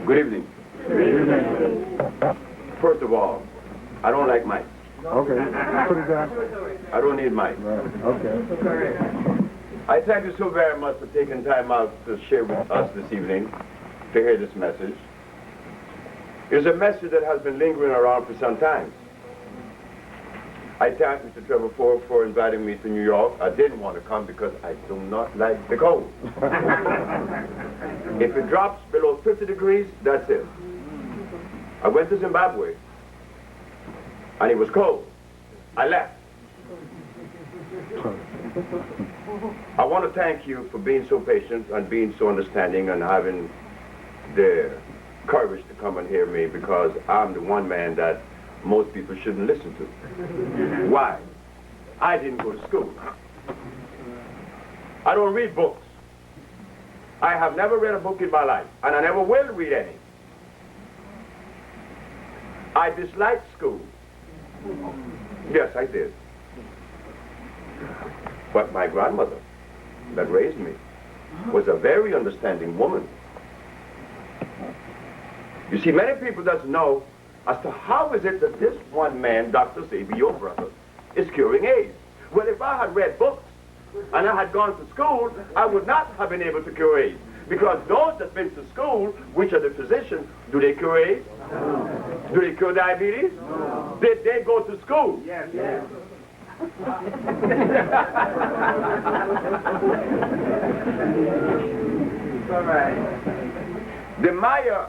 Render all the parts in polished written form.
Good evening. Good evening. First of all, I don't like mice. Okay, put it down. I don't need mice. Right. Okay. I thank you so very much for taking time out to share with us this evening to hear this message. It's a message that has been lingering around for some time. I thank Mr. Trevor Ford for inviting me to New York. I didn't want to come because I do not like the cold. If it drops below 50 degrees, that's it. I went to Zimbabwe, and it was cold. I left. I want to thank you for being so patient and being so understanding and having the courage to come and hear me, because I'm the one man that most people shouldn't listen to. Why? I didn't go to school. I don't read books. I have never read a book in my life, and I never will read any. I disliked school. Yes, I did. But my grandmother that raised me was a very understanding woman. You see, many people doesn't know as to how is it that this one man, Dr. Sebi, your brother, is curing AIDS. Well, if I had read books and I had gone to school, I would not have been able to cure AIDS. Because those that been to school, which are the physicians, do they cure AIDS? No. Do they cure diabetes? No. Did they go to school? Yes. Yes. All right. The Maya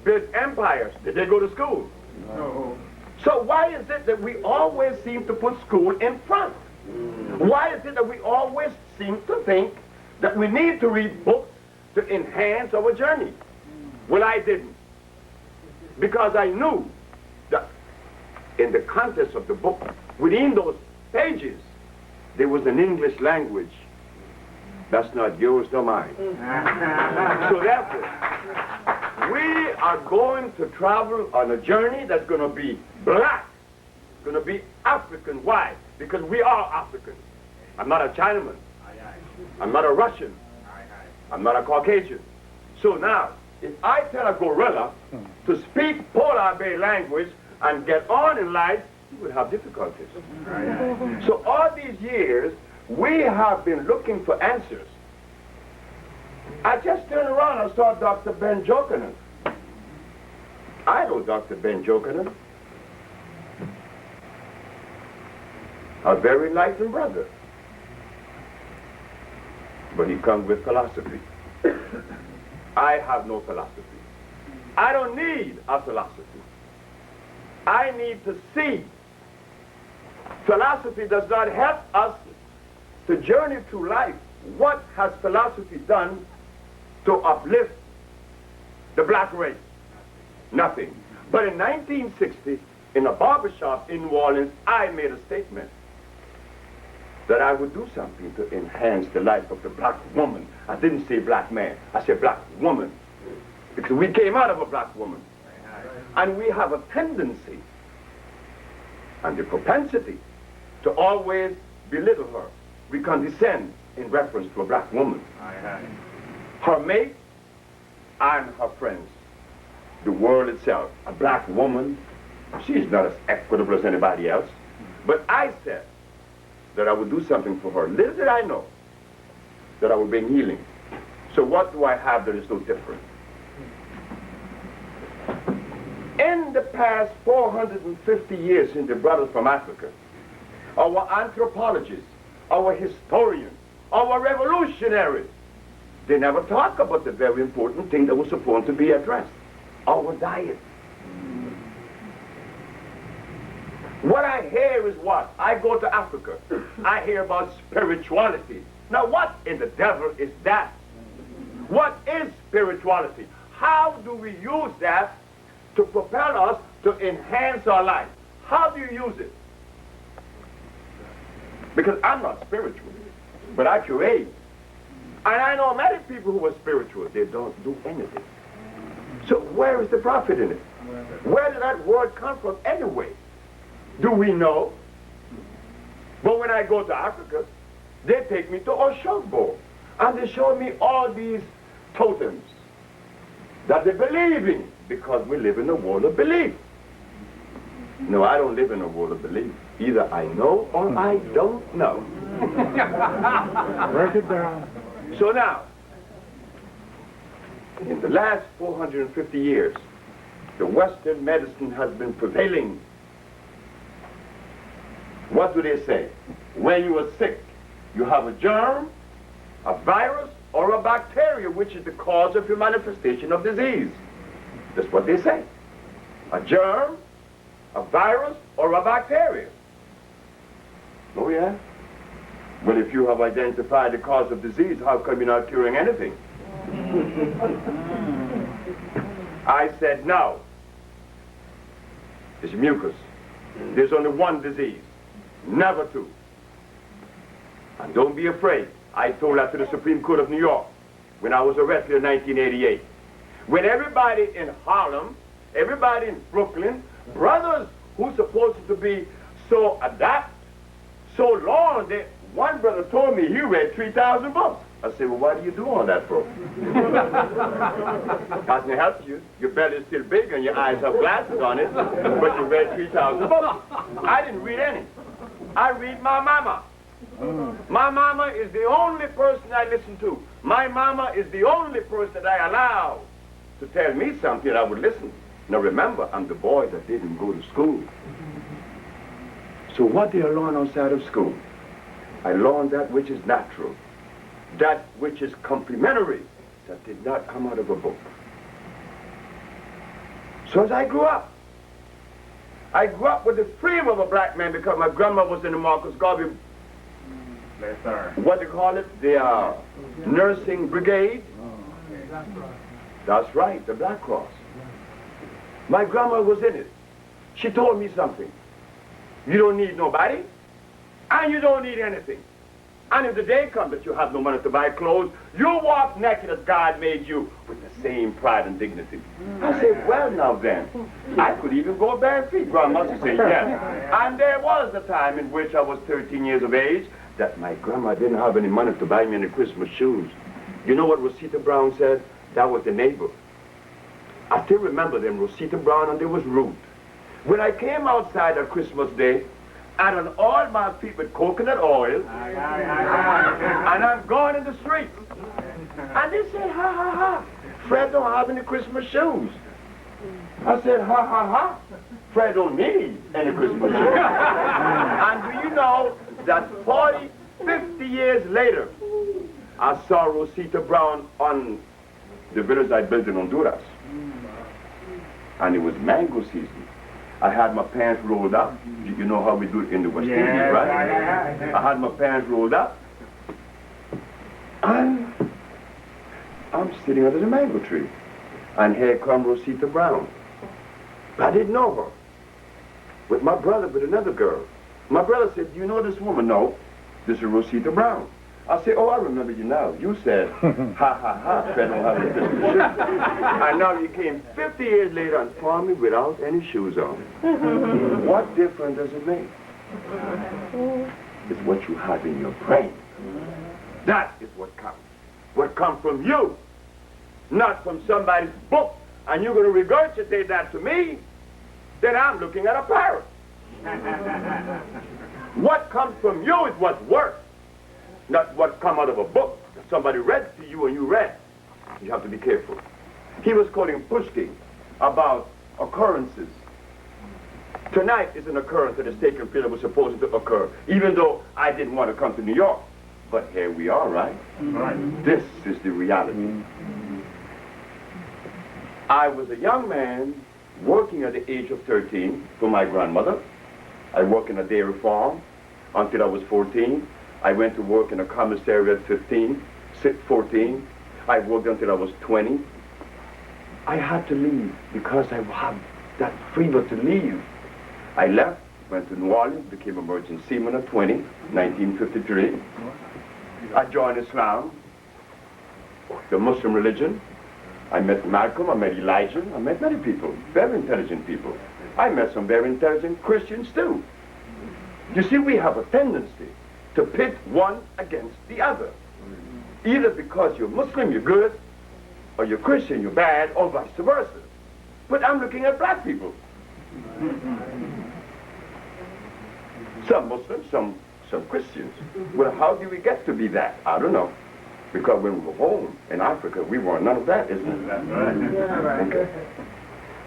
built empires. Did they go to school? No. So why is it that we always seem to put school in front? Why is it that we always seem to think that we need to read books to enhance our journey? Well, I didn't. Because I knew that in the contents of the book, within those pages, there was an English language that's not yours nor mine. So therefore, we are going to travel on a journey that's going to be black, going to be African. Why? Because we are Africans. I'm not a Chinaman. I'm not a Russian. I'm not a Caucasian. So now, if I tell a gorilla to speak Polar Bay language and get on in life, he would have difficulties. So all these years, we have been looking for answers. I just turned around and saw Dr. Ben Jokanen. I know Dr. Ben Jokanen. A very enlightened brother. But he comes with philosophy. I have no philosophy. I don't need a philosophy. I need to see. Philosophy does not help us to journey through life. What has philosophy done to uplift the black race? Nothing. But in 1960, in a barbershop in New Orleans, I made a statement that I would do something to enhance the life of the black woman. I didn't say black man, I said black woman. Because we came out of a black woman. And we have a tendency and the propensity to always belittle her. We condescend in reference to a black woman. Her mate and her friends. The world itself. A black woman, she's not as equitable as anybody else. But I said that I would do something for her. Little did I know that I would bring healing. So what do I have that is so different? In the past 450 years since the brothers from Africa, our anthropologists, our historians, our revolutionaries, they never talk about the very important thing that was supposed to be addressed, our diet. What I hear is what? I go to Africa. I hear about spirituality. Now what in the devil is that? What is spirituality? How do we use that to propel us to enhance our life? How do you use it? Because I'm not spiritual, but I curate. And I know many people who are spiritual, they don't do anything. So where is the profit in it? Where did that word come from anyway? Do we know? But when I go to Africa, they take me to Oshogbo, and they show me all these totems. that they believe in, because we live in a world of belief. No, I don't live in a world of belief. Either I know or I don't know. Break it down. So now, in the last 450 years, the Western medicine has been prevailing. What do they say? When you are sick, you have a germ, a virus, or a bacteria, which is the cause of your manifestation of disease. That's what they say. A germ, a virus, or a bacteria. Oh, yeah? Well, if you have identified the cause of disease, how come you're not curing anything? I said, no. It's mucus. There's only one disease, never two. And don't be afraid. I told that to the Supreme Court of New York when I was arrested in 1988. When everybody in Harlem, everybody in Brooklyn, brothers who's supposed to be so adept, so long, that one brother told me he read 3,000 books. I said, well, why do you do all that for? Hasn't it helped you? Your belly is still big and your eyes have glasses on it, but you read 3,000 books. I didn't read any. I read my mama. My mama is the only person I listen to. My mama is the only person that I allow to tell me something I would listen. Now remember, I'm the boy that didn't go to school. So what did I learn outside of school? I learned that which is natural, that which is complementary, that did not come out of a book. So as I grew up with the freedom of a black man, because my grandma was in the Marcus Garvey, what they call it, the nursing brigade. That's right, the Black Cross. My grandma was in it. She told me something. You don't need nobody, and you don't need anything. And if the day comes that you have no money to buy clothes, you walk naked as God made you with the same pride and dignity. I said, well, now then, I could even go bare feet. Grandma said, yes. And there was a time in which I was 13 years of age that my grandma didn't have any money to buy me any Christmas shoes. You know what Rosita Brown said? That was the neighbor. I still remember them, Rosita Brown, and there was Ruth. When I came outside on Christmas Day, I done oiled my feet with coconut oil, and I'm going in the street. And they said, ha, ha, ha, Fred don't have any Christmas shoes. I said, ha, ha, ha, Fred don't need any Christmas shoes. And do you know that 40, 50 years later, I saw Rosita Brown on the village I built in Honduras. And it was mango season. I had my pants rolled up. You know how we do it in the West Indies, right? I had my pants rolled up. And I'm sitting under the mango tree. And here comes Rosita Brown. I didn't know her. With my brother, with another girl. My brother said, do you know this woman? No, this is Rosita Brown. I said, oh, I remember you now. You said, ha, ha, ha, Fred don't have any Christmas shoes. And now you came 50 years later and saw me without any shoes on. What difference does it make? It's what you have in your brain. That is what counts. What comes from you, not from somebody's book. And you're going to regurgitate that to me, then I'm looking at a parrot. What comes from you is what's worth. Not what come out of a book that somebody read to you and you read. You have to be careful. He was quoting Pushkin about occurrences. Tonight is an occurrence that has taken place that was supposed to occur, even though I didn't want to come to New York. But here we are, right? Right. This is the reality. I was a young man working at the age of 13 for my grandmother. I worked in a dairy farm until I was 14. I went to work in a commissary at 14. I worked until I was 20. I had to leave because I had that freedom to leave. I left, went to New Orleans, became a merchant seaman at 20, 1953. I joined Islam, the Muslim religion. I met Malcolm, I met Elijah, I met many people, very intelligent people. I met some very intelligent Christians too. You see, we have a tendency to pit one against the other. Either because you're Muslim, you're good, or you're Christian, you're bad, or vice versa. But I'm looking at black people. Some Muslims, some Christians. Well, how do we get to be that? I don't know. Because when we were home in Africa, we weren't none of that, isn't it? That's right. Okay.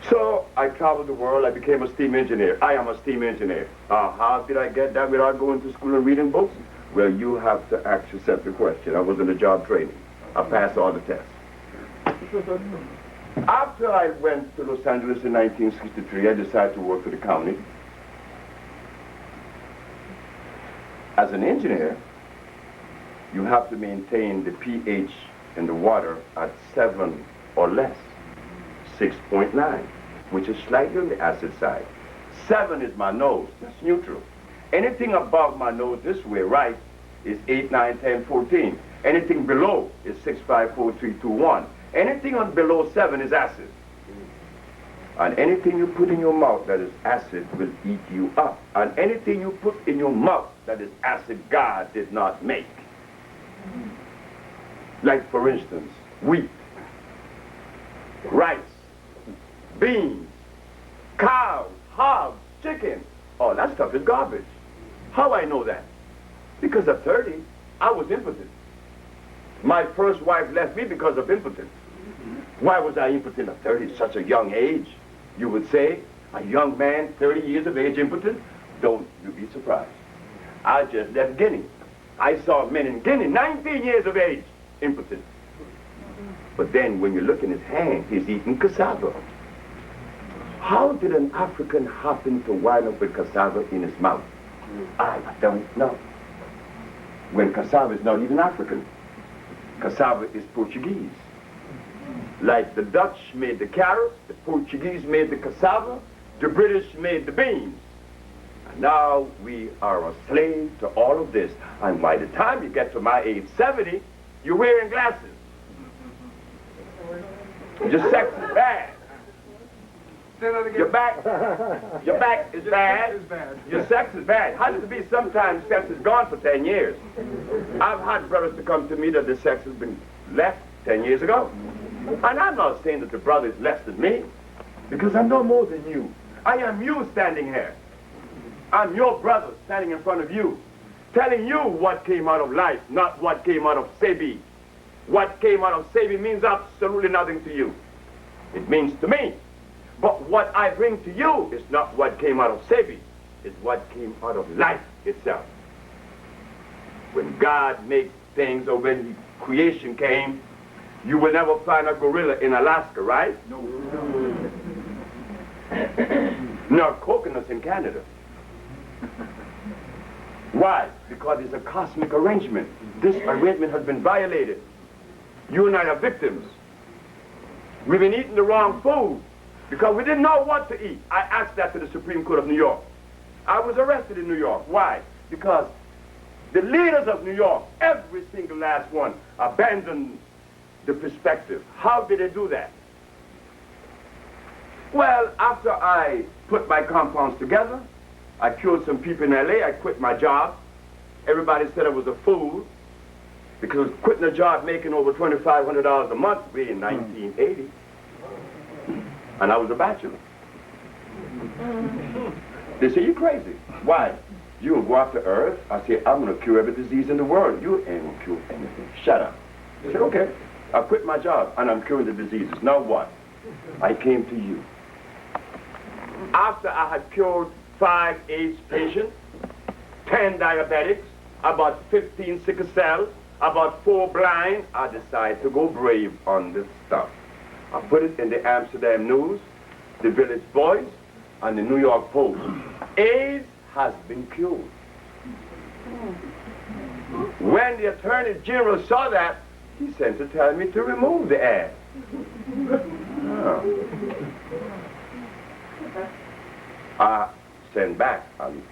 So I traveled the world. I became a steam engineer. I am a steam engineer. How did I get that without going to school and reading books? Well, you have to ask yourself the question. I was in the job training. I passed all the tests. After I went to Los Angeles in 1963, I decided to work for the county. As an engineer, you have to maintain the pH in the water at 7 or less, 6.9, which is slightly on the acid side. 7 is my nose, that's neutral. Anything above my nose this way, right, is 8, 9, 10, 14. Anything below is 6, 5, 4, 3, 2, 1. Anything on below 7 is acid. And anything you put in your mouth that is acid will eat you up. And anything you put in your mouth that is acid, God did not make. Like, for instance, wheat, rice, beans, cows, hogs, chicken. All that stuff is garbage. How I know that? Because at 30, I was impotent. My first wife left me because of impotence. Why was I impotent at 30, such a young age? You would say, a young man, 30 years of age, impotent? Don't you be surprised. I just left Guinea. I saw men in Guinea, 19 years of age, impotent. But then when you look in his hand, he's eating cassava. How did an African happen to wind up with cassava in his mouth? I don't know. When cassava is not even African. Cassava is Portuguese. Like the Dutch made the carrots, the Portuguese made the cassava, the British made the beans. And now we are a slave to all of this. And by the time you get to my age, 70, you're wearing glasses. Your sex is bad. Your back is bad. Your sex is bad. Has to be sometimes sex is gone for 10 years. I've had brothers to come to me that the sex has been left 10 years ago. And I'm not saying that the brother is less than me, because I'm no more than you. I am you standing here. I'm your brother standing in front of you, telling you what came out of life, not what came out of Sebi. What came out of Sebi means absolutely nothing to you. It means to me. But what I bring to you is not what came out of Sebi. It's what came out of life itself. When God made things, or when creation came, you will never find a gorilla in Alaska, right? No. Nor coconuts in Canada. Why? Because it's a cosmic arrangement. This arrangement has been violated. You and I are victims. We've been eating the wrong food because we didn't know what to eat. I asked that to the Supreme Court of New York. I was arrested in New York. Why? Because the leaders of New York, every single last one, abandoned the perspective. How did they do that? Well, after I put my compounds together, I cured some people in LA, I quit my job. Everybody said I was a fool because quitting a job making over $2,500 a month way in 1980. And I was a bachelor. They say, you're crazy. Why? You will go after Earth. I say, I'm going to cure every disease in the world. You ain't going to cure anything. Shut up. I said, okay. I quit my job and I'm curing the diseases. Now what? I came to you. After I had cured 5 AIDS patients, 10 diabetics, about 15 sickle cells, about 4 blind, I decided to go brave on this stuff. I put it in the Amsterdam News, the Village Voice, and the New York Post. AIDS has been cured. When the Attorney General saw that, he sent to tell me to remove the ad. I sent back and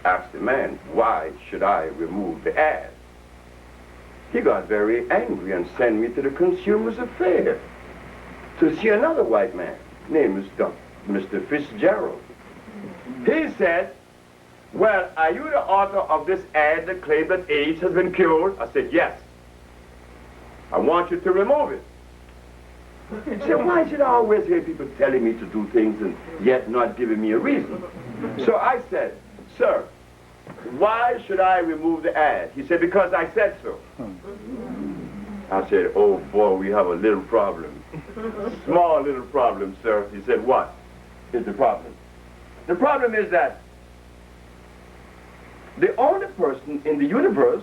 asked the man, why should I remove the ad? He got very angry and sent me to the Consumers Affairs to see another white man named Mr. Fitzgerald. He said, well, are you the author of this ad that claims that AIDS has been cured? I said, yes. I want you to remove it. I said, why should I always hear people telling me to do things and yet not giving me a reason? So I said, sir, why should I remove the ad? He said, because I said so. I said, oh boy, we have a little problem. Small little problem, sir. He said, what is the problem? The problem is that the only person in the universe,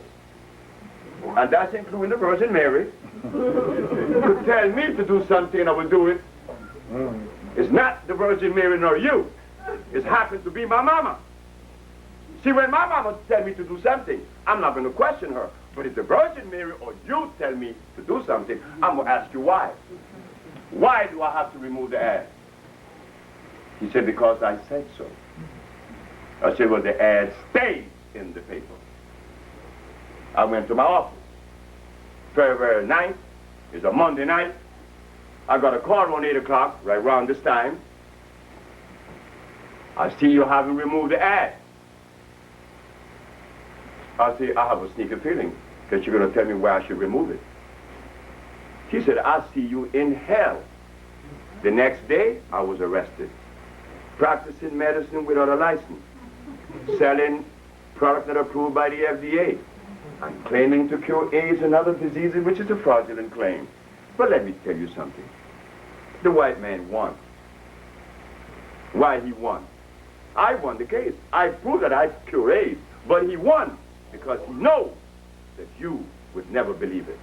and that's including the Virgin Mary, could tell me to do something and I would do it. It's not the Virgin Mary nor you. It happens to be my mama. See, when my mama tells me to do something, I'm not going to question her. But if the Virgin Mary or you tell me to do something, I'm going to ask you why. Why do I have to remove the ad? He said, because I said so. I said, well, the ad stays in the paper. I went to my office. February 9th is a Monday night. I got a call around 8 o'clock, right around this time. I see you haven't removed the ad. I say, I have a sneaking feeling that you're going to tell me why I should remove it. She said, I see you in hell. The next day, I was arrested. Practicing medicine without a license. Selling products that are approved by the FDA. And claiming to cure AIDS and other diseases, which is a fraudulent claim. But let me tell you something. The white man won. Why he won? I won the case. I proved that I cure AIDS. But he won because he knows that you would never believe it.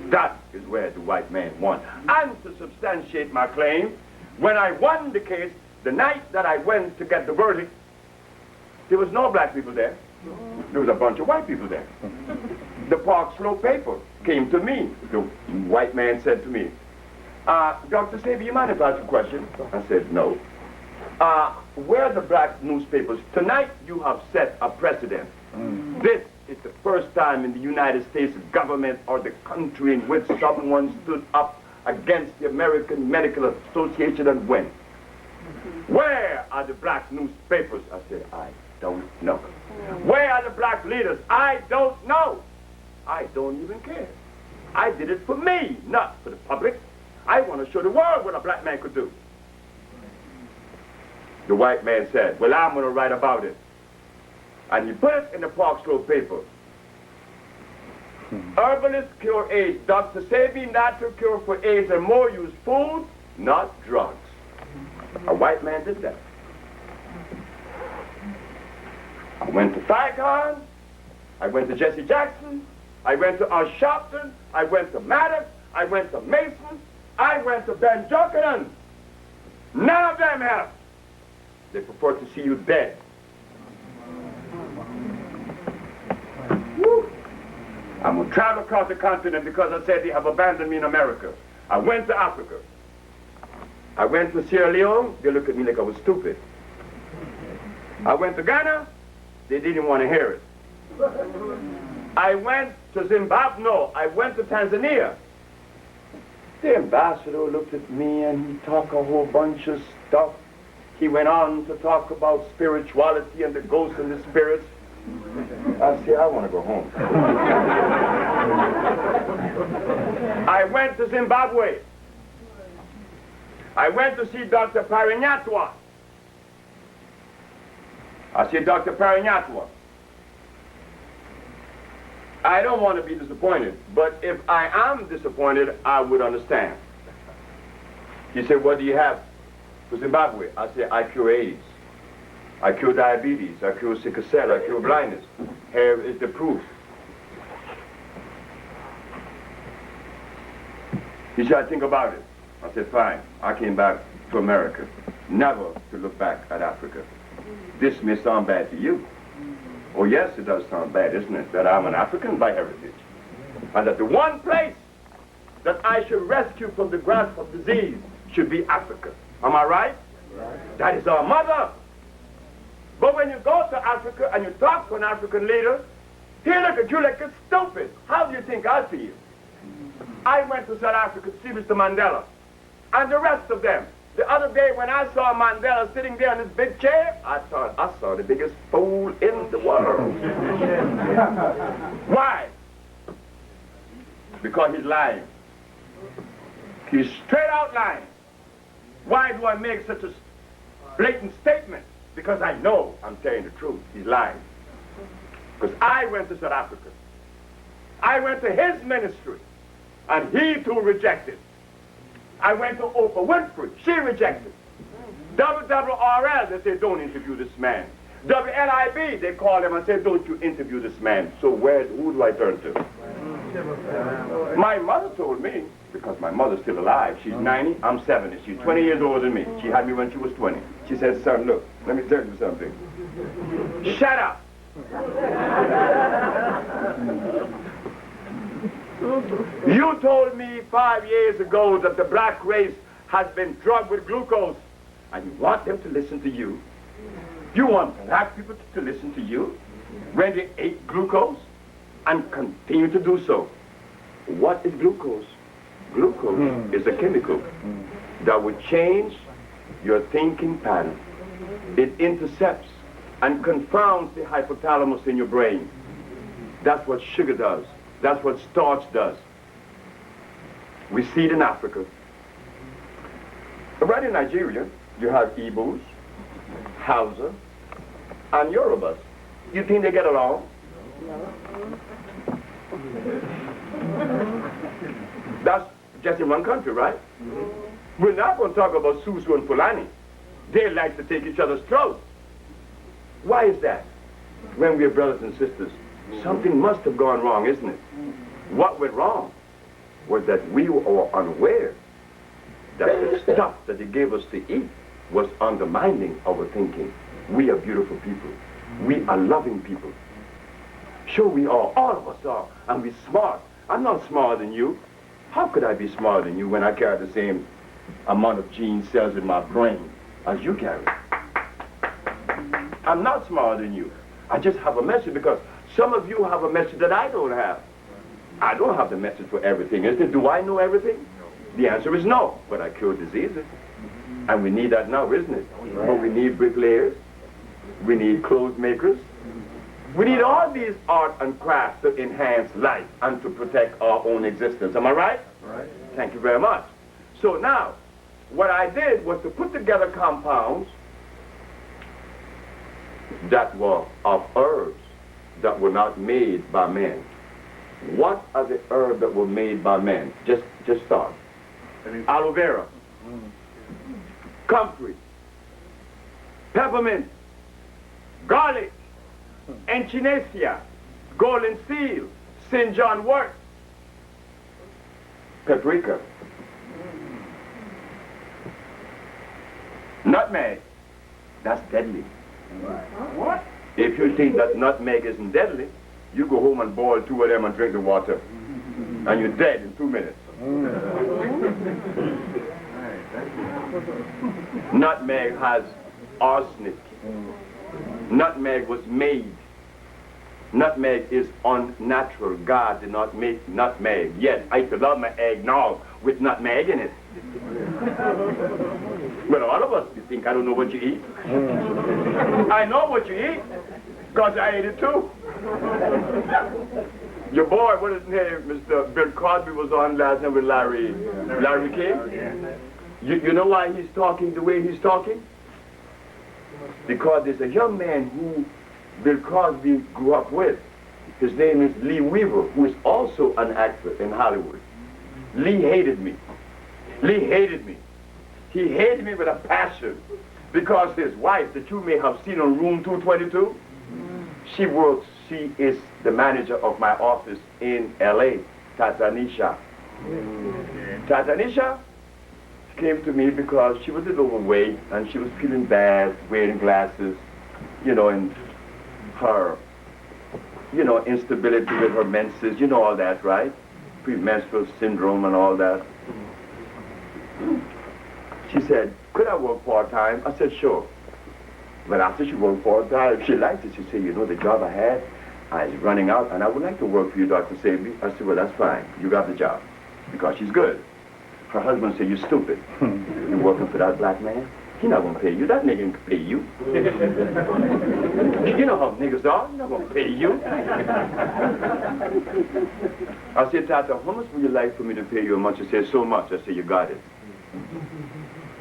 That is where the white man won. And to substantiate my claim, when I won the case, the night that I went to get the verdict, there was no black people there. There was a bunch of white people there. The Park Slope paper came to me. The white man said to me, Dr. Sebi, you mind if I ask you a question? I said, no. Where are the black newspapers? Tonight you have set a precedent. This is the first time in the United States government or the country in which someone stood up against the American Medical Association and went. Where are the black newspapers? I said, I don't know. Where are the black leaders? I don't know. I don't even care. I did it for me, not for the public. I want to show the world what a black man could do. The white man said, well, I'm going to write about it. And he put it in the Park Slope paper. Herbalists cure AIDS. Dr. Sebi, natural cure for AIDS and more use food, not drugs. A white man did that. I went to Saigon. I went to Jesse Jackson. I went to Sharpton. I went to Maddox. I went to Mason. I went to Ben Jokanen. None of them have. They prefer to see you dead. Woo. I'm going to travel across the continent because I said they have abandoned me in America. I went to Africa. I went to Sierra Leone. They looked at me like I was stupid. I went to Ghana. They didn't want to hear it. I went to Zimbabwe. No, I went to Tanzania. The ambassador looked at me and he talked a whole bunch of stuff. He went on to talk about spirituality and the ghosts and the spirits. I said, I want to go home. I went to Zimbabwe. I went to see Dr. Parinyatwa. I said, Dr. Parinyatwa, I don't want to be disappointed, but if I am disappointed, I would understand. He said, what do you have for Zimbabwe? I said, I cure AIDS. I cure diabetes. I cure sickle cell. I cure blindness. Here is the proof. He said, I think about it. I said, fine. I came back to America, never to look back at Africa. This may sound bad to you. Oh, yes, it does sound bad, isn't it? That I'm an African by heritage. And that the one place that I should rescue from the grasp of disease should be Africa. Am I right? Right. That is our mother. But when you go to Africa and you talk to an African leader, he look at you like it's stupid. How do you think I feel? I went to South Africa to see Mr. Mandela and the rest of them. The other day when I saw Mandela sitting there in his big chair, I thought I saw the biggest fool in the world. Why? Because he's lying. He's straight outline. Why do I make such a blatant statement? Because I know I'm telling the truth. He's lying. Because I went to South Africa. I went to his ministry, and he too rejected. I went to Oprah Winfrey. She rejected. WWRL, they said, don't interview this man. WNIB, they called him and said, don't you interview this man. So who do I turn to? My mother told me, because my mother's still alive. She's 90, I'm 70. She's 20 years older than me. She had me when she was 20. She said, son, look, let me tell you something. Shut up. You told me 5 years ago that the black race has been drugged with glucose, and you want them to listen to you. You want black people to listen to you when they ate glucose and continue to do so. What is glucose? Glucose is a chemical that will change your thinking pattern. It intercepts and confounds the hypothalamus in your brain. That's what sugar does. That's what starch does. We see it in Africa. Right in Nigeria, you have Igbos, Hausa, and Yorubas. You think they get along? That's just in one country, right? We're not going to talk about Susu and Fulani. They like to take each other's throats. Why is that? When we're brothers and sisters, something must have gone wrong, isn't it? What went wrong was that we were unaware that the stuff that they gave us to eat was undermining our thinking. We are beautiful people. We are loving people. Sure we are, all of us are, and we're smart. I'm not smarter than you. How could I be smarter than you when I carry the same amount of gene cells in my brain as you carry? I'm not smarter than you. I just have a message because some of you have a message that I don't have. I don't have the message for everything, isn't it? Do I know everything? The answer is no, but I cure diseases. And we need that now, isn't it? But we need bricklayers. We need clothes makers. We need all these art and crafts to enhance life and to protect our own existence. Am I right? Right. Thank you very much. So now, what I did was to put together compounds that were of herbs that were not made by men. What are the herbs that were made by men? Just start. Aloe vera, comfrey, peppermint, garlic, echinacea, golden seal, St. John wort, paprika, nutmeg. That's deadly. What? If you think that nutmeg isn't deadly, you go home and boil 2 of them and drink the water, and you're dead in 2 minutes. Nutmeg has arsenic. Nutmeg was made. Nutmeg is unnatural. God did not make nutmeg. Yes, I used to love my eggnog with nutmeg in it. Well, all of us, you think I don't know what you eat? I know what you eat, because I ate it too. Your boy, what is his name? Mr. Bill Cosby was on last night with Larry King. You know why he's talking the way he's talking? Because there's a young man who Bill Cosby grew up with. His name is Lee Weaver, who is also an actor in Hollywood. Lee hated me. Lee hated me. He hated me with a passion because his wife, that you may have seen on Room 222, she is the manager of my office in L.A., Tatanisha. Tatanisha came to me because she was a little overweight and she was feeling bad, wearing glasses, and her, instability with her menses, all that, right? Premenstrual syndrome and all that. She said, could I work part-time? I said, sure. But after she worked part-time, she liked it. She said, the job I had, I was running out, and I would like to work for you, Dr. Sebi. I said, well, that's fine. You got the job. Because she's good. Her husband said, you're stupid. You're working for that black man? He not gonna pay you. That nigga can pay you. You know how niggas are. He not gonna pay you. I said, Tata, how much would you like for me to pay you a month? He said, so much. I said, you got it.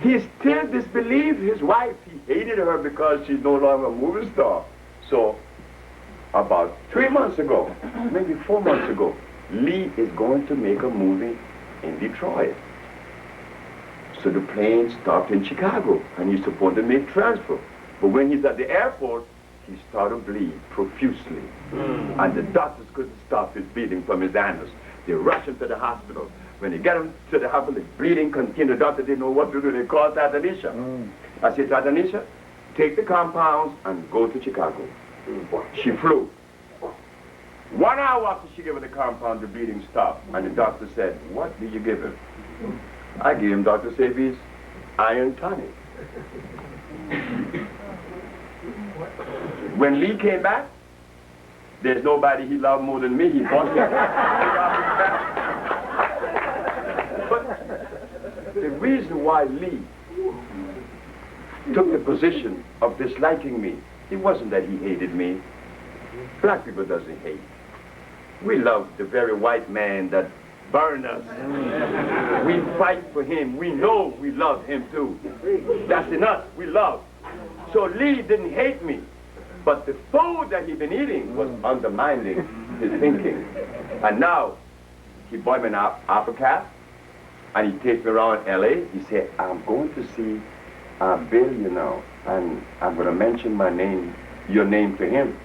He still disbelieved his wife. He hated her because she's no longer a movie star. So, about 3 months ago, maybe 4 months ago, Lee is going to make a movie in Detroit. So the plane stopped in Chicago, and he's supposed to make transfer. But when he's at the airport, he started to bleed profusely. And the doctors couldn't stop his bleeding from his anus. They rushed him to the hospital. When they got him to the hospital, the bleeding continued. The doctor didn't know what to do. They called Tatanisha. I said, Tatanisha, take the compounds and go to Chicago. She flew. 1 hour after she gave her the compound, the bleeding stopped. And the doctor said, what did you give him? I gave him Dr. Sebi's iron tonic. When Lee came back, there's nobody he loved more than me. He bought him. But the reason why Lee took the position of disliking me, it wasn't that he hated me. Black people doesn't hate. We love the very white man that burned us. We fight for him. We know we love him too. That's in us. We love. So Lee didn't hate me. But the food that he'd been eating was undermining his thinking. And now, he bought me an apple cap, and he takes me around L.A. He said, I'm going to see Bill, you know, and I'm going to mention your name to him.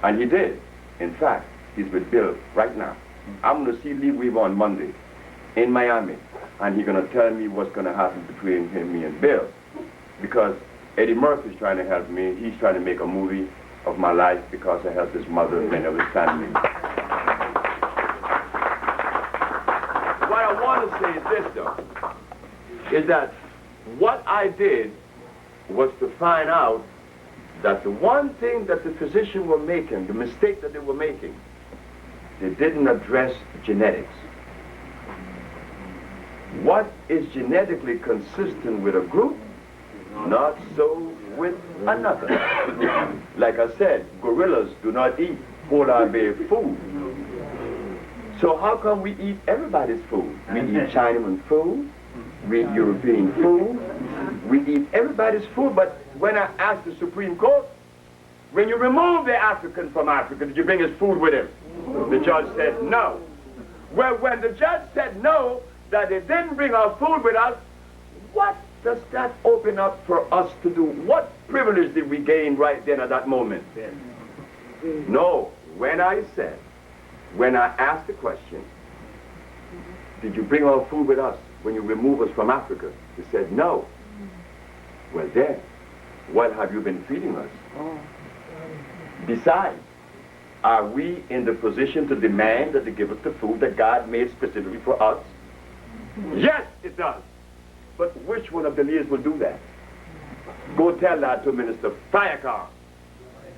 And he did. In fact, he's with Bill right now. I'm going to see Lee Weaver on Monday in Miami, and he's going to tell me what's going to happen between him, me, and Bill. Because Eddie Murphy's trying to help me. He's trying to make a movie of my life because I helped his mother and many of his family. What I want to say is this, though, is that what I did was to find out that the one thing that the physicians were making, the mistake that they were making, they didn't address genetics. What is genetically consistent with a group, not so with another. Like I said, gorillas do not eat polar bear food. So how come we eat everybody's food? We eat Chinaman food, we eat European food, we eat everybody's food, but when I asked the Supreme Court, when you remove the African from Africa, did you bring his food with him? The judge said no. Well, when the judge said no, that they didn't bring our food with us, what does that open up for us to do? What privilege did we gain right then at that moment? No, when I asked the question, did you bring our food with us when you remove us from Africa? He said no. Well then, what have you been feeding us? Besides, are we in the position to demand that they give us the food that God made specifically for us? Yes, it does. But which one of the leaders will do that? Go tell that to Minister Firecar,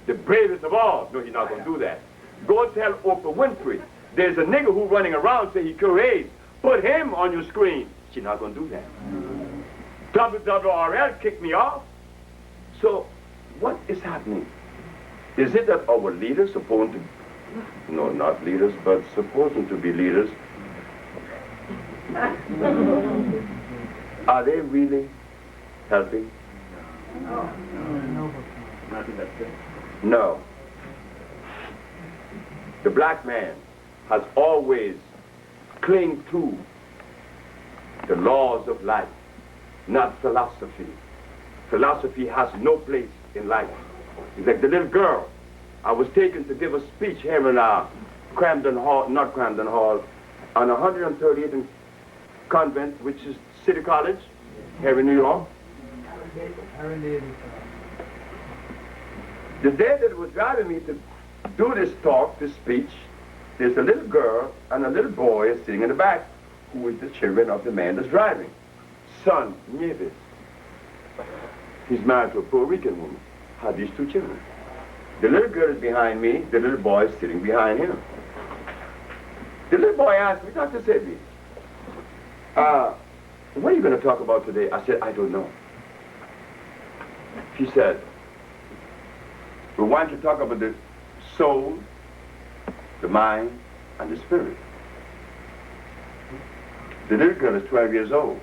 the bravest of all. No, he's not going to do that. Go tell Oprah Winfrey, there's a nigger who's running around saying he cure AIDS. Put him on your screen. She's not going to do that. WWRL kicked me off. So, what is happening? Is it that our leaders supposed to, no, not leaders, but supposing to be leaders, are they really helping? No. The black man has always clung to the laws of life, not philosophy. Philosophy has no place in life. It's like the little girl. I was taken to give a speech here in Camden Hall, not Camden Hall, on 138th and Convent, which is City College, here in New York. The day that it was driving me to do this talk, this speech, there's a little girl and a little boy sitting in the back, who is the children of the man that's driving. Son, Nieves. He's married to a Puerto Rican woman. Had these two children. The little girl is behind me, the little boy is sitting behind him. The little boy asked me, Dr. Sebi, what are you going to talk about today? I said, I don't know. She said, we want you to talk about the soul, the mind, and the spirit. The little girl is 12 years old.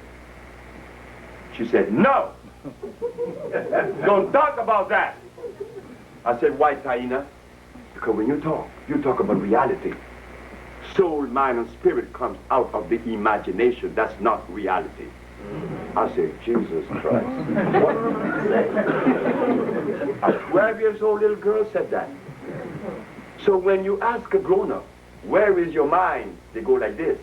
She said, no! Don't talk about that! I said, why, Taina? Because when you talk about reality. Soul, mind, and spirit comes out of the imagination. That's not reality. I said, Jesus Christ. What did he say? A 12 years old little girl said that. So when you ask a grown-up, where is your mind? They go like this.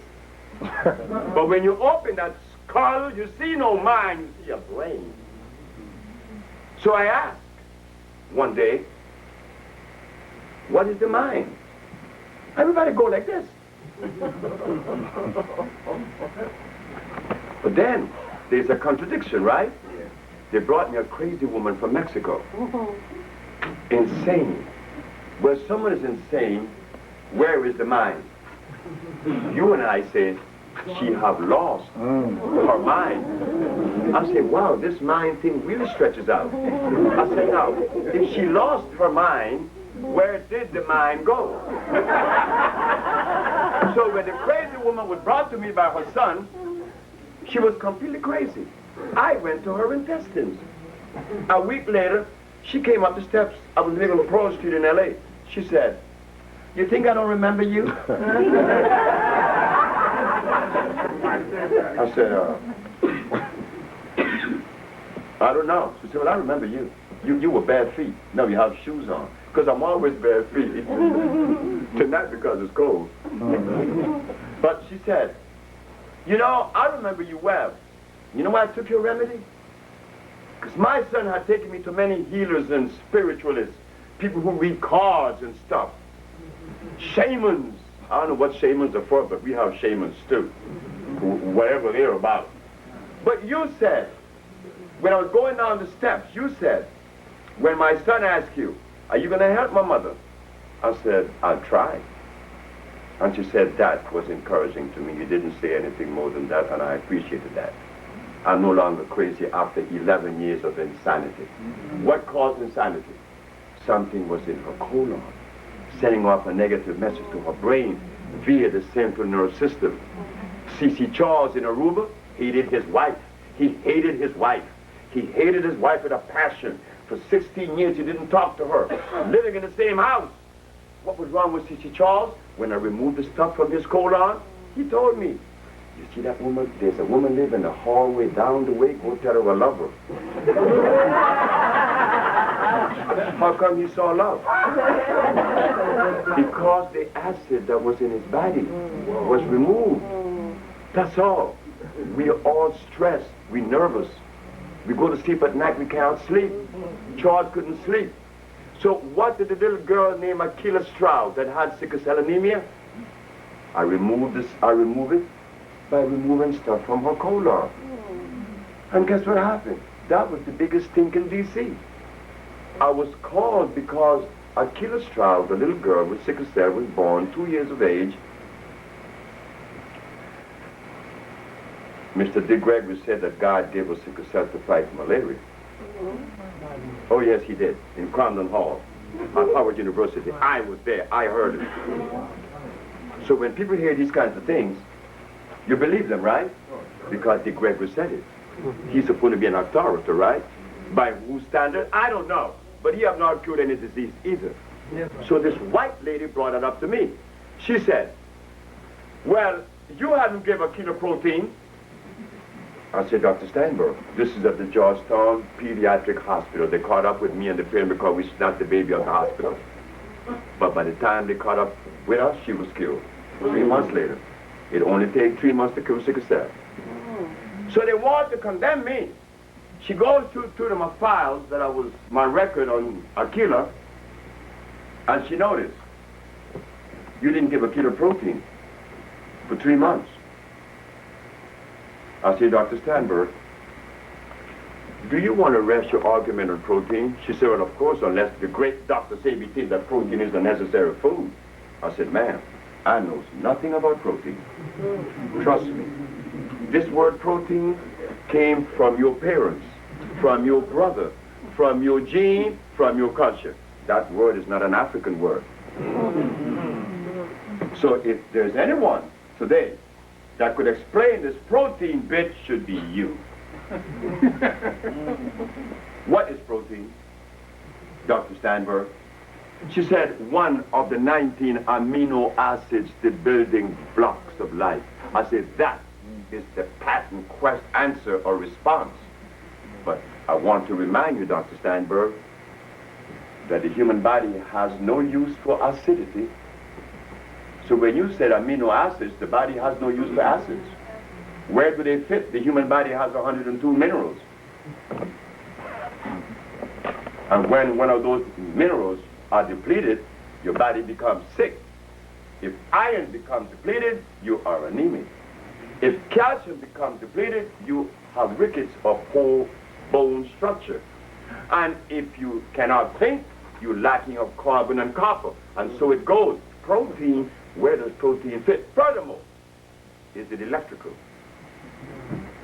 But when you open that skull, you see no mind, you see a brain. So I asked one day, what is the mind? Everybody go like this. But then, there's a contradiction, right? They brought me a crazy woman from Mexico. Insane. Where someone is insane, where is the mind? You and I said, she have lost her mind. I said, wow, this mind thing really stretches out. I said, now, if she lost her mind, where did the mind go? So when the crazy woman was brought to me by her son, she was completely crazy. I went to her intestines. A week later, she came up the steps. I was living on Pearl Street in L.A. She said, you think I don't remember you? I said, I don't know. She said, well, I remember you. You were bare feet. Now you have shoes on. Because I'm always bare feet. Tonight because it's cold. But she said, you know, I remember you well. You know why I took your remedy? Because my son had taken me to many healers and spiritualists, people who read cards and stuff. Shamans. I don't know what shamans are for, but we have shamans too. Whatever they're about. But you said, when I was going down the steps, you said, when my son asked you, are you going to help my mother? I said, I'll try. And she said, that was encouraging to me. You didn't say anything more than that, and I appreciated that. I'm no longer crazy after 11 years of insanity. What caused insanity? Something was in her colon, sending off a negative message to her brain via the central nervous system. C.C. Charles in Aruba hated his wife. He hated his wife. He hated his wife with a passion. For 16 years, he didn't talk to her, living in the same house. What was wrong with C.C. Charles? When I removed the stuff from his colon, he told me, you see that woman? There's a woman living in the hallway down the way. Go tell her I love her. How come he saw love? Because the acid that was in his body was removed. That's all. We are all stressed. We're nervous. We go to sleep at night, we can't sleep. Charles couldn't sleep. So what did the little girl named Akila Stroud that had sickle cell anemia? I remove it by removing stuff from her colon. And guess what happened? That was the biggest thing in D.C. I was called because Akila Stroud, the little girl with sickle cell, was born 2 years of age. Mr. Dick Gregory said that God gave us sickle cell to fight malaria. Oh yes, he did, in Crandon Hall, at Howard University. I was there, I heard it. So when people hear these kinds of things, you believe them, right? Because Dick Gregory said it. He's supposed to be an authority, right? By whose standard? I don't know. But he have not cured any disease either. So this white lady brought it up to me. She said, well, you haven't given Akila protein. I said, Dr. Steinberg, this is at the Georgetown Pediatric Hospital. They caught up with me and the parent because we snapped the baby out of the hospital. But by the time they caught up with us, she was killed. 3 months later. It only takes 3 months to kill sickle cell. So they want to condemn me. She goes through my files that I was, my record on Akila, and she noticed, you didn't give Akila protein for 3 months. I said, Dr. Steinberg, do you want to rest your argument on protein? She said, well, of course, unless the great Dr. Sebi thinks that protein is a necessary food. I said, ma'am, I know nothing about protein. Trust me. This word protein came from your parents, from your brother, from your gene, from your culture. That word is not an African word. So if there's anyone today that could explain this protein bit, should be you. What is protein, Dr. Steinberg? She said one of the 19 amino acids, the building blocks of life. I said that is the patent quest answer or response. But I want to remind you, Dr. Steinberg, that the human body has no use for acidity. So when you said amino acids, the body has no use for acids. Where do they fit? The human body has 102 minerals. And when one of those minerals are depleted, your body becomes sick. If iron becomes depleted, you are anemic. If calcium becomes depleted, you have rickets of whole bone structure. And if you cannot think, you're lacking of carbon and copper. And so it goes. Protein, where does protein fit? Furthermore, is it electrical?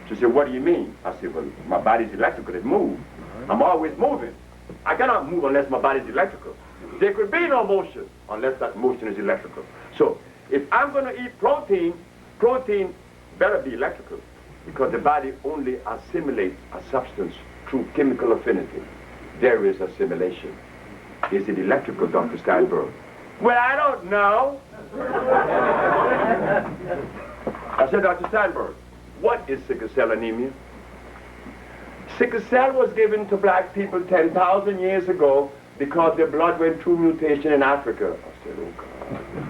She said, what do you mean? I said, well, my body's electrical, it moves. I'm always moving. I cannot move unless my body's electrical. There could be no motion unless that motion is electrical. So if I'm going to eat protein, protein better be electrical, because the body only assimilates a substance through chemical affinity. There is assimilation. Is it electrical, Dr. Steinberg? Well, I don't know. I said, Dr. Steinberg, what is sickle cell anemia? Sickle cell was given to black people 10,000 years ago because their blood went through mutation in Africa. I said, oh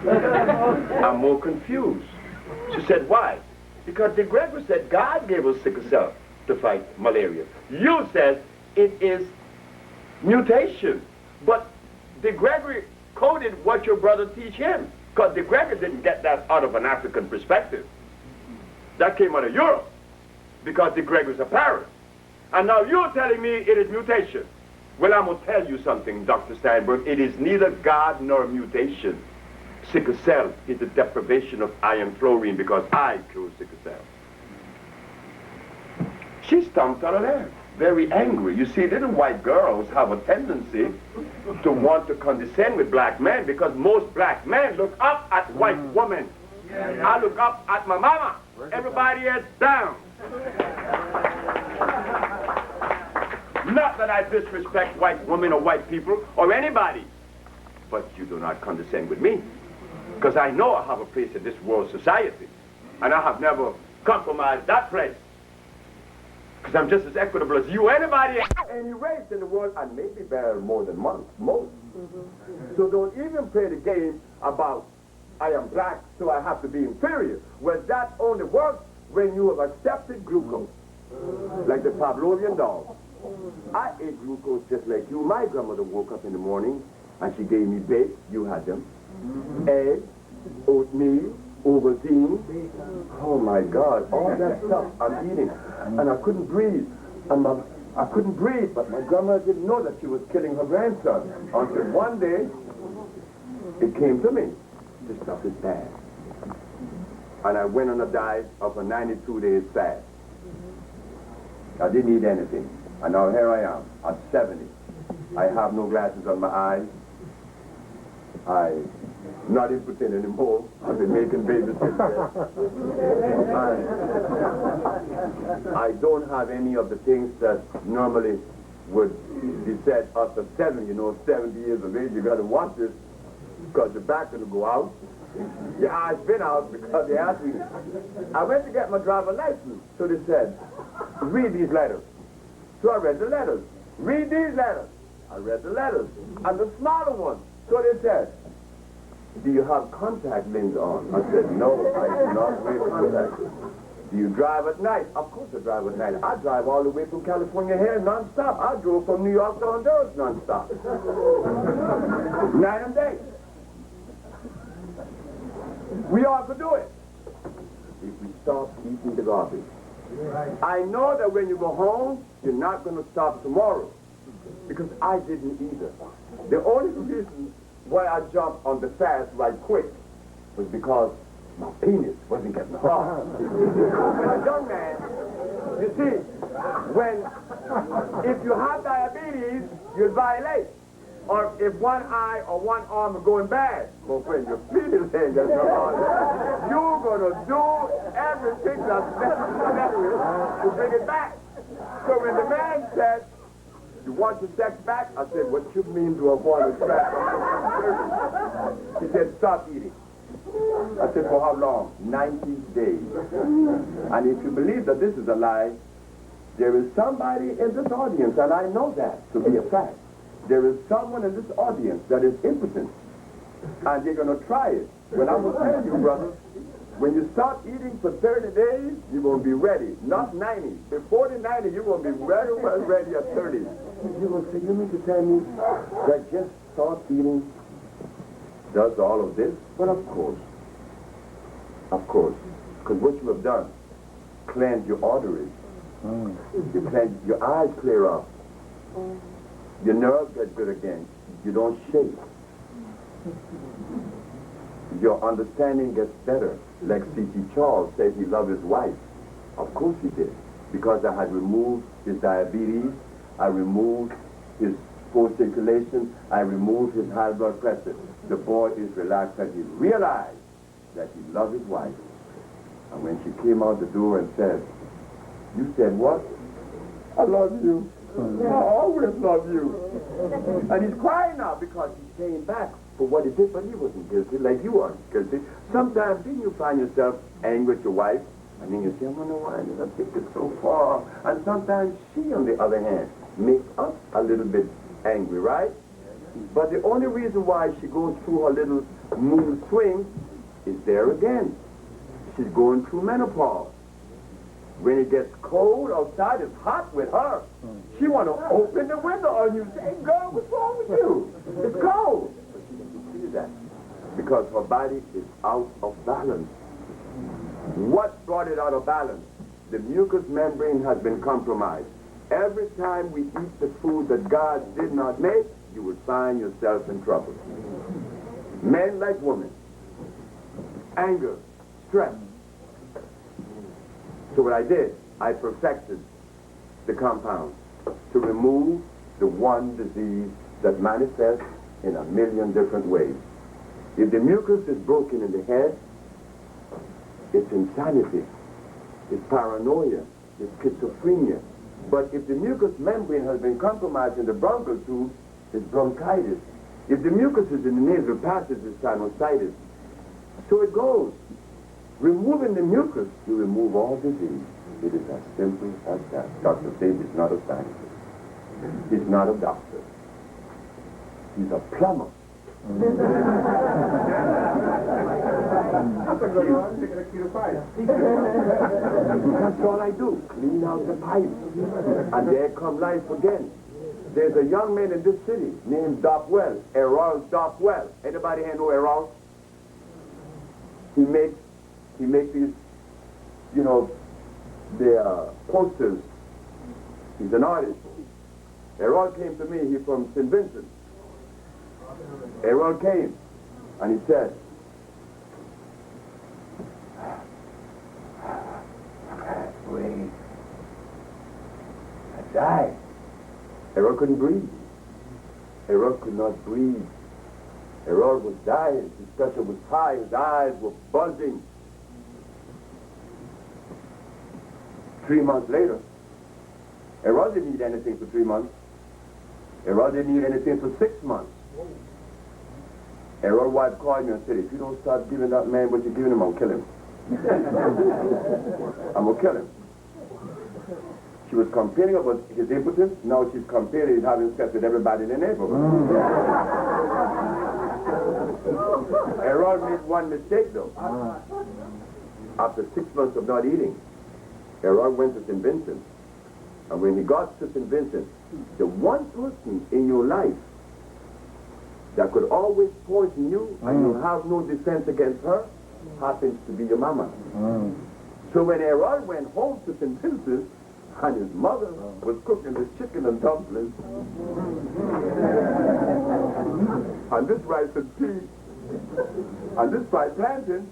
God. I'm more confused. She said, why? Because the Gregory said God gave us sickle cell to fight malaria. You said it is mutation. But the Gregory coded what your brother teach him, because the Gregory didn't get that out of an African perspective. That came out of Europe, because the Gregory's a parrot. And now you're telling me it is mutation. Well, I'm going to tell you something, Dr. Steinberg. It is neither God nor mutation. Sickle cell is the deprivation of iron fluorine, because I chose sickle cell. She stomped out of there, very angry. You see, little white girls have a tendency to want to condescend with black men, because most black men look up at white women. I look up at my mama. Everybody is down. Not that I disrespect white women or white people or anybody, but you do not condescend with me, because I know I have a place in this world society, and I have never compromised that place, because I'm just as equitable as you, anybody, any race in the world, and maybe better more than most. So don't even play the game about I am black, so I have to be inferior. Well, that only works when you have accepted glucose, like the Pavlovian dog. I ate glucose just like you. My grandmother woke up in the morning and she gave me baked, you had them, eggs, oatmeal, Ovaltine. Oh my God, all that stuff I'm eating. And I couldn't breathe. I couldn't breathe, but my grandmother didn't know that she was killing her grandson. Until one day, it came to me. This stuff is bad. And I went on a diet of a 92 days fast. I didn't eat anything. And now here I am, at 70. I have no glasses on my eyes. I'm not impotent anymore. I've been making babies since then. I don't have any of the things that normally would be said after 70. You know, 70 years of age, you got to watch this, because your back going to go out. Your eyes been out because they asked me. I went to get my driver's license. So they said, read these letters. So I read the letters. Read these letters. I read the letters. And the smaller ones. So they said, do you have contact lenses on? I said, no, I do not wear contacts. Do you drive at night? Of course I drive at night. I drive all the way from California here non-stop. I drove from New York to Honduras non-stop. Night and day. We all could do it if we stop eating the garbage. I know that when you go home, you're not going to stop tomorrow, because I didn't either. The only reason why I jumped on the fast right quick was because my penis wasn't getting hard. When a young man, you see, When, if you have diabetes, you'll violate. Or if one eye or one arm are going bad, but when your feet is in, you're going to do everything that's necessary to bring it back. So when the man said, you want your sex back? I said, what you mean to avoid a trap? He said, stop eating. I said, for how long? 90 days. And if you believe that this is a lie, there is somebody in this audience, and I know that to be a fact. There is someone in this audience that is impotent, and they're going to try it. Well, I'm going to tell you, brother, when you start eating for 30 days, you're going to be ready. Not 90. Before the 90, you're going to be very well ready at 30. You're going to say, you mean to tell me that just start eating does all of this? Well, of course. Of course. Because what you have done, cleanse your arteries. You cleanse, your eyes clear up. Your nerves get good again. You don't shake. Your understanding gets better. Like C.T. Charles said he loved his wife. Of course he did. Because I had removed his diabetes. I removed his poor circulation. I removed his high blood pressure. The boy is relaxed and he realized that he loved his wife. And when she came out the door and said, you said what? I love you. I always love you. And he's crying now because he's paying back for what he did, but he wasn't guilty like you are guilty. Sometimes then you find yourself angry with your wife, and then you say, I wonder why did I take it so far? And sometimes she, on the other hand, makes us a little bit angry, right? But the only reason why she goes through her little mood swing is there again. She's going through menopause. When it gets cold outside, it's hot with her. She want to open the window on you. Say, girl, what's wrong with you? It's cold. But she doesn't see that because her body is out of balance. What brought it out of balance? The mucous membrane has been compromised. Every time we eat the food that God did not make, you will find yourself in trouble. Men like women. Anger, stress. So what I did, I perfected the compound to remove the one disease that manifests in a million different ways. If the mucus is broken in the head, it's insanity, it's paranoia, it's schizophrenia. But if the mucous membrane has been compromised in the bronchial tube, it's bronchitis. If the mucus is in the nasal passage, it's sinusitis. So it goes. Removing the mucus, you remove all disease. It is as simple as that. Dr. Sebi is not a scientist. He's not a doctor. He's a plumber. That's all I do. Clean out the pipes. And there come life again. There's a young man in this city named Dockwell, Errol Dockwell. Anybody here know Errol? He makes these, you know, the posters. He's an artist. Errol came to me. He's from St. Vincent. Errol came, and he said, wait, I died. Errol couldn't breathe. Errol could not breathe. Errol was dying. His pressure was high. His eyes were bulging. 3 months later, Errol didn't need anything for 3 months. Errol didn't need anything for 6 months. Errol's wife called me and said, if you don't start giving that man what you're giving him, I'll kill him. I'm going to kill him. She was complaining about his impotence. Now she's complaining he's having sex with everybody in the neighborhood. Errol made one mistake, though. After 6 months of not eating, Errol went to St. Vincent. And when he got to St. Vincent, the one person in your life that could always poison you and you have no defense against her happens to be your mama. So when Errol went home to St. Vincent, and his mother was cooking the chicken and dumplings, and this rice and peas, and this fried plantain,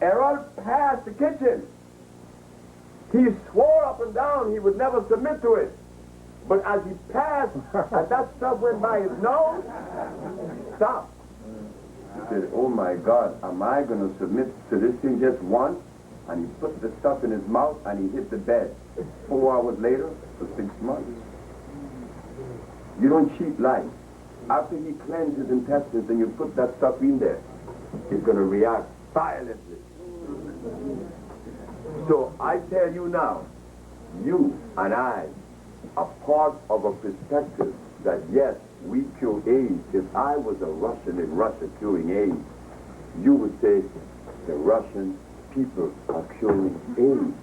Errol passed the kitchen. He swore up and down he would never submit to it. But as he passed, and that stuff went by his nose, stop. He said, oh my God, am I going to submit to this thing just once? And he put the stuff in his mouth and he hit the bed. 4 hours later, for 6 months. You don't cheat life. After he cleansed his intestines and you put that stuff in there, it's going to react violently. So I tell you now, you and I are part of a perspective that yes, we cure AIDS. If I was a Russian in Russia curing AIDS, you would say the Russian people are curing AIDS.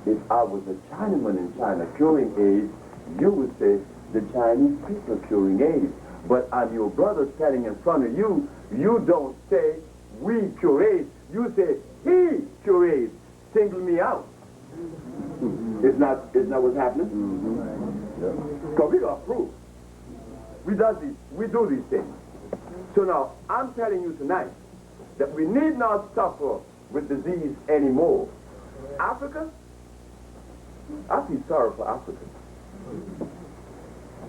If I was a Chinaman in China curing AIDS, you would say the Chinese people are curing AIDS. But I'm your brother standing in front of you, you don't say we cure AIDS, you say he cure AIDS. Single me out. Isn't that what's happening? Because we got proof. We do these things. So now, I'm telling you tonight that we need not suffer with disease anymore. Africa, I feel sorry for Africa.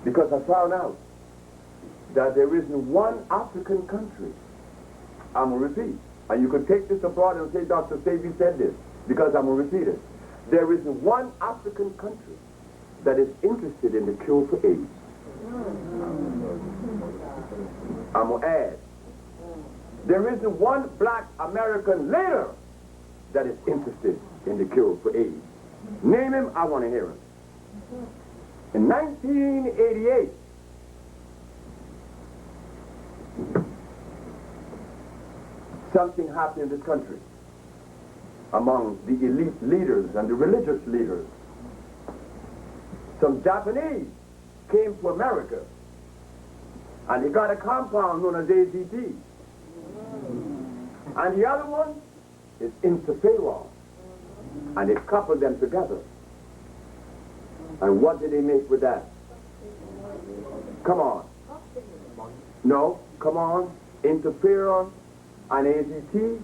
Because I found out that there isn't one African country. I'm going to repeat. And you can take this abroad and say, Dr. Sebi said this, because I'm going to repeat it. There isn't one African country that is interested in the cure for AIDS. I'm going to add. There isn't one black American leader that is interested in the cure for AIDS. Name him, I want to hear him. In 1988, something happened in this country among the elite leaders and the religious leaders. Some Japanese came to America and they got a compound known as AZT. And the other one is interferon. And they coupled them together. And what did they make with that? Come on. No, come on. Interferon and AZT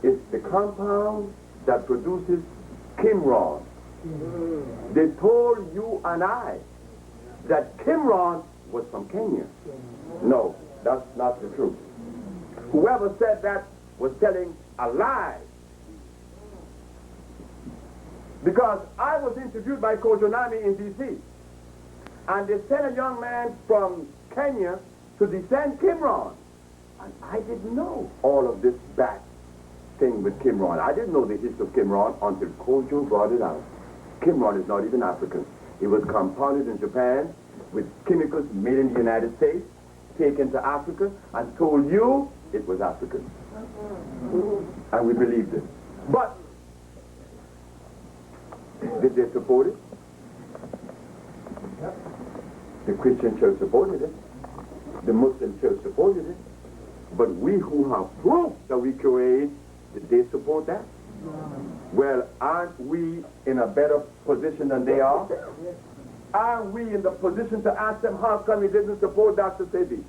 is the compound that produces Kimron. They told you and I that Kimron was from Kenya. No, that's not the truth. Whoever said that was telling a lie. Because I was interviewed by Kojonami in D.C. and they sent a young man from Kenya to descend Kimron. And I didn't know all of this back thing with Kimron. I didn't know the history of Kimron until Kojo brought it out. Kimron is not even African. It was compounded in Japan with chemicals made in the United States, taken to Africa, and told you it was African. And we believed it. But did they support it? The Christian church supported it. The Muslim church supported it. But we who have proof that we cure AIDS, did they support that? Well, aren't we in a better position than they are? Aren't we in the position to ask them how come he didn't support Dr. Sebi?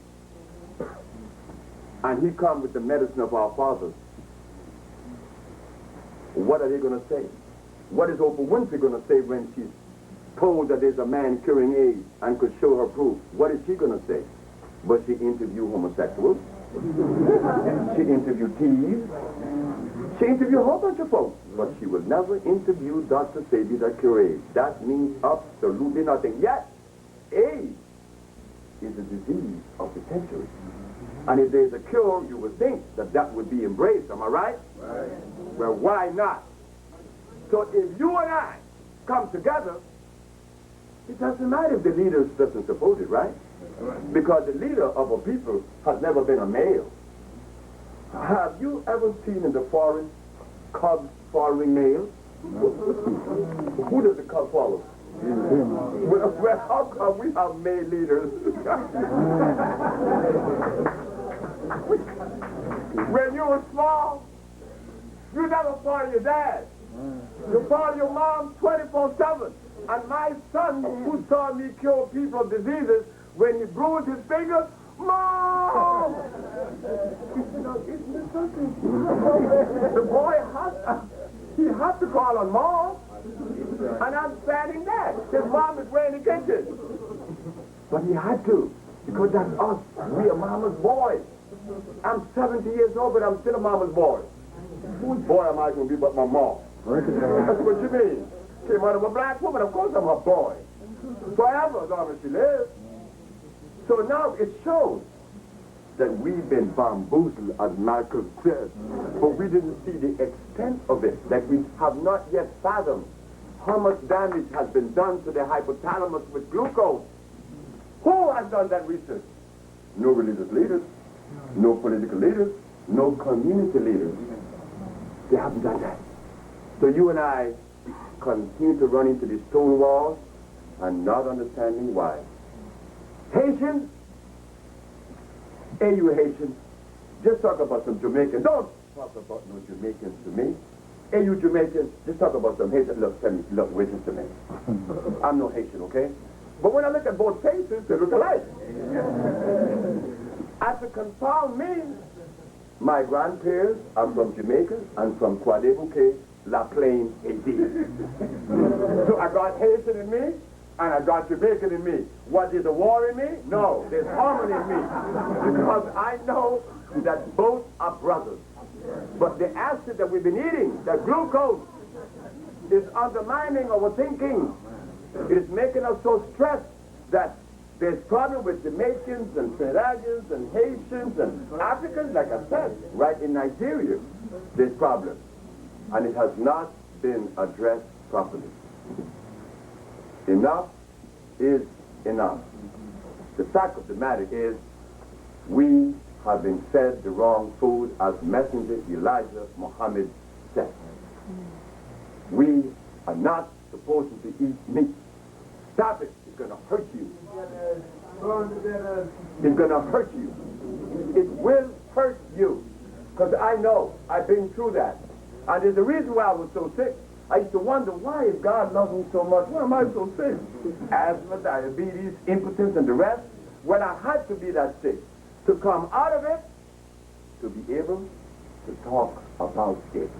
And he come with the medicine of our fathers. What are they going to say? What is Oprah Winfrey going to say when she's told that there's a man curing AIDS and could show her proof? What is she going to say? But she interviewed homosexuals. She interviewed thieves. She interviewed a whole bunch of folks. But she will never interview Dr. Sebi that cure AIDS. That means absolutely nothing. Yet, AIDS is a disease of the century. And if there's a cure, you would think that that would be embraced. Am I right? Right. Well, why not? So if you and I come together, it doesn't matter if the leader doesn't support it, right? Because the leader of a people has never been a male. Have you ever seen in the forest cubs following males? Who does the cub follow? Well, how come we have male leaders? When you were small, you never follow your dad. You follow your mom 24/7. And my son, who saw me cure people of diseases, when he bruised his finger, Mom! Isn't it something? The boy had to call on Mom. And I'm standing there. His mom is way in the kitchen. But he had to, because that's us. We are mama's boys. I'm 70 years old, but I'm still a mama's boy. Whose boy am I going to be but my mom? That's what you mean. Came out of a black woman, of course I'm her boy. Forever, as long as she lives. So now it shows that we've been bamboozled, as Malcolm said, but we didn't see the extent of it, that we have not yet fathomed how much damage has been done to the hypothalamus with glucose. Who has done that research? No religious leaders, no political leaders, no community leaders. They haven't done that. So you and I continue to run into these stone walls and not understanding why. Haitians, hey you Haitians, just talk about some Jamaicans. Don't talk about no Jamaicans to me. Hey you Jamaicans, just talk about some Haitians. Look, tell me, look, listen to me. I'm no Haitian, okay? But when I look at both faces, they look alike. As to confound me, my grandparents are from Jamaica and from Croix-des-Bouquets, La Plaine, Haiti. So I got Haitian in me, and I got Jamaican in me. What, is a war in me? No, there's harmony in me. Because I know that both are brothers. But the acid that we've been eating, the glucose, is undermining our thinking. It is making us so stressed that there's problem with Jamaicans and Trinidadians and Haitians and Africans, like I said, right in Nigeria, there's problems. And it has not been addressed properly. Enough is enough. The fact of the matter is, we have been fed the wrong food, as Messenger Elijah Muhammad said. We are not supposed to eat meat. Stop it. It's going to hurt you. It's going to hurt you. It will hurt you. Because I know. I've been through that. And there's a reason why I was so sick. I used to wonder, why is God loving me so much? Why am I so sick? Asthma, diabetes, impotence, and the rest. When I had to be that sick, to come out of it, to be able to talk about it.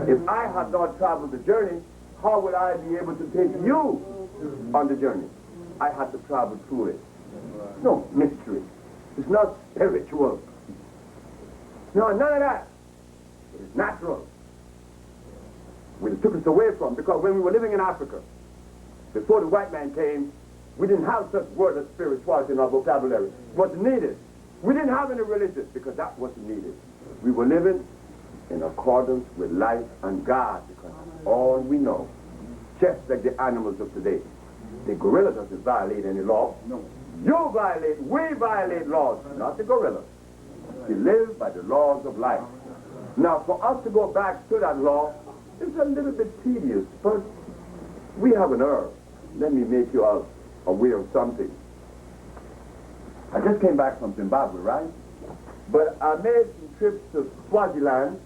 If I had not traveled the journey, how would I be able to take you on the journey? I had to travel through it. It's no mystery. It's not spiritual. No, none of that. It is natural. We took us away from, because when we were living in Africa, before the white man came, we didn't have such word as spirituality in our vocabulary. It wasn't needed. We didn't have any religion, because that wasn't needed. We were living in accordance with life and God, because that's all we know. Just like the animals of today. The gorilla doesn't violate any law. No. You violate, we violate laws, not the gorilla. We live by the laws of life. Now, for us to go back to that law, it's a little bit tedious, but we have an herb. Let me make you all aware of something. I just came back from Zimbabwe, right? But I made some trips to Swaziland,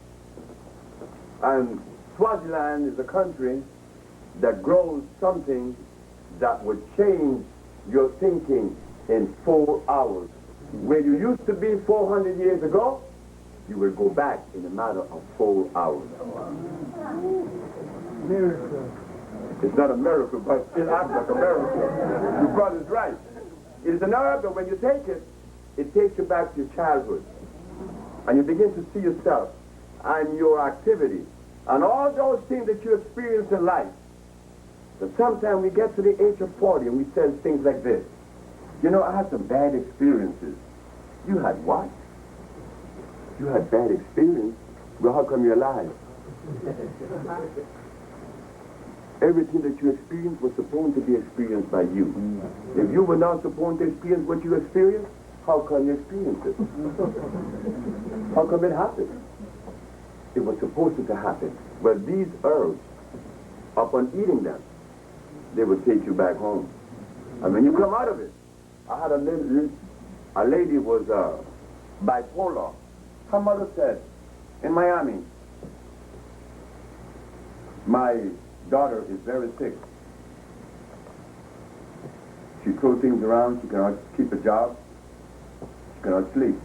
and Swaziland is a country that grows something that would change your thinking in 4 hours. Where you used to be 400 years ago, you will go back in a matter of 4 hours. Miracle. It's not a miracle, but it acts like a miracle. Your brother's right. It is an herb that when you take it, it takes you back to your childhood. And you begin to see yourself and your activity and all those things that you experience in life. But sometimes we get to the age of 40 and we say things like this. You know, I had some bad experiences. You had what? You had bad experience? Well, how come you're alive? Everything that you experienced was supposed to be experienced by you. If you were not supposed to experience what you experienced, how come you experienced it? How come it happened? It was supposed to happen. But these herbs, upon eating them, they will take you back home. And when you come out of it, I had a lady was bipolar. Her mother said, in Miami, my daughter is very sick. She throws things around, she cannot keep a job, she cannot sleep.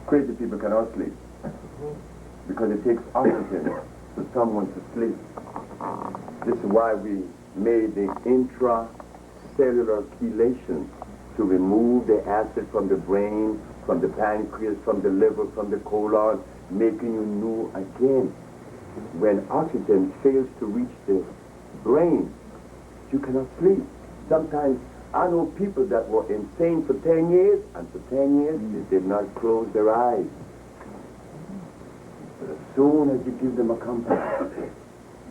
Crazy people cannot sleep because it takes oxygen for someone to sleep. why we made the intracellular chelation to remove the acid from the brain, from the pancreas, from the liver, from the colon, making you new again. When oxygen fails to reach the brain, you cannot sleep. Sometimes I know people that were insane for 10 years, and for 10 years they did not close their eyes. But as soon as you give them a company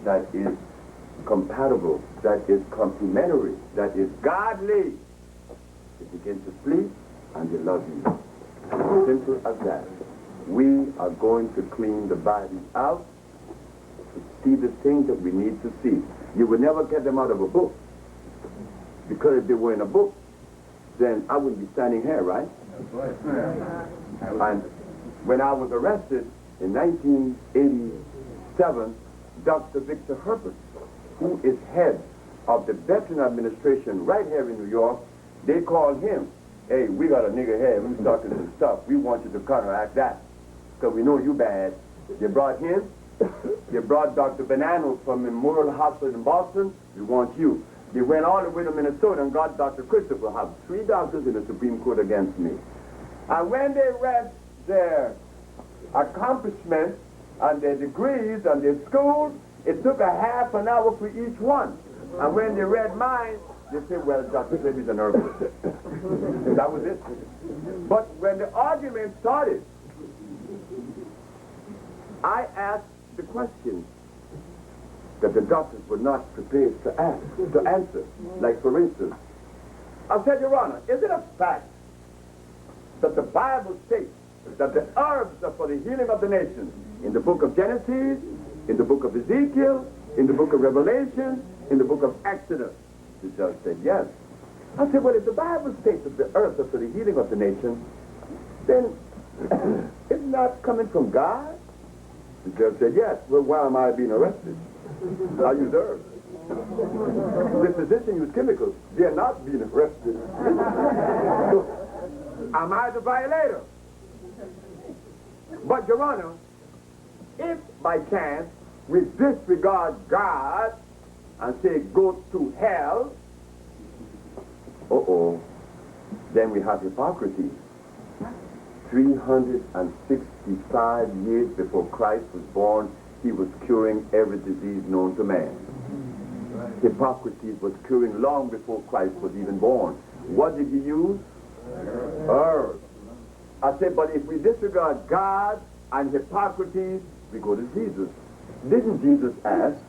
that is compatible, that is complementary, that is godly, they begin to sleep and they love you. Simple as that. We are going to clean the body out to see the things that we need to see. You will never get them out of a book. Because if they were in a book, then I wouldn't be standing here, right? And when I was arrested in 1987, Dr. Victor Herbert, who is head of the Veteran Administration right here in New York, they called him. Hey, we got a nigger here. We're talking some stuff. We want you to counteract that. Because we know you bad. You brought him. You brought Dr. Bananos from Memorial Hospital in Boston. We want you. They went all the way to Minnesota and got Dr. Christopher Hobbs. 3 doctors in the Supreme Court against me. And when they read their accomplishments and their degrees and their schools, it took a half an hour for each one. And when they read mine, they said, well, Dr. Sebi's an herbalist. And that was it. But when the argument started, I asked the question that the doctors were not prepared to answer. Like, for instance, I said, Your Honor, is it a fact that the Bible states that the herbs are for the healing of the nations? In the book of Genesis, in the book of Ezekiel, in the book of Revelation, in the book of Exodus. The judge said, yes. I said, well, if the Bible states that the herbs are for the healing of the nation, then isn't that coming from God? The judge said, yes. Well, why am I being arrested? I use herbs. The physician used chemicals. They are not being arrested. So, am I the violator? But, Your Honor, if by chance we disregard God and say go to hell, then we have hypocrisy. 365 years before Christ was born, he was curing every disease known to man. Hippocrates was curing long before Christ was even born. What did he use? Herbs. I said, but if we disregard God and Hippocrates, we go to Jesus. Didn't Jesus ask,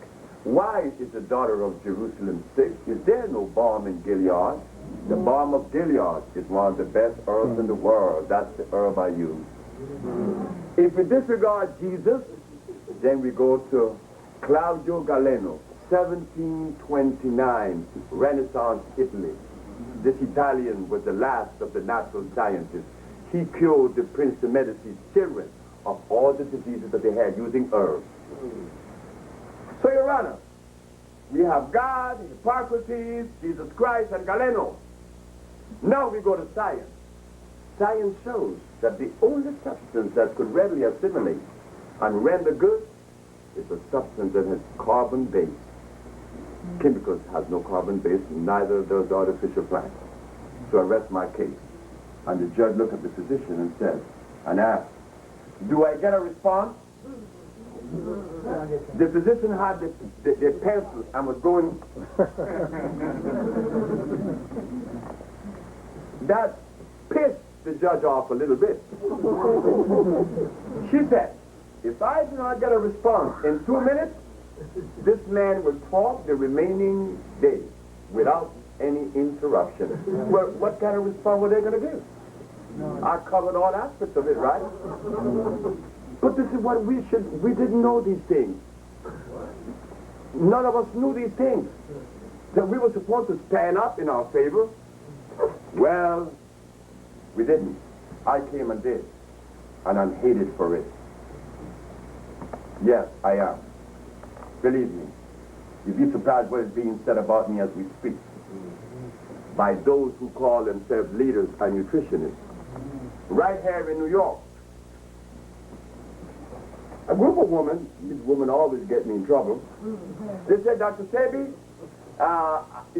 why is the daughter of Jerusalem sick? Is there no balm in Gilead? The balm of Gilead is one of the best herbs in the world. That's the herb I use. If we disregard Jesus, then we go to Claudio Galeno, 1729, Renaissance Italy. This Italian was the last of the natural scientists. He cured the Prince of Medici's children of all the diseases that they had using herbs. So, Your Honor, we have God, Hippocrates, Jesus Christ, and Galeno. Now we go to science. Science shows that the only substance that could readily assimilate and render good is a substance that has carbon base. Chemicals has no carbon base, neither does artificial plants. So I rest my case. And the judge looked at the physician and said, and asked, do I get a response? The physician had the pencil and was going. That pissed the judge off a little bit. She said, if I do not get a response in 2 minutes, this man will talk the remaining days without any interruption. Well, what kind of response were they going to give? I covered all aspects of it, right? But this is what we didn't know these things. None of us knew these things. That we were supposed to stand up in our favor. Well, we didn't. I came and did. And I'm hated for it. Yes, I am. Believe me. You'd be surprised what is being said about me as we speak. By those who call themselves leaders and nutritionists. Right here in New York. a group of women, these women always get me in trouble. They said, Dr. Sebi,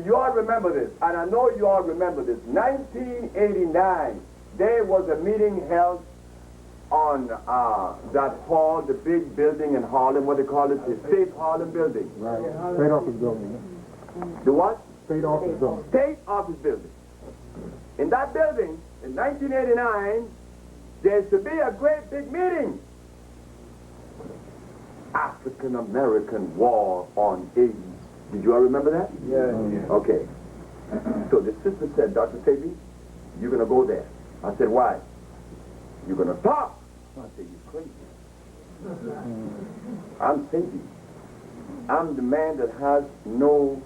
you all remember this, and I know you all remember this. 1989, there was a meeting held on that hall, the big building in Harlem, what they call it, the State Harlem Building. Right. State office building. The what? State office building. State Office Building. In that building, in 1989, there's to be a great big meeting. African-American War on AIDS. Did you all remember that? Yeah. Okay. So the sister said, Dr. Sebi, you're going to go there. I said, why? You're going to talk. I said, you're crazy. I'm Sebi. I'm the man that has no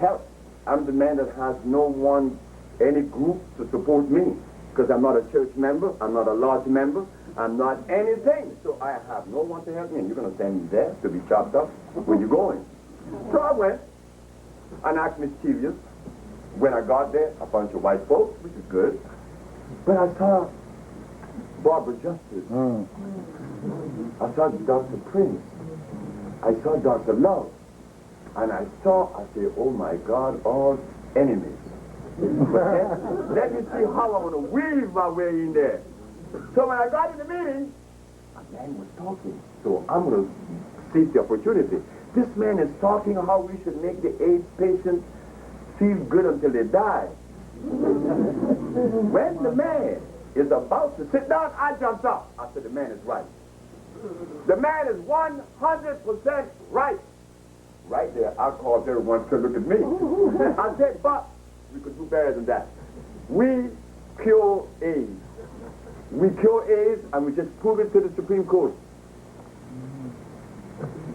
help. I'm the man that has no one, any group to support me. Because I'm not a church member. I'm not a lodge member. I'm not anything. So I have no one to help me. And you're going to send me there to be chopped up when you're going. So I went and asked mischievous. When I got there, a bunch of white folks, which is good. But I saw Barbara Justice. I saw Dr. Prince. I saw Dr. Love. And I said, oh my God, all enemies. But let me see how I'm going to weave my way in there. So when I got in the meeting, a man was talking. So I'm going to seize the opportunity. This man is talking how we should make the AIDS patient feel good until they die. When the man is about to sit down, I jumped up. I said, the man is right. The man is 100% right. Right there, I called everyone to look at me. I said, but we could do better than that. We cure AIDS. We cure AIDS and we just prove it to the Supreme Court.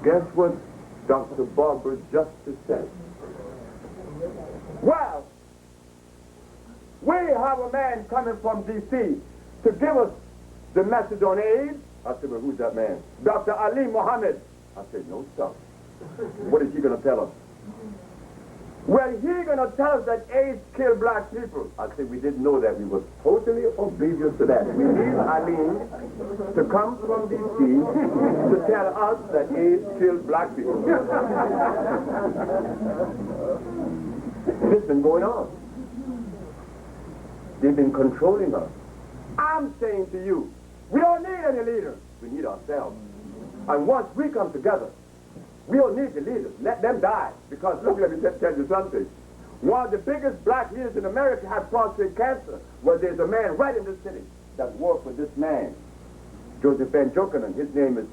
Guess what Dr. Barbara Justice said? Well, we have a man coming from D.C. to give us the message on AIDS. I said, well, who's that man? Dr. Ali Muhammad. I said, no, sir. What is he going to tell us? Well, he's going to tell us that AIDS killed black people. I said, we didn't know that. We were totally oblivious to that. We need Ali to come from D.C. to tell us that AIDS killed black people. This has been going on. They've been controlling us. I'm saying to you, we don't need any leaders. We need ourselves. And once we come together, we don't need the leaders. Let them die. Because look, let me tell you something. One of the biggest black leaders in America had prostate cancer. Well, there's a man right in this city that worked with this man, Joseph Van Jokkenen. His name is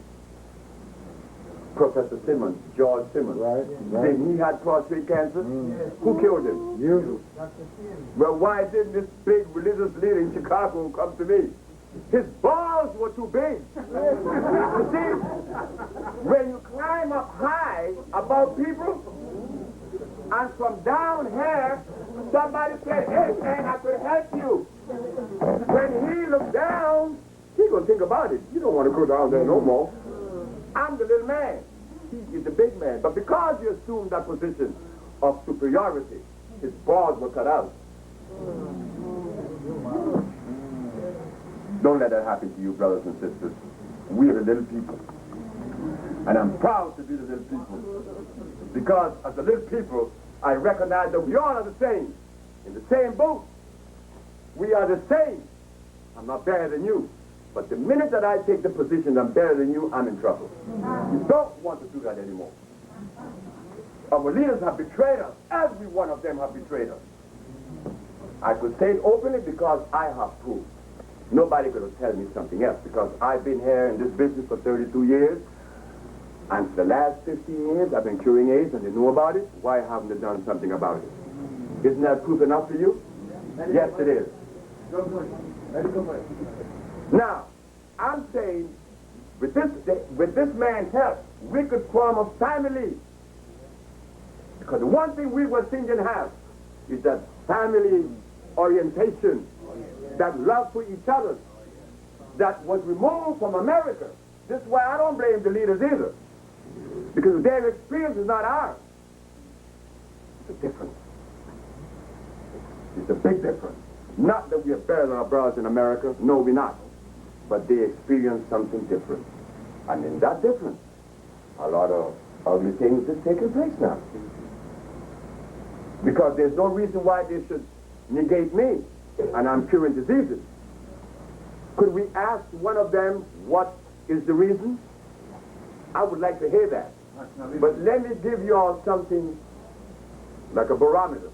Professor Simmons, George Simmons. Right. Then he had prostate cancer. Who killed him? You. Well, why didn't this big religious leader in Chicago come to me? His balls were too big. You see, when you climb up high above people, and from down here, somebody said, hey man, I could help you. When he looked down, he gonna think about it. You don't want to go down there no more. I'm the little man. He is the big man. But because he assumed that position of superiority, his balls were cut out. Don't let that happen to you, brothers and sisters. We are the little people. And I'm proud to be the little people. Because as the little people, I recognize that we all are the same. In the same boat. We are the same. I'm not better than you. But the minute that I take the position that I'm better than you, I'm in trouble. You don't want to do that anymore. Our leaders have betrayed us. Every one of them have betrayed us. I could say it openly because I have proof. Nobody could have tell me something else because I've been here in this business for 32 years. And for the last 15 years, I've been curing AIDS and they know about it. Why haven't they done something about it? Isn't that proof enough for you? Yes, it is. Now, I'm saying, with this man's help, we could form a family. Because the one thing we West Indians have is that family orientation, that love for each other, that was removed from America. This is why I don't blame the leaders either. Because their experience is not ours. It's a difference. It's a big difference. Not that we are better than our brothers in America. No, we're not. But they experience something different. And in that difference, a lot of ugly things is taking place now. Because there's no reason why they should negate me, and I'm curing diseases. Could we ask one of them what is the reason? I would like to hear that. But let me give you all something like a barometer.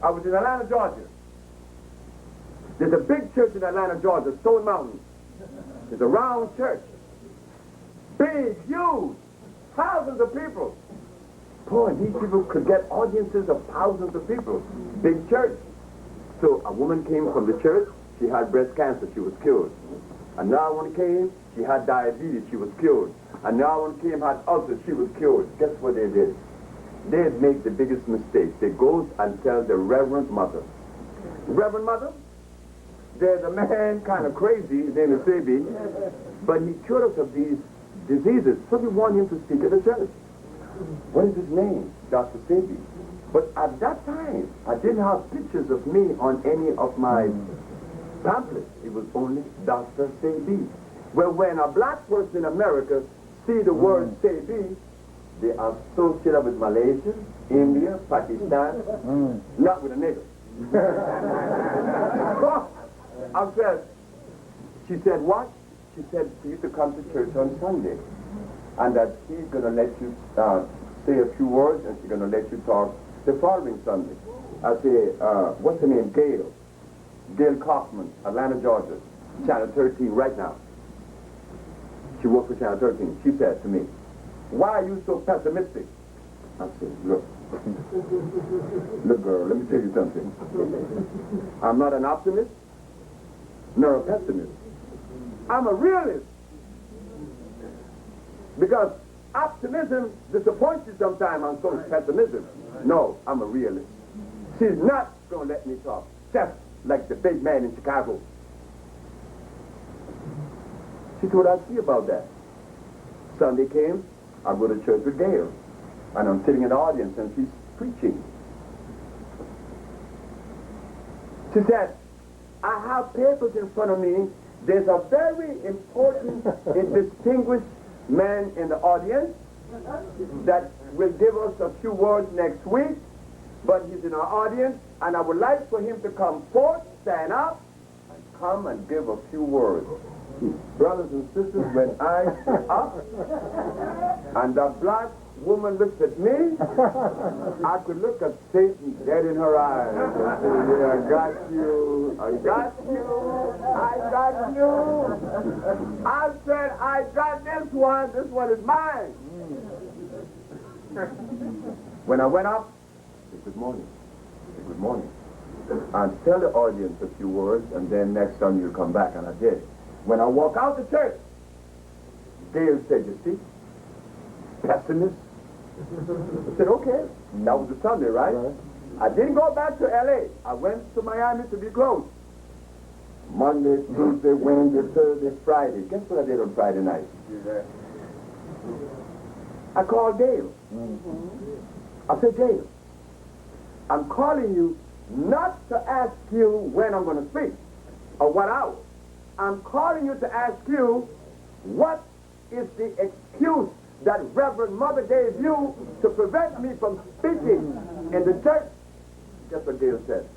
I was in Atlanta, Georgia. There's a big church in Atlanta, Georgia, Stone Mountain. It's a round church. Big, huge, thousands of people. Boy, these people could get audiences of thousands of people. Big church. So a woman came from the church. She had breast cancer. She was cured. Another one came. She had diabetes. She was cured. Another one came, had ulcers. She was cured. Guess what they did? They make the biggest mistake. They go and tell the Reverend Mother. Reverend Mother, there's a man kind of crazy. His name is Sebi. But he cured us of these diseases. So we want him to speak at the church. What is his name? Dr. Sebi. But at that time, I didn't have pictures of me on any of my pamphlets. It was only Dr. Sebi. Well, when a black person in America see the word Sebi, they associate it with Malaysia, India, Pakistan, not with a nigger. I said, she said, what? She said, for you to come to church on Sunday. And that she's going to let you say a few words, and she's going to let you talk the following Sunday. I say, what's her name? Gail. Gail Kaufman, Atlanta, Georgia, Channel 13 right now. She works for Channel 13. She said to me, why are you so pessimistic? I said, look, girl, let me tell you something. I'm not an optimist, nor a pessimist. I'm a realist. Because optimism disappoints you sometimes, and so is pessimism. No, I'm a realist. She's not going to let me talk, just like the big man in Chicago. She told I'd see about that. Sunday came, I go to church with Gail, and I'm sitting in the audience, and she's preaching. She said, I have papers in front of me. There's a very important and distinguished man in the audience that will give us a few words next week, but he's in our audience, and I would like for him to come forth, stand up, and come and give a few words. Brothers and sisters, when I stood up, and the black woman looked at me, I could look at Satan dead in her eyes and say, yeah, I got you, I got you, I got you. I said, I got this one is mine. When I went up, I said, good morning, good morning. And tell the audience a few words, and then next time you'll come back, and I did. When I walk out the church, Gail said, you see, pessimist. I said, okay, that was a Sunday, right? I didn't go back to L.A. I went to Miami to be close. Monday, Tuesday, Wednesday, Thursday, Friday. Guess what I did on Friday night? I called Gail. I said, Gail, I'm calling you not to ask you when I'm going to speak or what hour. I'm calling you to ask you, what is the excuse that Reverend Mother gave you to prevent me from speaking in the church? Guess what Gail said?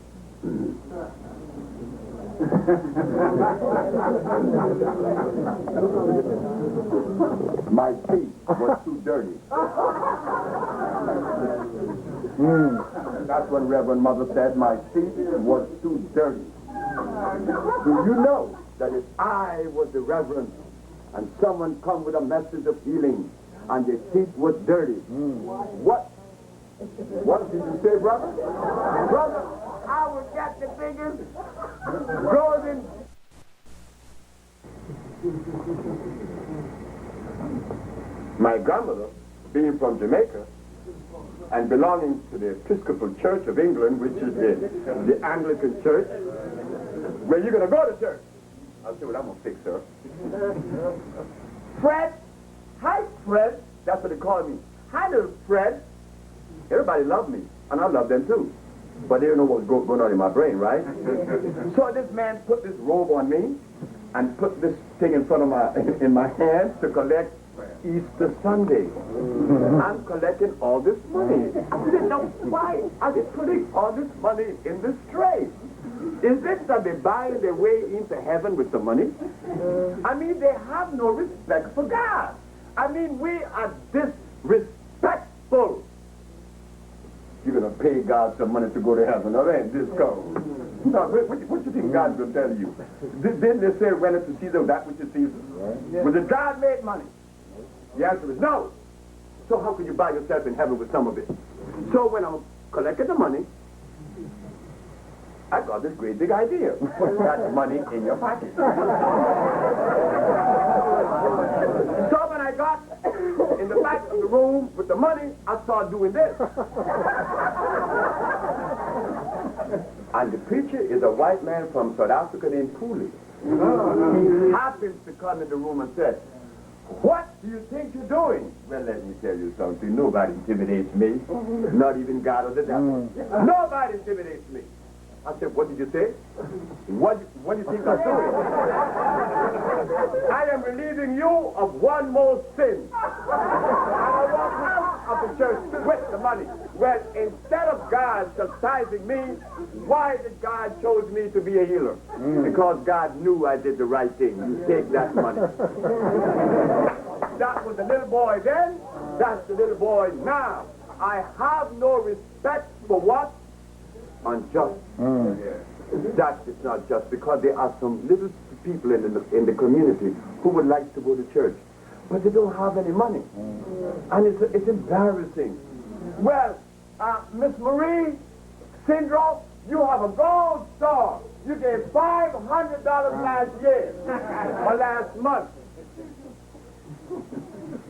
My feet were too dirty. That's what Reverend Mother said. My feet were too dirty. Do you know that if I was the Reverend and someone come with a message of healing and their feet were dirty, what did you say, brother? Brother, I would get the biggest golden. My grandmother, being from Jamaica and belonging to the Episcopal Church of England, which is the Anglican Church, where you going to go to church? I'll say what I'm going to fix, sir. Fred. Hi, Fred. That's what they call me. Hi, little Fred. Everybody loved me, and I love them too. But they don't know what's going on in my brain, right? So this man put this robe on me, and put this thing in front of in my hand to collect Easter Sunday. I'm collecting all this money. I didn't know why are they putting all this money in this tray. Is it that they buy their way into heaven with the money? I mean, they have no respect for God. I mean, we are disrespectful. You're going to pay God some money to go to heaven. All right, discount. No, what do you think God's going to tell you? Didn't they say, render to Caesar that which is Caesar? Right. Was it God made money? The answer is no. So how could you buy yourself in heaven with some of it? So when I'm collecting the money, I got this great big idea. Put that money in your pocket. So when I got in the back of the room with the money, I started doing this. And the preacher is a white man from South Africa named Cooley. He happens to come in the room and said, "What do you think you're doing?" Well, let me tell you something. Nobody intimidates me. Not even God or the devil. Nobody intimidates me. I said, "What did you say?" What do you think I'm doing?" "I am relieving you of one more sin." And I walked out of the church with the money. Well, instead of God chastising me, why did God chose me to be a healer? Because God knew I did the right thing. You take that money. That was the little boy then. That's the little boy now. I have no respect for what? Unjust. That is not just, because there are some little people in the community who would like to go to church, but they don't have any money. And it's embarrassing. Well, Miss Marie Sindro, you have a gold star. You gave $500 last year, or last month.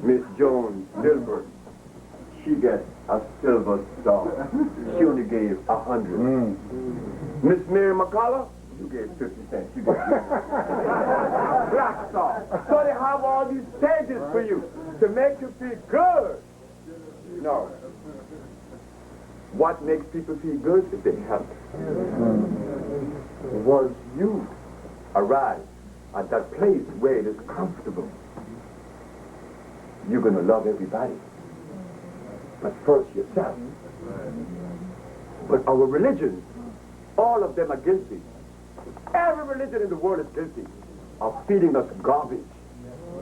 Miss Jones Dilbert, she gets a silver star. She only gave 100. Miss Mary McCullough, you gave 50 cents. You gave black star. So they have all these stages for you to make you feel good. No. What makes people feel good is they help. Once you arrive at that place where it is comfortable, you're going to love everybody. But first yourself. But our religions, all of them are guilty. Every religion in the world is guilty of feeding us garbage.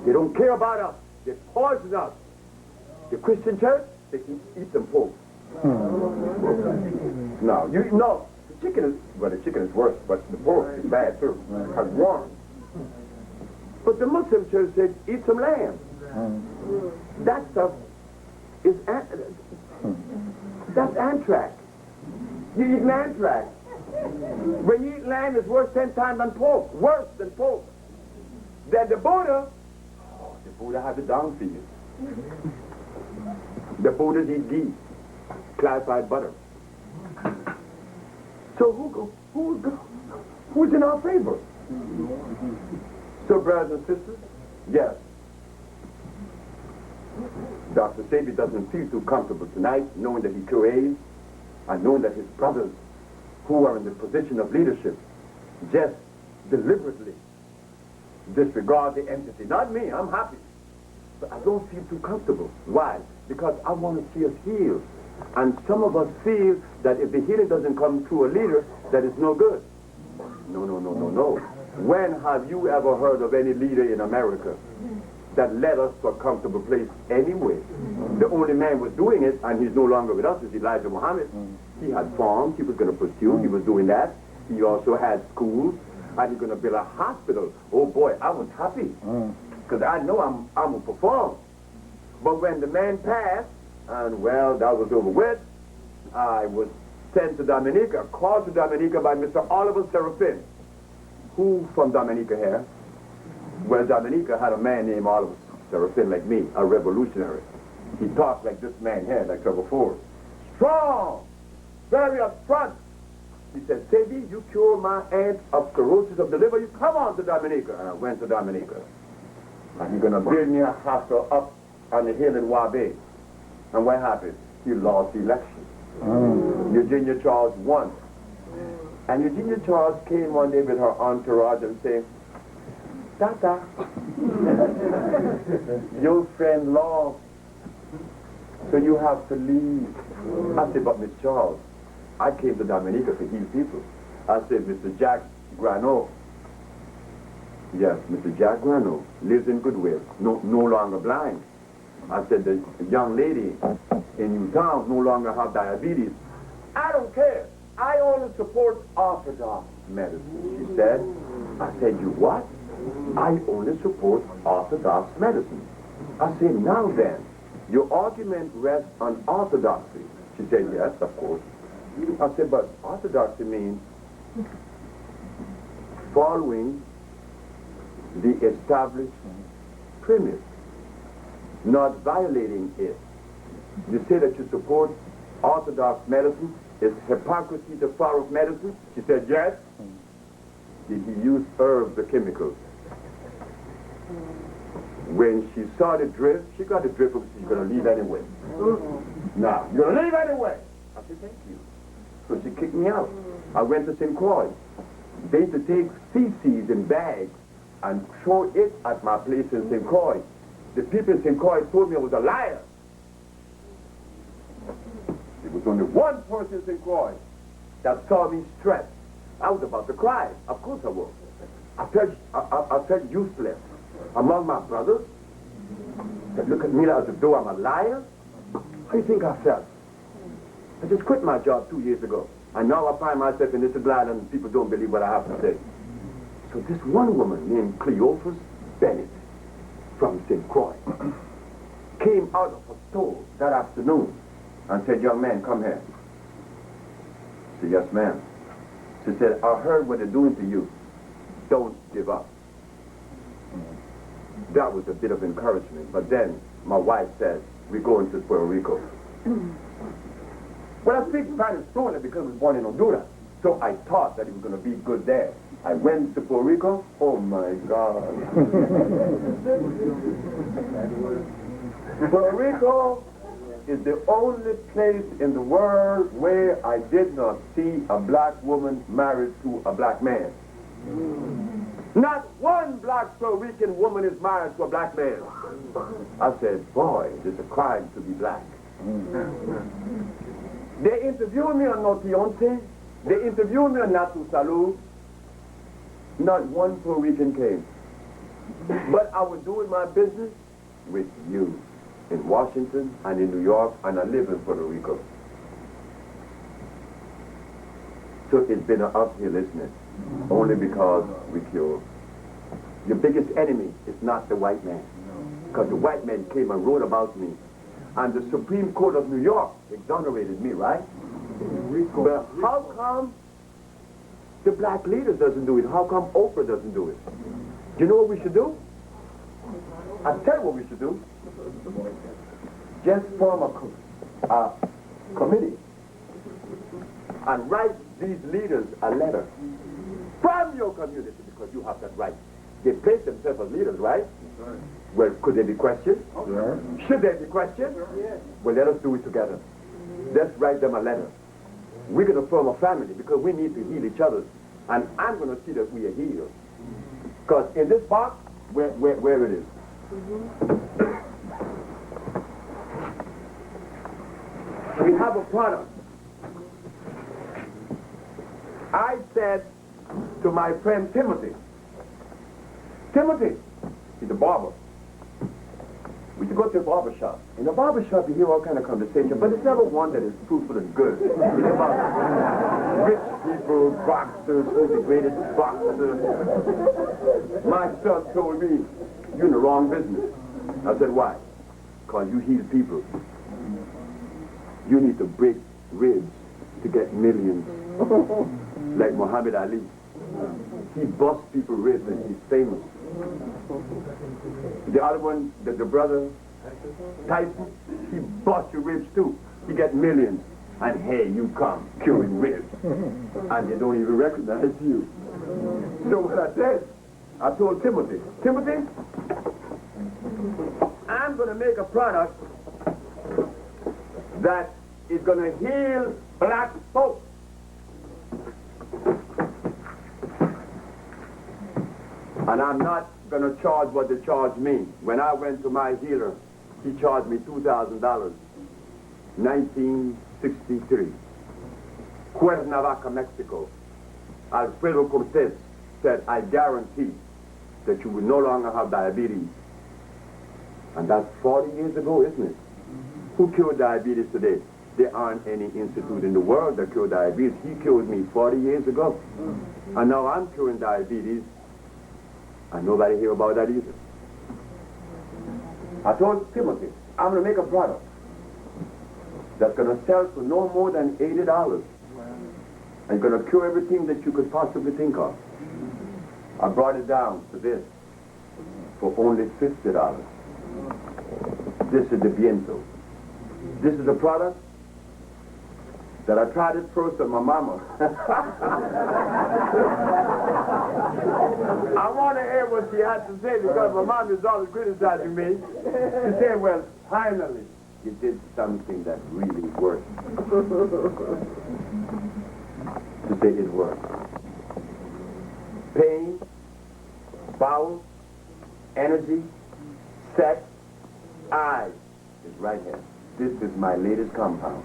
They don't care about us. They poison us. The Christian church, they eat them pork. No, the chicken is worse, but the pork is bad too. It's warm. But the Muslim church says, eat some lamb. That stuff is that's anthrax. You eat anthrax. When you eat lamb, it's worse 10 times than pork. Worse than pork. Then the Buddha has it down for you. The Buddhas eat ghee, clarified butter. So who's in our favor? So brothers and sisters, yes. Dr. Sebi doesn't feel too comfortable tonight, knowing that he curates and knowing that his brothers who are in the position of leadership just deliberately disregard the entity. Not me, I'm happy. But I don't feel too comfortable. Why? Because I want to see us healed. And some of us feel that if the healing doesn't come through a leader, that it's no good. No. When have you ever heard of any leader in America that led us to a comfortable place anyway? The only man was doing it, and he's no longer with us, is Elijah Muhammad. He had farms, he was going to pursue, he was doing that. He also had schools, and he's going to build a hospital. Oh boy, I was happy, because I know I'm going to perform. But when the man passed, and well, that was over with, I was sent to Dominica, called to Dominica by Mr. Oliver Serafin. Who from Dominica here? Well, Dominica had a man named Oliver Serafin like me, a revolutionary. He talked like this man here, like Trevor Ford. Strong, very upfront. He said, Sebi, you cure my aunt of sclerosis of the liver, you come on to Dominica. And I went to Dominica. And you're going to build me a hospital up on the hill in Wabe. And what happened? He lost the election. Eugenia Charles won. And Eugenia Charles came one day with her entourage and said, Tata. Your friend lost, so you have to leave. I said, but Miss Charles, I came to Dominica to heal people. I said, Mr. Jack Grano. Yes, Mr. Jack Grano lives in Goodwill, no longer blind. I said, the young lady in New Town no longer have diabetes. I don't care. I only support Orthodox medicine, she said. I said, you what? I only support Orthodox medicine. I said, now then, your argument rests on orthodoxy. She said, yes, of course. I said, but orthodoxy means following the established premise, not violating it. You say that you support orthodox medicine. Is hypocrisy the follow of medicine? She said, yes. Did he use herbs or chemicals? When she saw the drift, she got the drift because she's going to leave anyway. Now, you're going to leave anyway. I said, thank you. So she kicked me out. I went to St. Croix. They used to take feces in bags and throw it at my place in St. Croix. The people in St. Croix told me I was a liar. There was only one person in St. Croix that saw me stressed. I was about to cry. Of course I was. I felt useless. Among my brothers, they look at me as though I'm a liar. How do you think I felt? I just quit my job 2 years ago. And now I find myself in this land and people don't believe what I have to say. So this one woman named Cleophas Bennett from St. Croix came out of a store that afternoon and said, young man, come here. I said, yes, ma'am. She said, I heard what they're doing to you. Don't give up. That was a bit of encouragement. But then my wife said, we're going to Puerto Rico. Well, I speak Spanish fluently because I was born in Honduras. So I thought that it was going to be good there. I went to Puerto Rico. Oh, my God. Puerto Rico is the only place in the world where I did not see a black woman married to a black man. Not one black Puerto Rican woman is married to a black man. I said, boy, it's a crime to be black. They interviewed me on Notionte. They interviewed me on Natu Salud. Not one Puerto Rican came. But I was doing my business with you in Washington and in New York, and I live in Puerto Rico. So it's been an uphill, isn't it? Only because we killed. Your biggest enemy is not the white man. Because the white man came and wrote about me. And the Supreme Court of New York exonerated me, right? But how come the black leader doesn't do it? How come Oprah doesn't do it? Do you know what we should do? I'll tell you what we should do. Just form a committee and write these leaders a letter from your community, because you have that right. They place themselves as leaders, right? Well, could they be questioned? Yeah. Should they be questioned? Yeah. Well, let us do it together. Let's write them a letter. We're going to form a family because we need to heal each other. And I'm going to see that we are healed. Because in this box, where it is. We have a product. I said to my friend Timothy, he's a barber. We should go to a barber shop. In a barber shop, you hear all kind of conversation, but it's never one that is fruitful and good. It's about rich people, boxers, who's the greatest boxer. My son told me, you're in the wrong business. I said, why? Because you heal people. You need to break ribs to get millions. Like Muhammad Ali. He busts people's ribs and he's famous. The other one, the brother, Tyson, he busts your ribs too. He gets millions. And hey, you come curing ribs. And they don't even recognize you. So what I said, I told Timothy, I'm going to make a product that is going to heal black folks. And I'm not going to charge what they charge me. When I went to my healer, he charged me $2,000, 1963. Cuernavaca, Mexico. Alfredo Cortez said, I guarantee that you will no longer have diabetes. And that's 40 years ago, isn't it? Who cured diabetes today? There aren't any institute in the world that cured diabetes. He cured me 40 years ago. And now I'm curing diabetes, and nobody hear about that either. I told Timothy, I'm going to make a product that's going to sell for no more than $80. And going to cure everything that you could possibly think of. I brought it down to this for only $50. This is the Viento. This is a product that I tried it first on my mama. I want to hear what she had to say because my mom is always criticizing me. She said, well, finally, you did something that really worked. To say it worked. Pain, bowel, energy, sex, I is right here. This is my latest compound.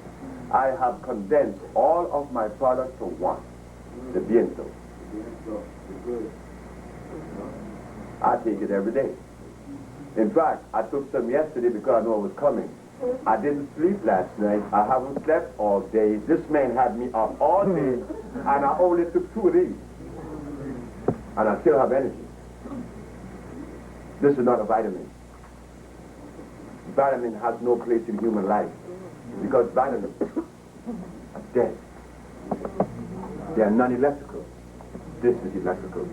I have condensed all of my products to one, the Viento. I take it every day. In fact, I took some yesterday because I knew it was coming. I didn't sleep last night. I haven't slept all day. This man had me up all day, and I only took 2 of these. And I still have energy. This is not a vitamin. Vitamin has no place in human life because vitamins are dead. They are non-electrical. This is electrical.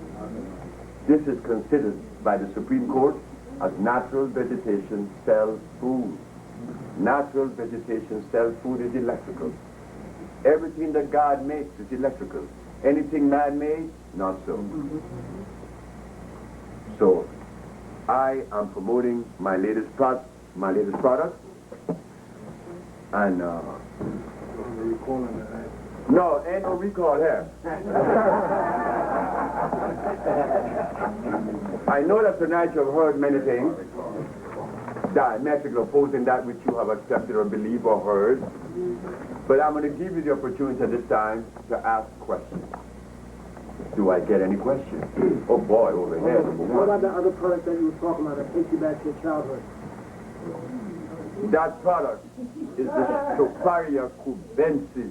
This is considered by the Supreme Court as natural vegetation cell food. Natural vegetation cell food is electrical. Everything that God makes is electrical. Anything man-made, not so. So, I am promoting my latest product, and no, ain't no recall here. I know that tonight you have heard many things, diametrically opposing that which you have accepted or believed or heard, but I'm going to give you the opportunity at this time to ask questions. Do I get any questions? Oh boy, over here, number one. What about the other product that you were talking about that takes you back to your childhood? That product is the Superior cubensis.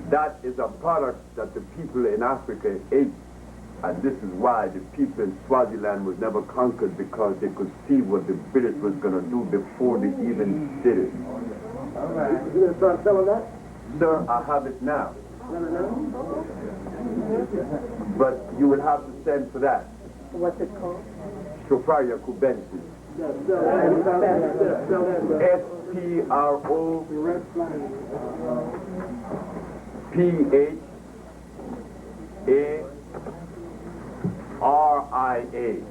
That is a product that the people in Africa ate. And this is why the people in Swaziland was never conquered, because they could see what the British was going to do before they even did it. All right. You going to start selling that? Sir, I have it now. But you will have to send for that. What's it called? Superior cubensis. S-T-R-O-P-H-A-R-I-A.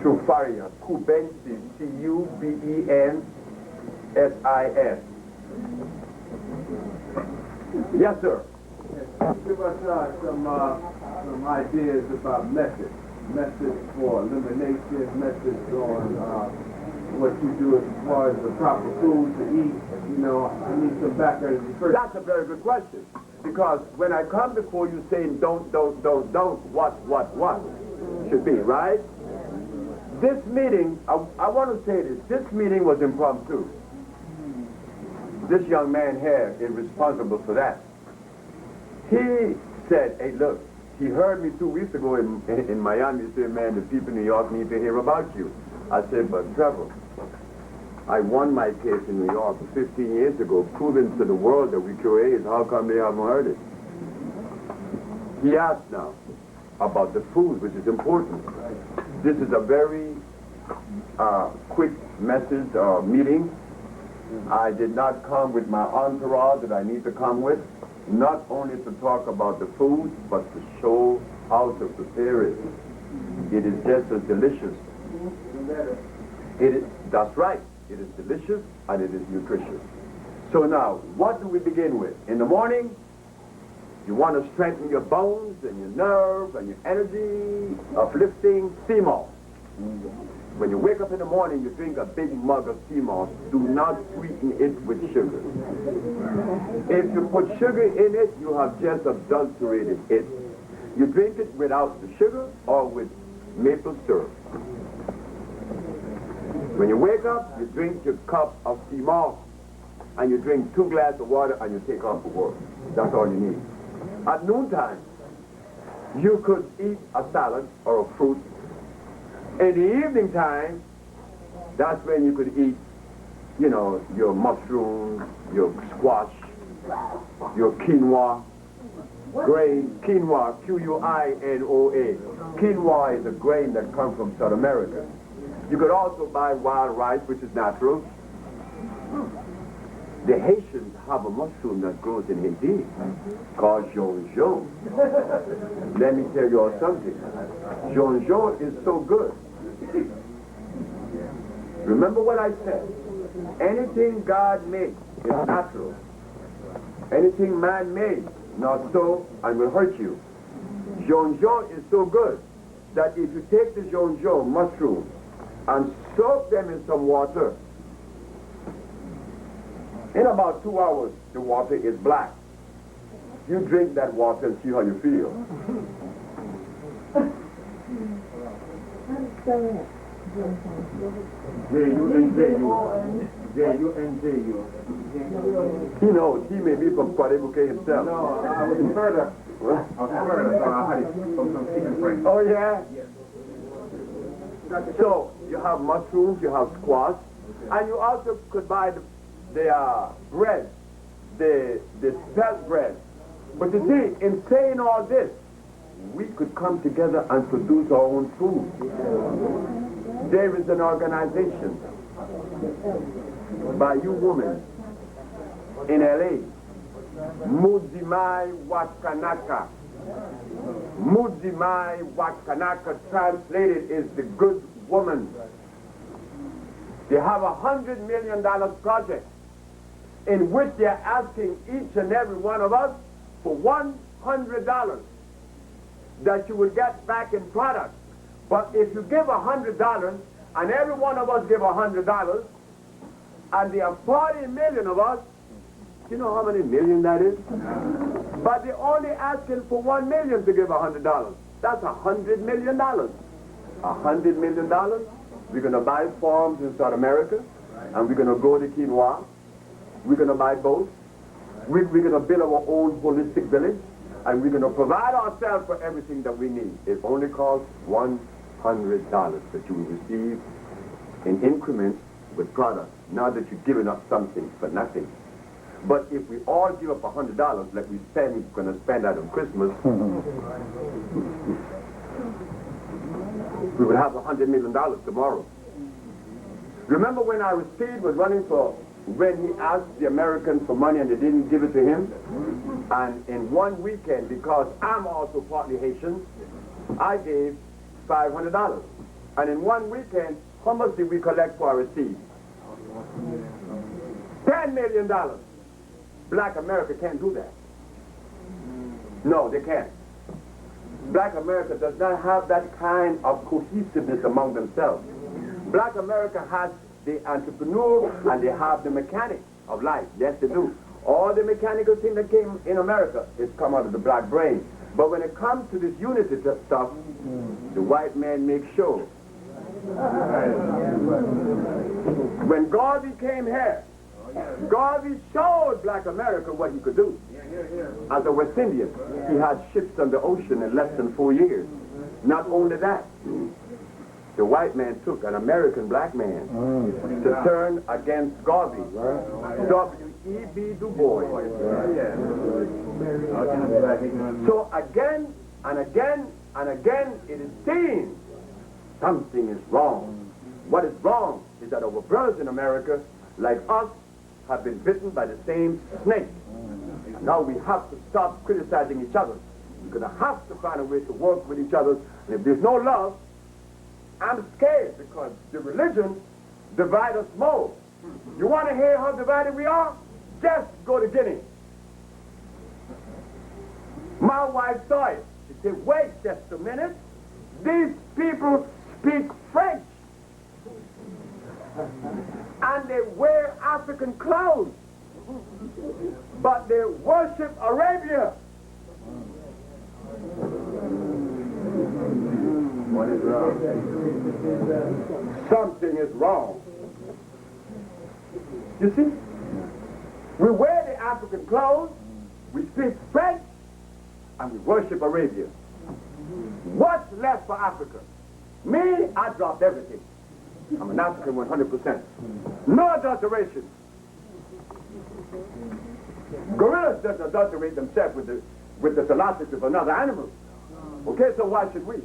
Superior cubensis. C-U-B-E-N-S-I-S. Yes, sir. Give us some ideas about methods for elimination, methods on what you do as far as the proper food to eat. You know, I need some background first. That's a very good question, because when I come before you saying don't, what should be, right? This meeting, I want to say this meeting was impromptu. This young man here is responsible for that. He said, hey, look, he heard me 2 weeks ago in Miami. He said, man, the people in New York need to hear about you. I said, but Trevor, I won my case in New York 15 years ago, proving to the world that we cure AIDS. How come they haven't heard it? He asked now about the food, which is important. This is a very quick message meeting. I did not come with my entourage that I need to come with, not only to talk about the food, but to show how to prepare it. It is just as delicious. That's right. It is delicious and it is nutritious. So now, what do we begin with? In the morning, You want to strengthen your bones and your nerve and your energy, uplifting sea moss. When you wake up in the morning, you drink a big mug of sea moss. Do not sweeten it with sugar. If you put sugar in it, you have just adulterated it. You drink it without the sugar or with maple syrup. When you wake up, you drink your cup of sea moss, and you drink 2 glasses of water, and you take off for work. That's all you need. At noontime, you could eat a salad or a fruit. In the evening time, that's when you could eat, you know, your mushrooms, your squash, your quinoa, grain, quinoa, Q-U-I-N-O-A. Quinoa is a grain that comes from South America. You could also buy wild rice, which is natural. The Haitians have a mushroom that grows in Haiti called jonjon. Let me tell you all something. Jonjon is so good. Remember what I said. Anything God made is natural. Anything man made, not so, and will hurt you. Jonjon is so good that if you take the jonjon mushroom and soak them in some water, in about 2 hours, the water is black. You drink that water and see how you feel. J-U-N-J-U. He knows. He may be from Quadribuque himself. No, I was further. So I had it from some chicken friends. Oh, yeah? So, you have mushrooms, you have squash, and you also could buy the bread, the spelt bread. But you see, in saying all this, we could come together and produce our own food. There is an organization by you women in LA, Muzimai Wakanaka. Muzimai Wakanaka translated is the good woman. They have $100 million project in which they're asking each and every one of us for $100 that you will get back in product. But if you give $100 and every one of us give $100, and there are 40 million of us, you know how many million that is? But they're only asking for 1 million to give $100. That's $100 million. $100 million. We're going to buy farms in South America, and we're going to grow the quinoa. We're going to buy boats. We're going to build our own holistic village, and we're going to provide ourselves for everything that we need. It only costs $100 that you will receive in increments with products. Now that you're giving up something for nothing. But if we all give up $100 like we're going to spend that on Christmas, we would have $100 million tomorrow. Remember when Aristide was running for, when he asked the Americans for money and they didn't give it to him? And in one weekend, because I'm also partly Haitian, I gave $500. And in one weekend, how much did we collect for Aristide? $10 million. Black America can't do that. No, they can't. Black America does not have that kind of cohesiveness among themselves. Black America has the entrepreneur and they have the mechanic of life. Yes, they do. All the mechanical thing that came in America is come out of the black brain. But when it comes to this unity stuff, the white man makes sure. When Garvey came here, Garvey showed black America what he could do. As a West Indian, he had ships on the ocean in less than 4 years. Not only that, the white man took an American black man to turn against Garvey. W.E.B. Du Bois. So again and again and again, it is seen something is wrong. What is wrong is that our brothers in America, like us, have been bitten by the same snake. And now we have to stop criticizing each other. We're going to have to find a way to work with each other. And if there's no love, I'm scared because the religion divides us more. You want to hear how divided we are? Just go to Guinea. My wife saw it. She said, wait just a minute. These people speak French. And they wear African clothes. But they worship Arabia. What is wrong? Something is wrong. You see? We wear the African clothes, we speak French, and we worship Arabia. What's left for Africa? Me, I dropped everything. I'm an African 100%. No adulteration. Gorillas don't adulterate themselves with the philosophy of another animal. Okay, so why should we?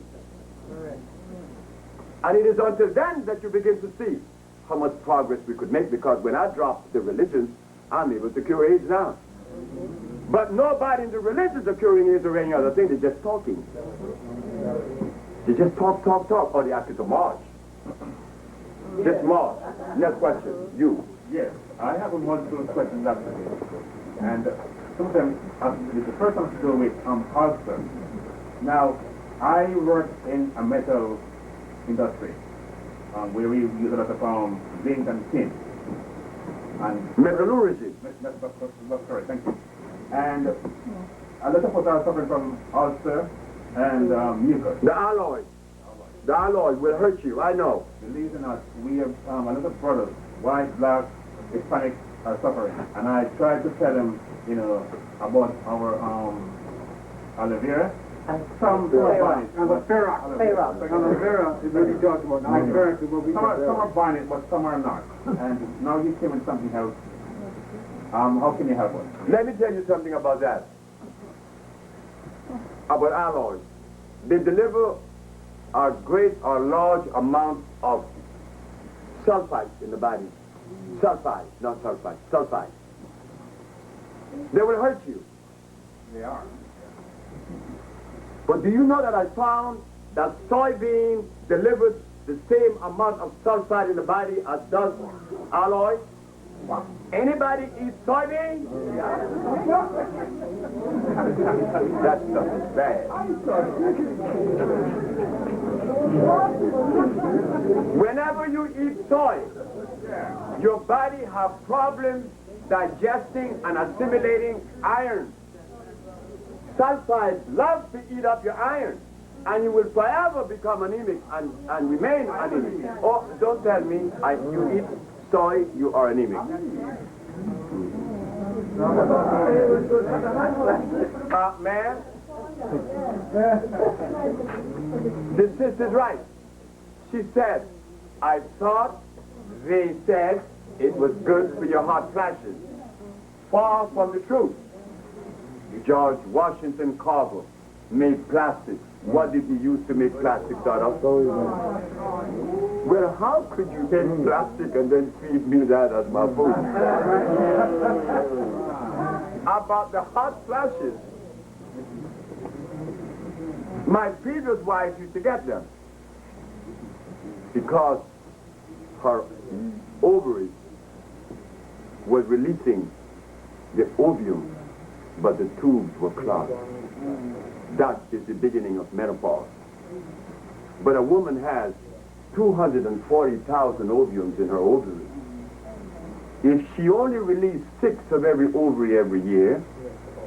And it is until then that you begin to see how much progress we could make, because when I dropped the religions, I'm able to cure AIDS now. But nobody in the religions are curing AIDS or any other thing. They're just talking. They just talk, or they ask you to march. Just march. Next question. You. Yes, I have a multiple questions after this. And sometimes the first one has to do with ulcer. Now, I work in a metal industry where we use a lot of zinc and tin. And Metallurgy. that's correct, thank you. And a lot of us are suffering from ulcer and mucus. The alloy. The alloy will hurt you, I know. Believe it or not, we have a lot of brothers, white, black, Hispanic, are suffering. And I tried to tell them, you know, about our aloe vera. Some are buying it. Aloe vera. Aloe vera is what he talks about. Aloe vera is what we Some are buying it, but some are not. And now you came with something else. How can you help us? Let me tell you something about that. About alloys. They deliver a large amount of sulfites in the body. Sulfide, not sulfite, sulfide. They will hurt you. They are. But do you know that I found that soybean delivers the same amount of sulfide in the body as does alloy? Wow. Anybody eat soybean? That stuff is bad. Whenever you eat soy, your body has problems digesting and assimilating iron. Sulfide loves to eat up your iron, and you will forever become anemic and remain anemic. Oh, don't tell me you eat soy, you are anemic. Man, the sister's right. She said, I thought they said it was good for your hot flashes. Far from the truth. George Washington Carver made plastic. What did he use to make plastic out of? Well, how could you make plastic and then feed me that as my food? About the hot flashes. My previous wife used to get them because her ovaries was releasing the ovum, but the tubes were clogged. That is the beginning of menopause. But a woman has 240,000 ovums in her ovaries. If she only released 6 of every ovary every year,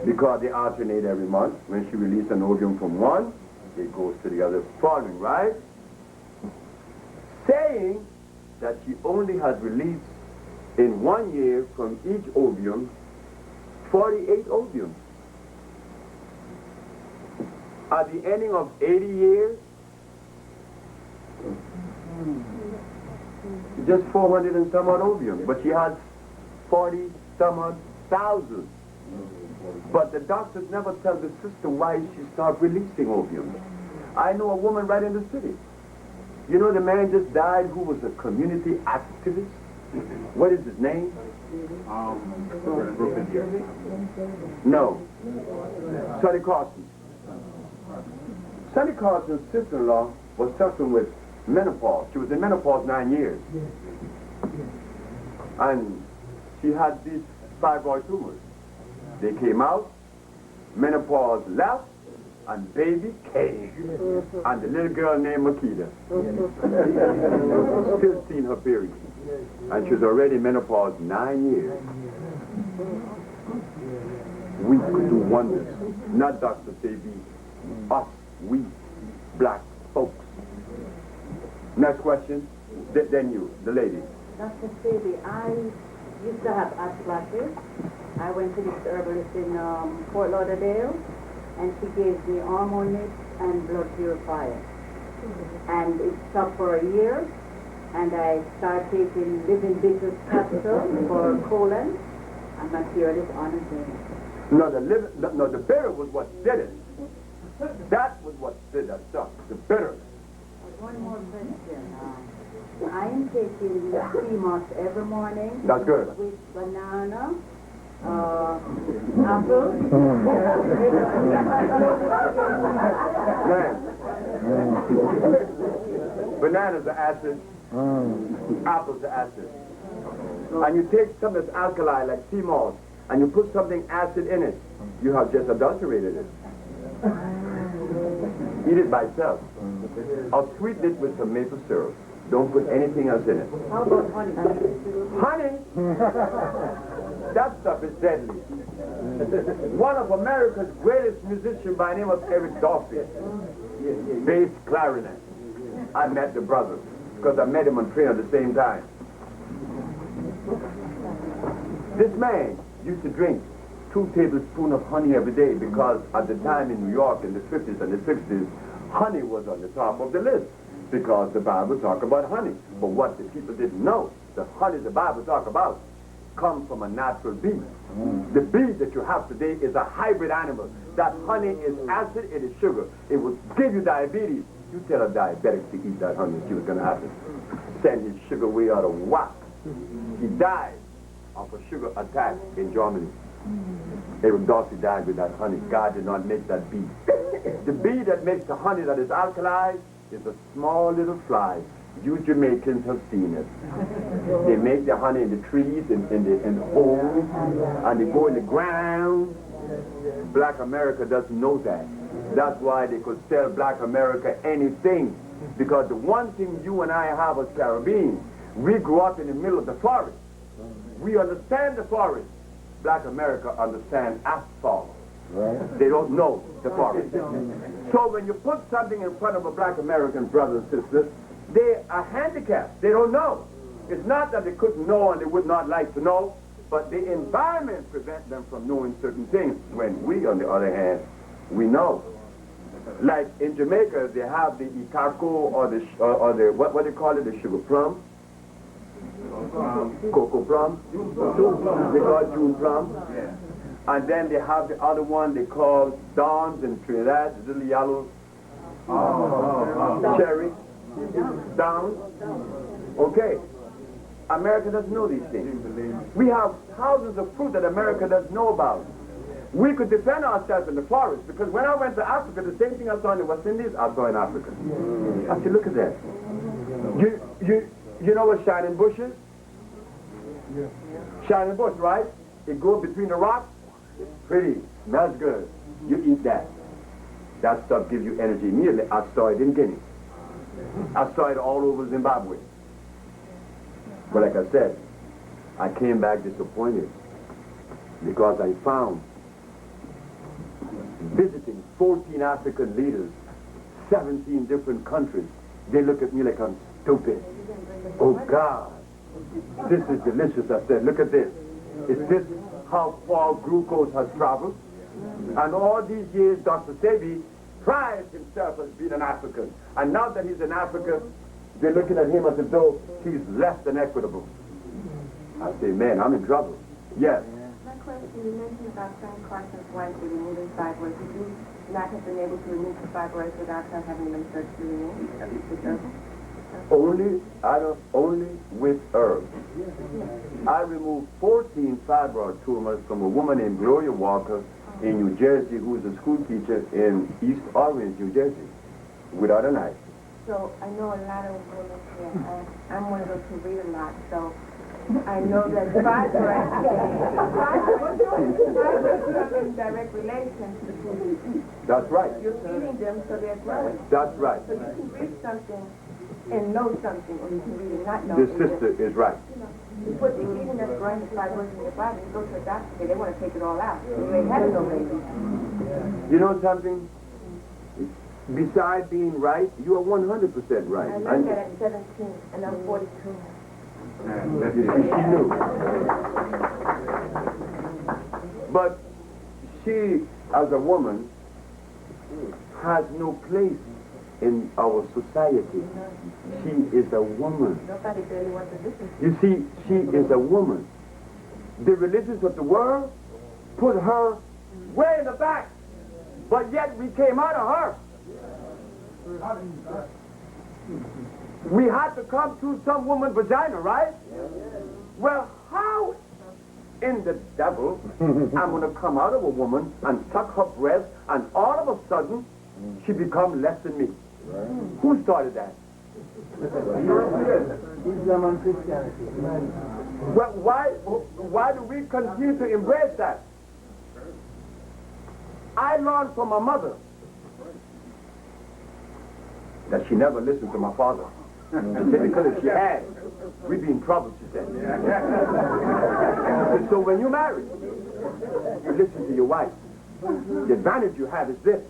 because they alternate every month, when she releases an ovum from one, it goes to the other following, right? Saying that she only has released in 1 year from each ovum 48 ovums. At the ending of 80 years, just 400 and some odd ovums, but she had 40 some odd thousand. But the doctors never tell the sister why she started releasing ovums. I know a woman right in the city. You know the man just died who was a community activist? What is his name? No. Sonny Carson. Sonny Carson's sister-in-law was suffering with menopause. She was in menopause 9 years. And she had these fibroid tumors. They came out, menopause left, and baby came. And the little girl named Makita. Still seen her period. And she's already menopause 9 years. We could do wonders. Not Dr. Sebi. Us, we, black folks. Next question. Then you, the lady. Dr. Sebi, I used to have hot flashes. I went to this herbalist in Fort Lauderdale, and she gave me hormone mix and blood purifier. And it stopped for a year, and I started taking living bitters capsule for colon, and my period is on again. No, the bitter was what did it. That was what did that stuff. The bitter. One more question. I am taking sea moss every morning. That's good. With banana, apple. Man. Bananas are acid. Apples are acid. And you take something that's alkali, like sea moss, and you put something acid in it, you have just adulterated it. Eat it by itself. Or sweeten it with some maple syrup. Don't put anything else in it. How about honey? Honey? That stuff is deadly. One of America's greatest musicians by the name of Eric Dolphy, bass clarinet. I met the brother because I met him on train at the same time. This man used to drink 2 tablespoons of honey every day because at the time in New York in the 50s and the 60s, honey was on the top of the list because the Bible talked about honey. But what the people didn't know, the honey the Bible talked about comes from a natural bee. The bee that you have today is a hybrid animal. That honey is acid, it is sugar. It will give you diabetes. You tell a diabetic to eat that honey, see what's going to happen. Send his sugar way out of whack. He died of a sugar attack in Germany. Eric Dolphy died with that honey. God did not make that bee. The bee that makes the honey that is alkali is a small little fly. You Jamaicans have seen it. They make the honey in the trees, in the holes, and they go in the ground. Black America doesn't know that. That's why they could sell Black America anything. Because the one thing you and I have as Caribbeans, we grew up in the middle of the forest. We understand the forest. Black America understands asphalt. Right. They don't know the forest. So when you put something in front of a Black American brother and sister, they are handicapped. They don't know. It's not that they couldn't know and they would not like to know, but the environment prevents them from knowing certain things. When we, on the other hand, we know. Like in Jamaica, they have the Icaco or the what do you call it, the sugar plum? Cocoa plum. They call it June plum. And then they have the other one they call Dawns in Trinidad, the little yellow cherry. Dawns. Okay. America doesn't know these things. We have thousands of fruit that America doesn't know about. We could defend ourselves in the forest because when I went to Africa, the same thing I saw in the West Indies, I saw in Africa. I said, look at that. You know what shining bush is? Shining bush, right? It goes between the rocks. Pretty. That's good. You eat that. That stuff gives you energy immediately. I saw it in Guinea. I saw it all over Zimbabwe. But like I said, I came back disappointed because I found visiting 14 African leaders, 17 different countries, they look at me like I'm stupid. Oh God, this is delicious. I said, look at this. Is this how far glucose has traveled? And all these years, Dr. Sebi prides himself as being an African. And now that he's in Africa, they're looking at him as though he's less than equitable. I say, man, I'm in trouble. Yes. My question, you mentioned about Frank Carson's wife removing fibroids. Would you not have been able to remove the fibroids without her having them surgically removed? Only with herbs. I removed 14 fibroid tumors from a woman named Gloria Walker in New Jersey, who is a school teacher in East Orange, New Jersey, without a knife. So I know a lot of women here. I'm one of those who read a lot. So I know that fibroids come in direct relation to the food you eat. That's right. You're feeding them, so they're growing. That's right. So you can read something and know something, or you can read and not know. The sister is right. You put the eating that's growing the fibroids in your body, you go to a doctor, they want to take it all out. You ain't having no baby. You know something? Besides being right, you are 100% right. I learned that at 17, and I'm 42. She knew. But she, as a woman, has no place in our society. She is a woman. Nobody really wants to listen. You see, she is a woman. The religions of the world put her way in the back, but yet we came out of her. We had to come through some woman's vagina, right? Well, how in the devil I'm going to come out of a woman and suck her breast and all of a sudden she become less than me? Who started that? Islam and Christianity. Well, why do we continue to embrace that? I learned from my mother that she never listened to my father. She said because if she had, we'd be in trouble, she said. So when you marry, you listen to your wife. The advantage you have is this.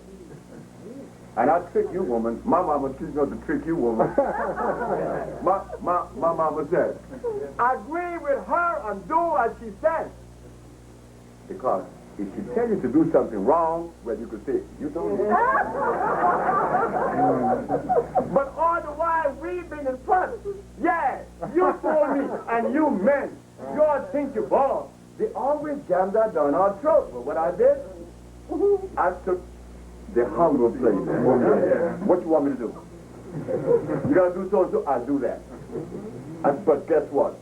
And I'll trick you, woman. My mama teach me to trick you, woman. My mama said, agree with her and do as she says. Because if she tell you to do something wrong, well, you could say, you told me. But all the while, we've been in front. Yeah, you told me, and you men, you all think you're bold. They always jam that down our throat. But what I did, I took the humble place. What you want me to do? You gotta do so and so, I'll do that. But guess what?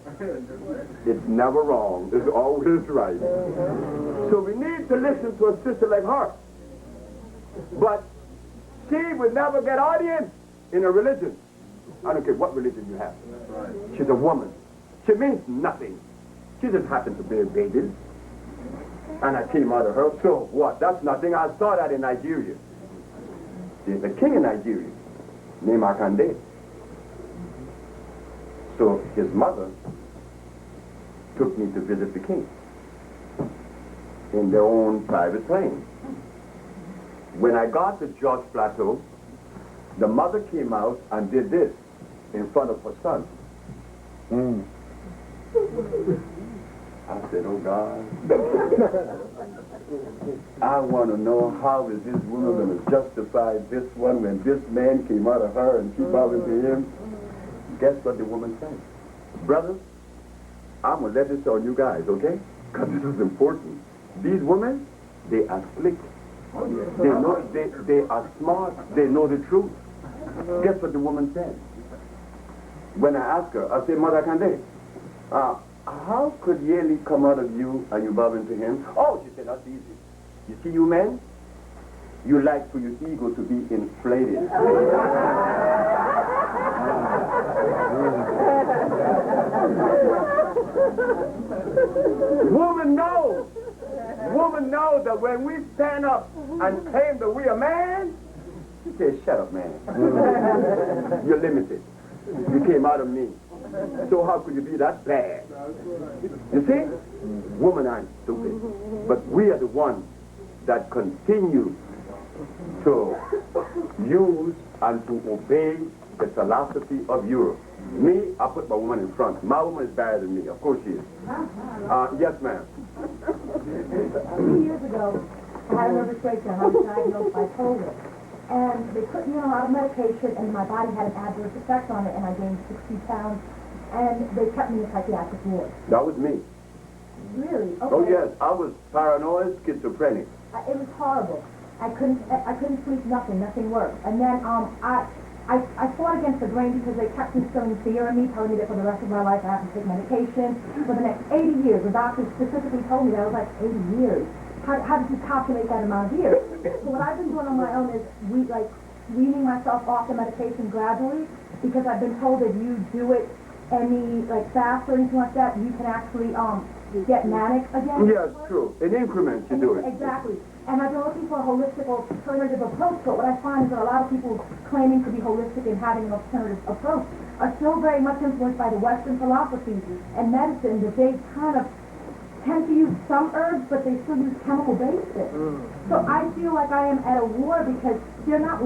It's never wrong. It's always right. So we need to listen to a sister like her. But she would never get audience in a religion. I don't care what religion you have. She's a woman. She means nothing. She just happened to bear babies. And I came out of her. So what? That's nothing. I saw that in Nigeria. There's a king in Nigeria named Akande. So his mother took me to visit the king in their own private plane. When I got to George Plateau, the mother came out and did this in front of her son. I said, oh God, I want to know how is this woman going to justify this one when this man came out of her and she bowed to him. Guess what the woman said? Brothers, I'm going to let this on you guys, okay? Because this is important. These women, they are slick. They know, they are smart. They know the truth. Guess what the woman said? When I asked her, I said, Mother Kande, how could Yeli come out of you and you bow into him? Oh, she said, that's easy. You see, you men, you like for your ego to be inflated. Woman knows that when we stand up and claim that we are man, she says, shut up, man. You're limited. You came out of me. So how could you be that bad? You see? Women aren't stupid. But we are the ones that continue to use and to obey the philosophy of Europe. Me, I put my woman in front. My woman is better than me. Of course she is. Yes, ma'am. 2 years ago, I had a nervous breakdown. I was diagnosed bipolar. And they put me on a lot of medication, and my body had an adverse effect on it, and I gained 60 pounds. And they kept me in psychiatric ward. That was me. Really? Okay. Oh, yes. I was paranoid, schizophrenic. It was horrible. I couldn't sleep, nothing worked. And then I fought against the grain because they kept instilling fear in me, telling me that for the rest of my life I have to take medication. For the next 80 years, the doctors specifically told me that I was like 80 years. How did you calculate that amount of years? So what I've been doing on my own is weaning myself off the medication gradually, because I've been told that you do it any like fast or anything like that, you can actually get manic again. Yes, true. In increments you do it. Exactly. And I've been looking for a holistic alternative approach, but what I find is that a lot of people claiming to be holistic and having an alternative approach are still very much influenced by the Western philosophy and medicine, that they kind of tend to use some herbs, but they still use chemical bases. So I feel like I am at a war because they're not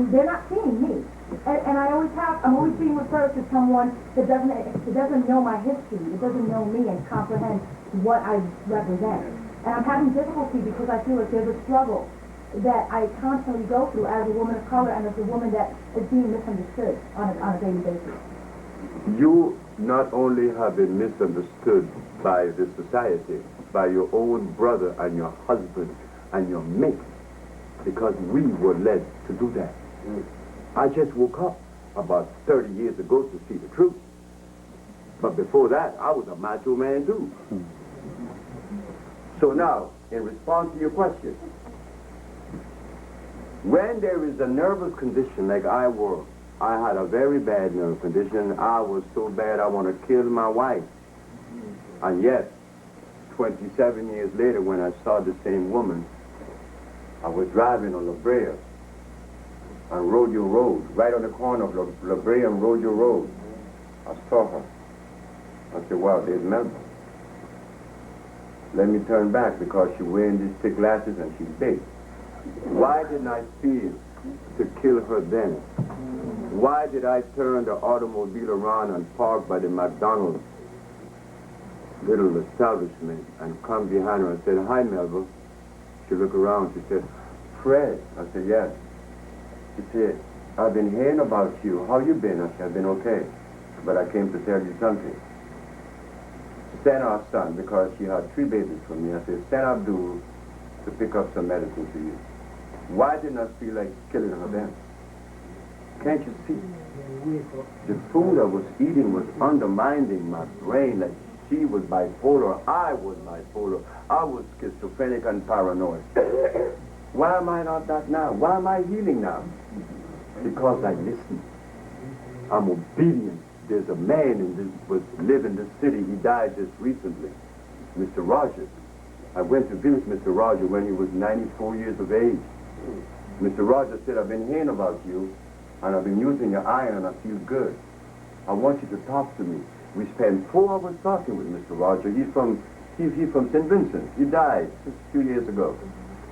seeing me. And I'm always being referred to someone that doesn't know my history, that doesn't know me and comprehend what I represent. And I'm having difficulty because I feel like there's a struggle that I constantly go through as a woman of color and as a woman that is being misunderstood on a daily basis. You not only have been misunderstood by the society, by your own brother and your husband and your mate, because we were led to do that. I just woke up about 30 years ago to see the truth. But before that, I was a macho man too. So now, in response to your question, when there is a nervous condition like I had a very bad nerve condition. I was so bad I want to kill my wife. And yet, 27 years later, when I saw the same woman, I was driving on La Brea on Rodeo Road, right on the corner of La Brea and Rodeo Road. I saw her. I said, wow, there's Melba. Let me turn back because she's wearing these thick glasses and she's big. Why didn't I feel to kill her then? Why did I turn the automobile around and park by the McDonald's little establishment and come behind her and said, hi, Melba. She looked around. She said, Fred. I said, yes. She said, I've been hearing about you. How you been? I said, I've been okay. But I came to tell you something. Send our son, because she had 3 babies from me. I said, send Abdul to pick up some medicine for you. Why didn't I feel like killing her then? Can't you see? The food I was eating was undermining my brain. Like she was bipolar, I was bipolar. I was schizophrenic and paranoid. Why am I not that now? Why am I healing now? Because I listen. I'm obedient. There's a man live in this city. He died just recently, Mr. Rogers. I went to visit Mr. Rogers when he was 94 years of age. Mr. Rogers said, I've been hearing about you, and I've been using your iron, and I feel good. I want you to talk to me. We spent 4 hours talking with Mr. Rogers. He's from St. Vincent. He died just a few years ago.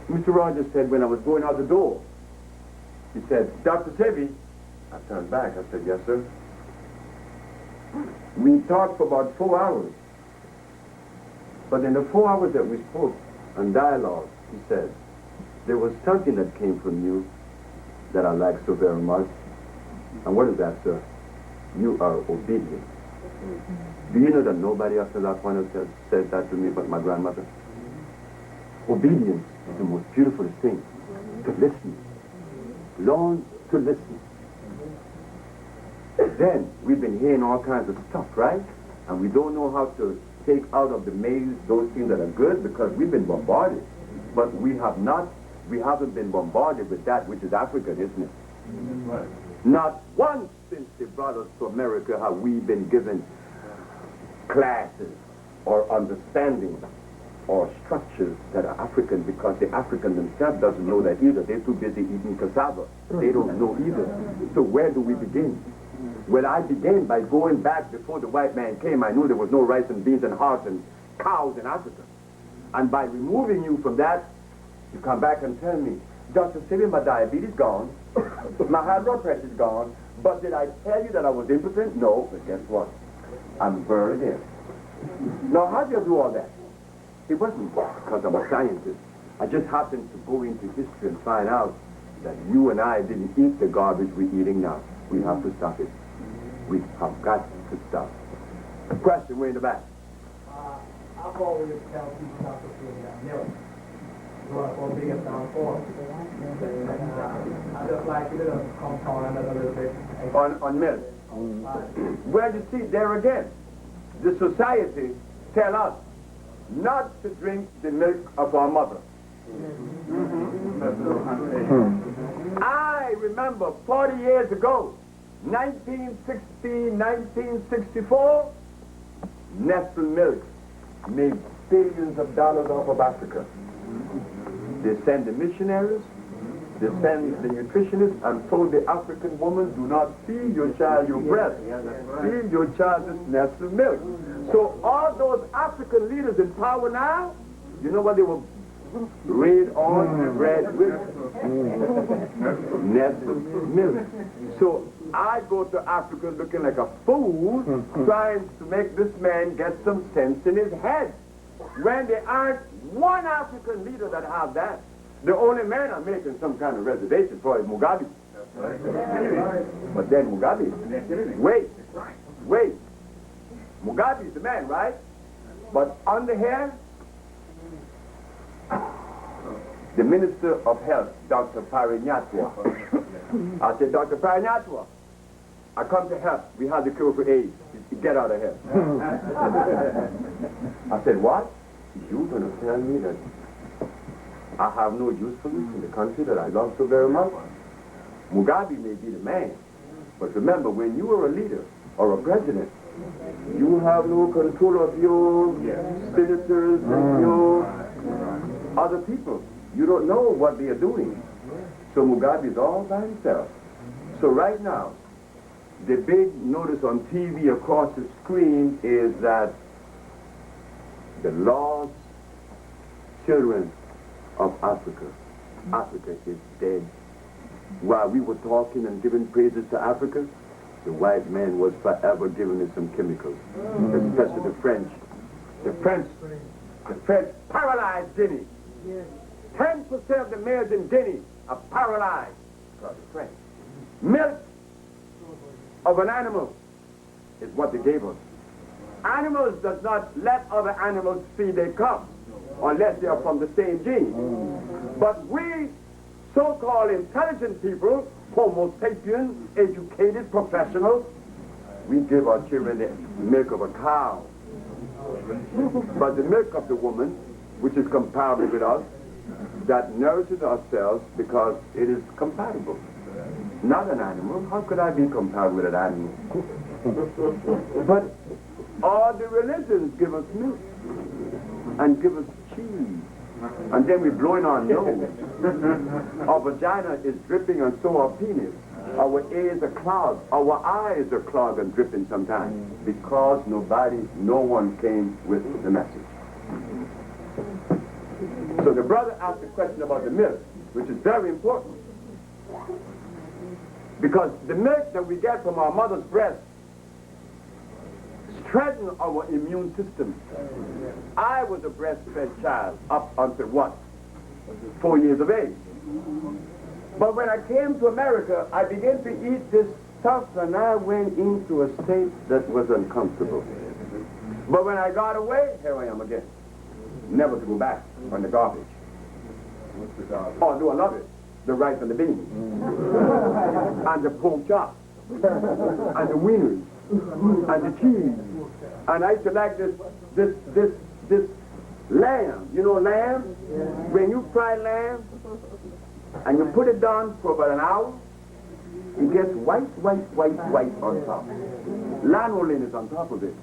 Mr. Rogers said, when I was going out the door, he said, Dr. Sebi. I turned back. I said, yes, sir. We talked for about 4 hours. But in the 4 hours that we spoke and dialogue, he said, there was something that came from you that I like so very much. And what is that, sir? You are obedient. Do you know that nobody after that point has said that to me but my grandmother? Obedience is the most beautiful thing. To listen. Learn to listen. Then we've been hearing all kinds of stuff, right? And we don't know how to take out of the maze those things that are good because we've been bombarded. But we haven't been bombarded with that which is African, isn't it? Right. Not once since they brought us to America have we been given classes or understanding or structures that are African, because the African themselves doesn't know that either. They're too busy eating cassava. They don't know either. So where do we begin? Well, I began by going back before the white man came. I knew there was no rice and beans and hearts and cows in Africa. And by removing you from that, you come back and tell me, Dr. Sebi, my diabetes gone, my high blood pressure is gone, but did I tell you that I was impotent? No, but guess what? I'm buried in. Now, how do you do all that? It wasn't because I'm a scientist. I just happened to go into history and find out that you and I didn't eat the garbage we're eating now. We have to stop it. We have got to stop. Question, way in the back. I've always tell people not to feel that milk. For being downfall. I just like you to compound a little bit. On milk. Well, you see, there again, the society tell us not to drink the milk of our mother. I remember 40 years ago, 1960, 1964, Nestle Milk made billions of dollars off of Africa. They send the missionaries, they send the nutritionists, and told the African woman, do not feed your child your breast. Feed your child this Nestle Milk. So all those African leaders in power now, you know what they were red on and red with? Nestle Milk. So I go to Africa looking like a fool, trying to make this man get some sense in his head. When there aren't one African leader that have that, the only man I'm making some kind of reservation for is Mugabe. But then Mugabe, wait. Mugabe is the man, right? But under here, the Minister of Health, Dr. Parinyatwa. I said, Dr. Parinyatwa, I come to help. We have the cure for AIDS. Get out of here. I said, what? You going to tell me that I have no usefulness in the country that I love so very much? Mugabe may be the man, but remember, when you are a leader or a president, you have no control of your senators and your other people. You don't know what they are doing. So Mugabe is all by himself. So right now, the big notice on TV across the screen is that the lost children of Africa is dead. While we were talking and giving praises to Africa, the white man was forever giving us some chemicals, especially the French. The French paralyzed Guinea. 10% of the males in Guinea are paralyzed because of French. Milk of an animal is what they gave us. Animals does not let other animals feed their cubs unless they are from the same gene. But we so-called intelligent people, Homo sapiens, educated professionals, we give our children the milk of a cow. But the milk of the woman, which is comparable with us, that nourishes ourselves because it is compatible. Not an animal. How could I be compatible with an animal? But all the religions give us milk and give us cheese. And then we blow in our nose. Our vagina is dripping and so our penis. Our ears are clogged. Our eyes are clogged and dripping sometimes because no one came with the message. So the brother asked a question about the milk, which is very important. Because the milk that we get from our mother's breast strengthens our immune system. I was a breastfed child up until what? 4 years of age. But when I came to America, I began to eat this stuff and I went into a state that was uncomfortable. But when I got away, here I am again. Never to go back on the garbage. Although I love it. The rice and the beans. And the pork chop. And the wieners. And the cheese. And I used to like this lamb. You know lamb? When you fry lamb and you put it down for about an hour, it gets white on top. Lanolin is on top of it.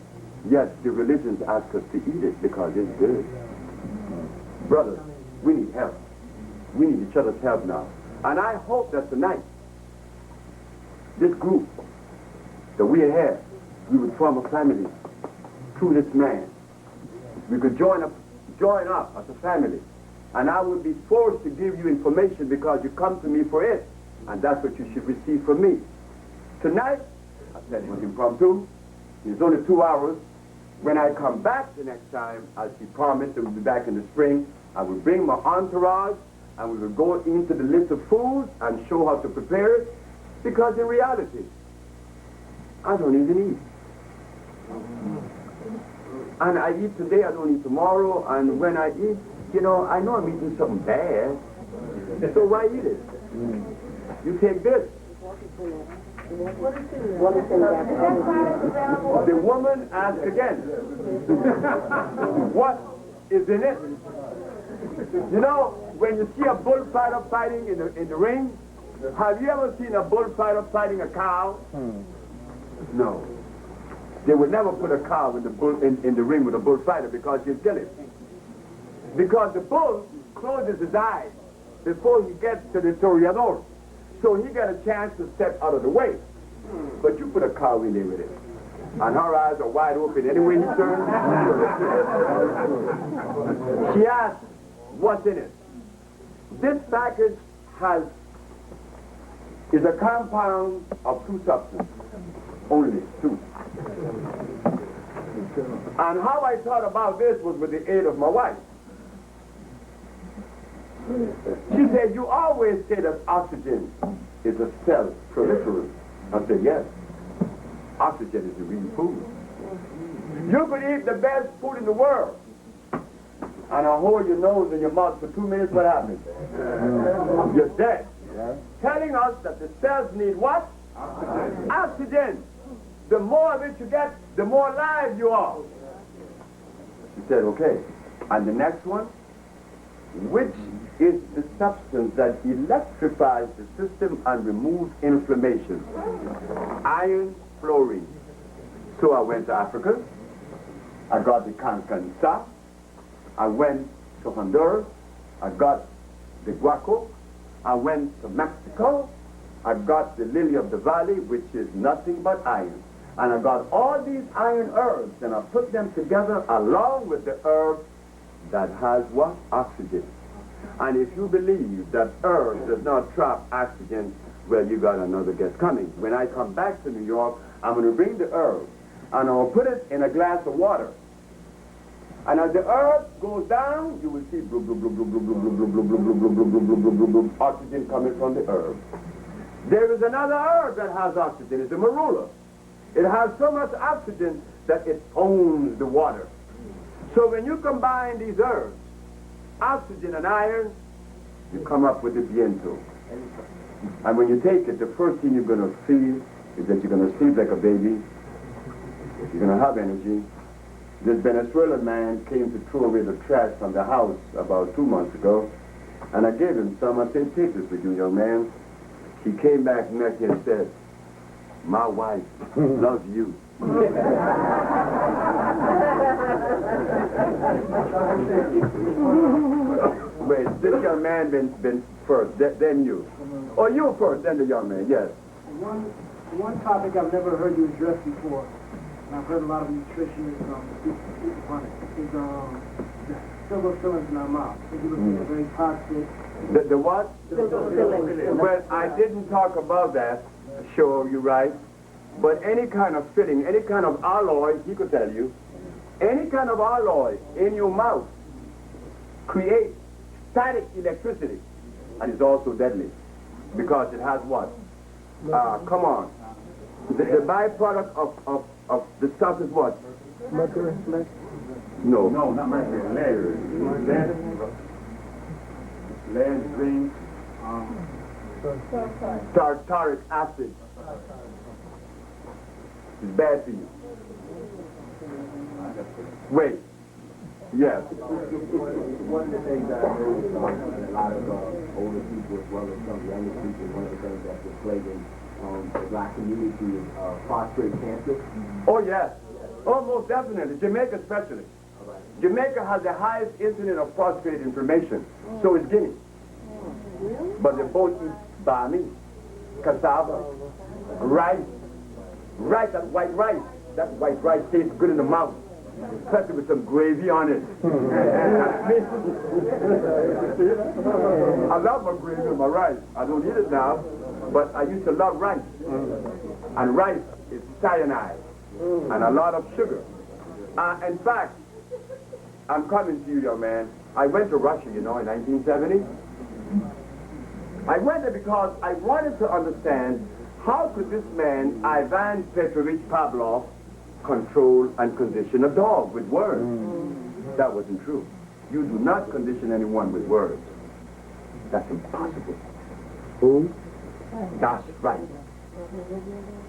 Yes, the religions ask us to eat it because it's good. Brothers, we need help. We need each other's help now. And I hope that tonight, this group that we have, we would form a family through this man. We could join up as a family. And I would be forced to give you information because you come to me for it. And that's what you should receive from me. Tonight, I said it was impromptu. It's only 2 hours. When I come back the next time, as he promised, that we'll be back in the spring, I will bring my entourage and we will go into the list of foods and show how to prepare it. Because in reality, I don't even eat. And I eat today, I don't eat tomorrow, and when I eat, you know, I know I'm eating something bad. So why eat it? You take this. The woman asked again, what is in it? You know, when you see a bullfighter fighting in the ring, Have you ever seen a bullfighter fighting a cow? No. They would never put a cow in the ring with a bullfighter because you'd kill it. Because the bull closes his eyes before he gets to the toreador. So he got a chance to step out of the way. But you put a cow in there with it. And her eyes are wide open anyway you turn. She asked, what's in it? This package is a compound of two substances. Only two. And how I thought about this was with the aid of my wife. She said, you always say that oxygen is a cell proliferant. I said, yes. Oxygen is the real food. You could eat the best food in the world and hold your nose in your mouth for 2 minutes, what happens? You're dead. Telling us that the cells need what? Oxygen. The more of it you get, the more alive you are. She said, okay. And the next one, which is the substance that electrifies the system and removes inflammation? Iron fluorine. So I went to Africa. I got the Cancansa. I went to Honduras. I got the guaco. I went to Mexico. I got the lily of the valley, which is nothing but iron. And I got all these iron herbs, and I put them together along with the herb that has what? Oxygen. And if you believe that herb does not trap oxygen, well, you got another guest coming. When I come back to New York, I'm going to bring the herb, and I'll put it in a glass of water. And as the herb goes down, you will see oxygen coming from the herb. There is another herb that has oxygen. It's the marula. It has so much oxygen that it owns the water. So when you combine these herbs, oxygen and iron, you come up with the viento. And when you take it, the first thing you're going to feel is that you're going to sleep like a baby. You're going to have energy. This Venezuelan man came to throw away the trash from the house about 2 months ago, and I gave him some. I said, take this with you, young man. He came back next year and said, my wife loves you. Wait, this young man been first, then you. Or you first, then the young man, yes. One topic I've never heard you address before, and I've heard a lot of nutritionists speak upon it, is the silver fillings in our mouth. It was very toxic. The what? Well, I didn't talk about that. Sure, you're right. But any kind of filling, any kind of alloy, he could tell you, any kind of alloy in your mouth creates static electricity, and it's also deadly because it has what? Come on. The byproduct of the stuff is what? Mercury? No. No, not mercury. Lead. Lead, zinc, Tartaric acid. It's bad for you. Wait. Yes. One of the things I know is a lot of older people as well as some younger people, one of the things that's been plaguing the black community is prostate cancer. Oh, yes. Oh, most definitely. Jamaica especially. Jamaica has the highest incidence of prostate inflammation. So is Guinea. But they both eat bami, cassava, rice. Rice, that white rice. That white rice tastes good in the mouth. Especially with some gravy on it. I love my gravy and my rice. I don't eat it now, but I used to love rice. And rice is cyanide and a lot of sugar. In fact, I'm coming to you, young man. I went to Russia, you know, in 1970. I went there because I wanted to understand how could this man, Ivan Petrovich Pavlov, control and condition a dog with words. That wasn't true. You do not condition anyone with words. That's impossible. Who? That's right.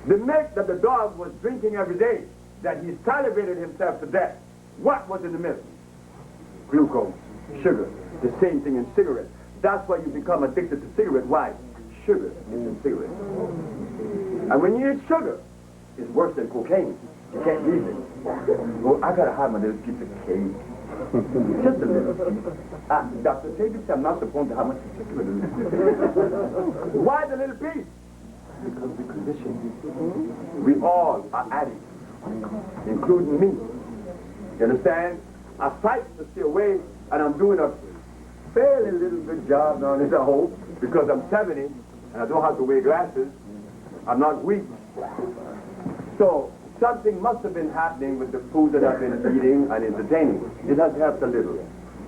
The milk that the dog was drinking every day, that he salivated himself to death, what was in the milk? Glucose, sugar. The same thing in cigarettes. That's why you become addicted to cigarette. Why? sugar is in cigarettes. And when you eat sugar, it's worse than cocaine. You can't leave it. Oh, I gotta have my little piece of cake. Just a little piece. Dr. Sebi said I'm not supposed to have much particular little piece. Why the little piece? Because we conditioned. We all are addicts, including me. You understand? I fight to stay away, and I'm doing a fairly little good job now, as I hope, because I'm 70, and I don't have to wear glasses. I'm not weak. So, something must have been happening with the food that I've been eating and entertaining. It has helped a little.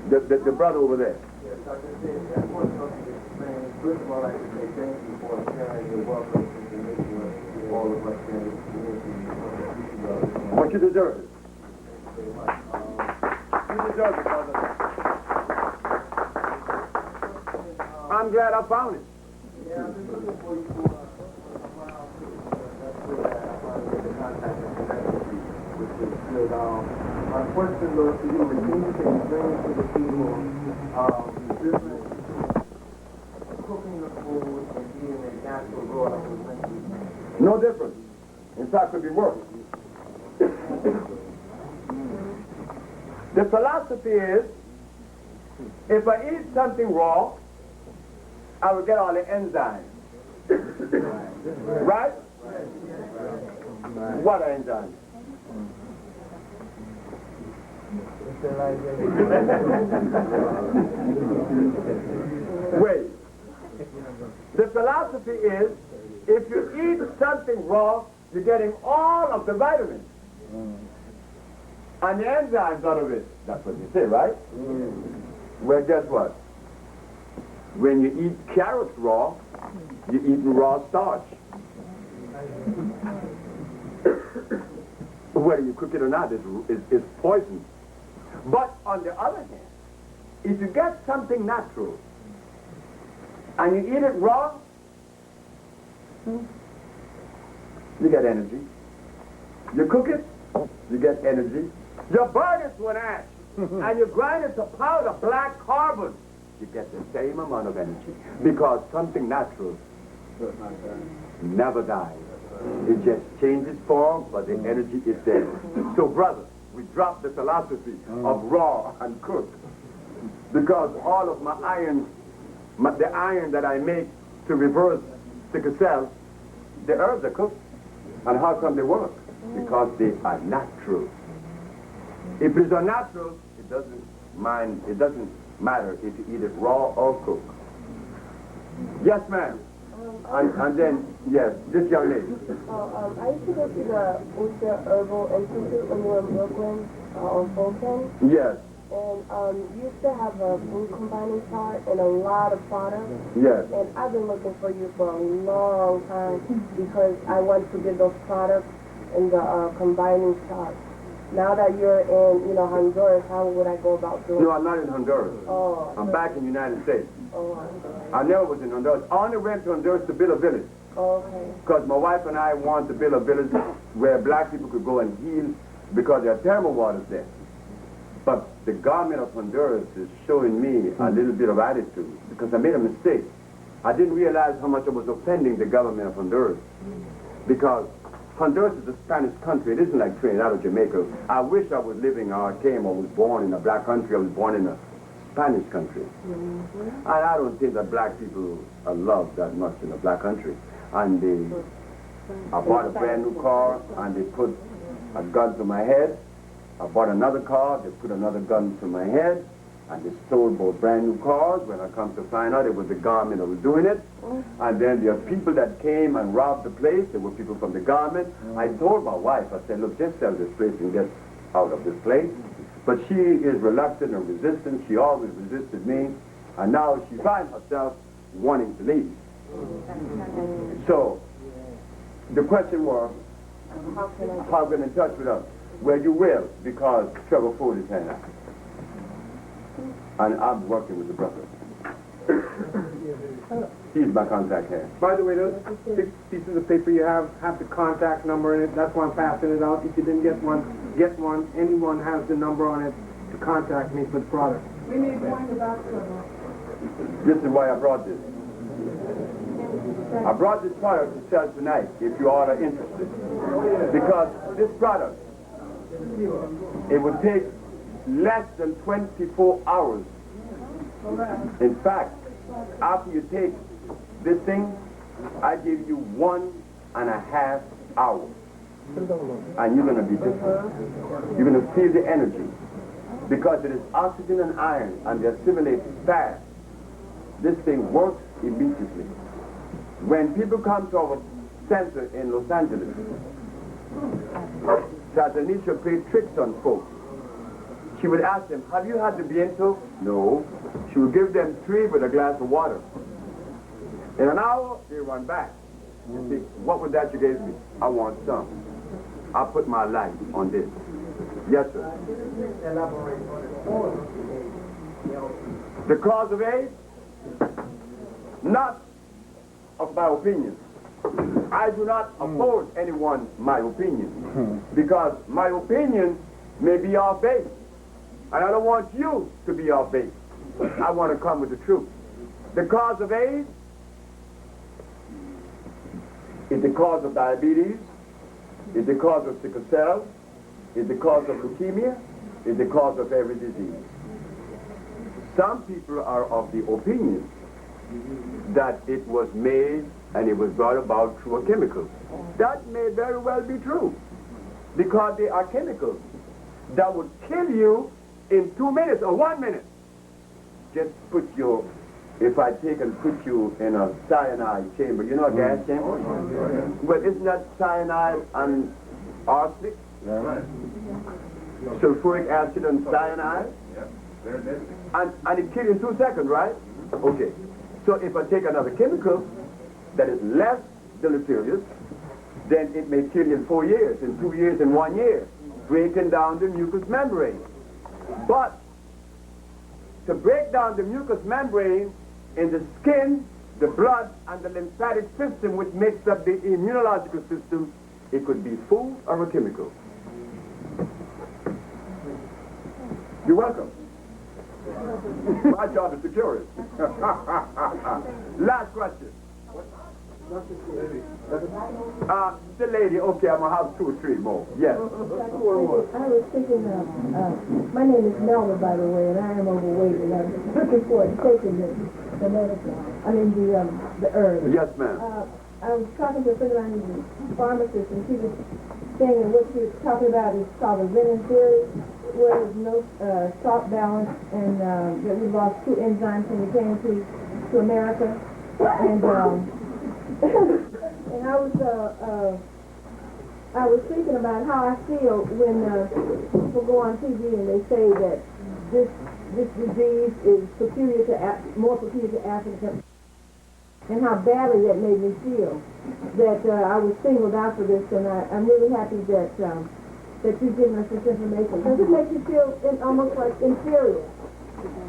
The brother over there. Yes, Dr. Sebi, I want to explain. First of all, I'd like to say thank you for sharing your welcome information with all of us here in the community. What you deserve it. Thank you very much. You deserve it, brother. I'm glad I found it. Yeah, I've been looking for you for a while too. That's good. I finally get the contact and connect with you, which is good. My question goes to you. It seems that you bring to the people the difference between cooking the food and eating it natural raw like it was meant to be. No difference. In fact, it could be worse. The philosophy is, if I eat something raw, I will get all the enzymes. Right? What are enzymes? Wait. The philosophy is, if you eat something raw, you're getting all of the vitamins. And the enzymes out of it. That's what you say, right? Well, guess what? When you eat carrots raw, you're eating raw starch. Whether you cook it or not, it's poison. But on the other hand, if you get something natural and you eat it raw, you get energy. You cook it, you get energy. You burn it to an ash, and you grind it to powder, black carbon. You get the same amount of energy. Because something natural never dies. It just changes form, but the energy is there. So, brother, we dropped the philosophy of raw and cooked. Because all of my iron, the iron that I make to reverse sickle cell, the herbs are cooked. And how come they work? Because they are natural. If it's unnatural, it doesn't matter if you eat it raw or cooked. Yes, ma'am. And then, yes, this young lady. I used to go to the Ulster Herbal Institute when we were in Brooklyn on Fulton. Yes. And you used to have a food combining chart and a lot of products. Yes. And I've been looking for you for a long time because I want to get those products in the combining chart. Now that you're in, Honduras, how would I go about doing it? No, I'm not in Honduras. Oh. I'm back in the United States. Oh, I never was in Honduras. I only went to Honduras to build a village. okay. Because my wife and I wanted to build a village where black people could go and heal because there are thermal waters there. But the government of Honduras is showing me a little bit of attitude because I made a mistake. I didn't realize how much I was offending the government of Honduras because Honduras is a Spanish country. It isn't like Trinidad or Jamaica. I wish I was living or came or was born in a black country. I was born in a Spanish country. And I don't think that black people are loved that much in a black country. And I bought a brand new car and they put a gun to my head. I bought another car, they put another gun to my head, and they stole both brand new cars. When I come to find out, it was the government that was doing it. And then there are people that came and robbed the place. There were people from the government. I told my wife, I said, look, just sell this place and get out of this place. But she is reluctant and resistant. She always resisted me. And now she finds herself wanting to leave. So, the question was, how get in touch with us? Well, you will, because Trevor Ford is hanging out. And I'm working with the brother. He's my contact hand. By the way, those 6 pieces of paper you have the contact number in it. That's why I'm passing it out. If you didn't get one, get one. Anyone has the number on it to contact me for the product. We need one about This is why I brought this. I brought this product to sell tonight, if you all are interested. Because this product, it would take less than 24 hours. In fact, after you take this thing, I give you 1.5 hours. And you're going to be different. You're going to feel the energy. Because it is oxygen and iron, and they assimilate fast. This thing works immediately. When people come to our center in Los Angeles, Tanisha played tricks on folks. She would ask them, have you had the viento? No. She would give them 3 with a glass of water. In an hour, they run back. You see, what was that you gave me? I want some. I put my life on this. Yes, sir. The cause of AIDS? Not of my opinion. I do not oppose anyone my opinion. Because my opinion may be off base. And I don't want you to be off base. I want to come with the truth. The cause of AIDS is the cause of diabetes, is the cause of sickle cell, is the cause of leukemia, is the cause of every disease. Some people are of the opinion that it was made and it was brought about through a chemical. That may very well be true, because they are chemicals that would kill you in 2 minutes or 1 minute. Just put your, if I take and put you in a cyanide chamber, you know a gas chamber? Well, isn't that cyanide and arsenic? Sulfuric acid and cyanide? And it kills you in 2 seconds, right? Okay. So if I take another chemical that is less deleterious, then it may kill you in 4 years, in 2 years, in 1 year, breaking down the mucous membrane. But to break down the mucous membrane in the skin, the blood, and the lymphatic system, which makes up the immunological system, it could be food or a chemical. You're welcome. My job is to cure it. Last question. The lady, okay, I'm going to have 2 or 3 more. Yes. I was thinking, my name is Melba, by the way, and I am overweight, and I'm looking forward to taking the medicine. I mean, the herb. Yes, ma'am. I was talking to a friend of mine who's a pharmacist, and she was saying that what she was talking about is called the Venom theory, where there's no salt balance, and that we lost 2 enzymes when we came to America. And and I was thinking about how I feel when people go on TV and they say that this disease is more superior to Africa, and how badly that made me feel. That I was singled out for this, and I'm really happy that you've given us this information, because it makes you feel almost like inferior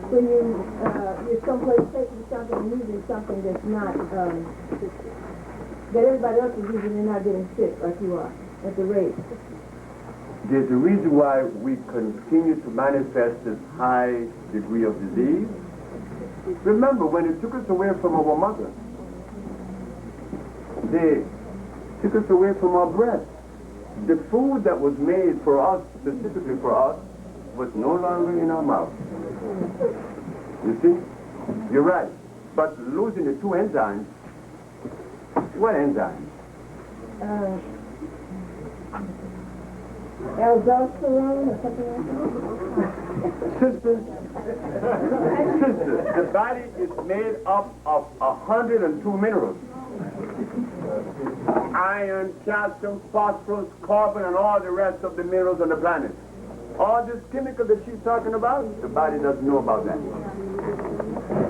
when you're someplace taking something and using something that's not that everybody else is using and not getting sick like you are at the rate. There's a reason why we continue to manifest this high degree of disease. Remember, when it took us away from our mother, they took us away from our breast. The food that was made for us, specifically for us, was no longer in our mouth. You see? You're right. But losing the 2 enzymes, what enzymes? Aldosterone or something like that? Sisters, the body is made up of 102 minerals. Iron, calcium, phosphorus, carbon, and all the rest of the minerals on the planet. All this chemical that she's talking about, the body doesn't know about that.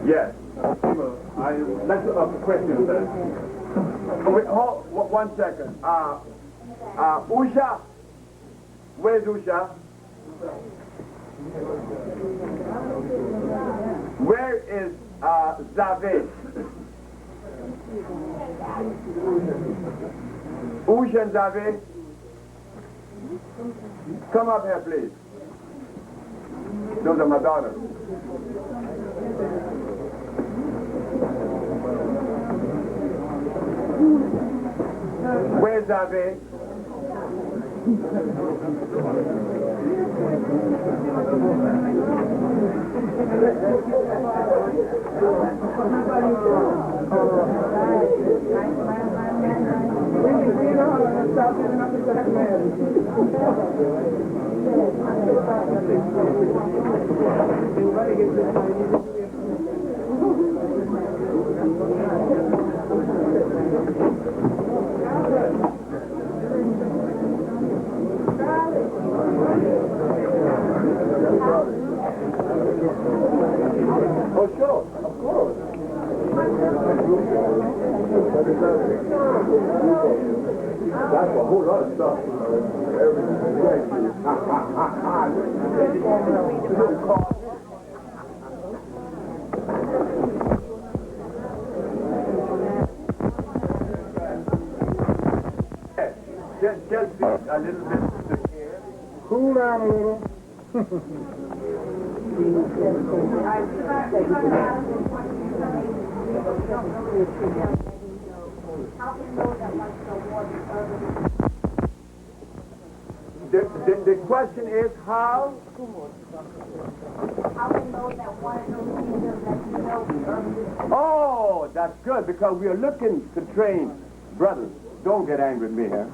Yes. I would like to ask a question. Wait, hold 1 second. Usha. Where's Usha? Where is Zave? Usha and Zave? Come up here, please. Those are my daughters. Where's David? Oh, sure, of course. That's a whole lot of stuff. Just a little bit here. Cool down a little. The question is how? Oh, that's good because we are looking to train brothers. Don't get angry at me here.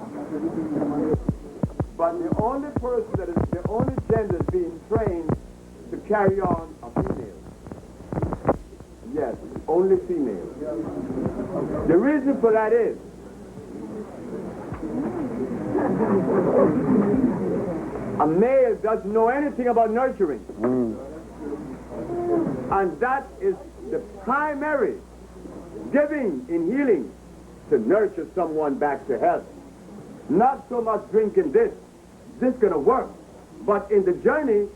But the only person that is the only gender is being trained to carry on are females. Yes, only females. The reason for that is a male doesn't know anything about nurturing. And that is the primary giving in healing, to nurture someone back to health. Not so much drinking this. This gonna work. But in the journey,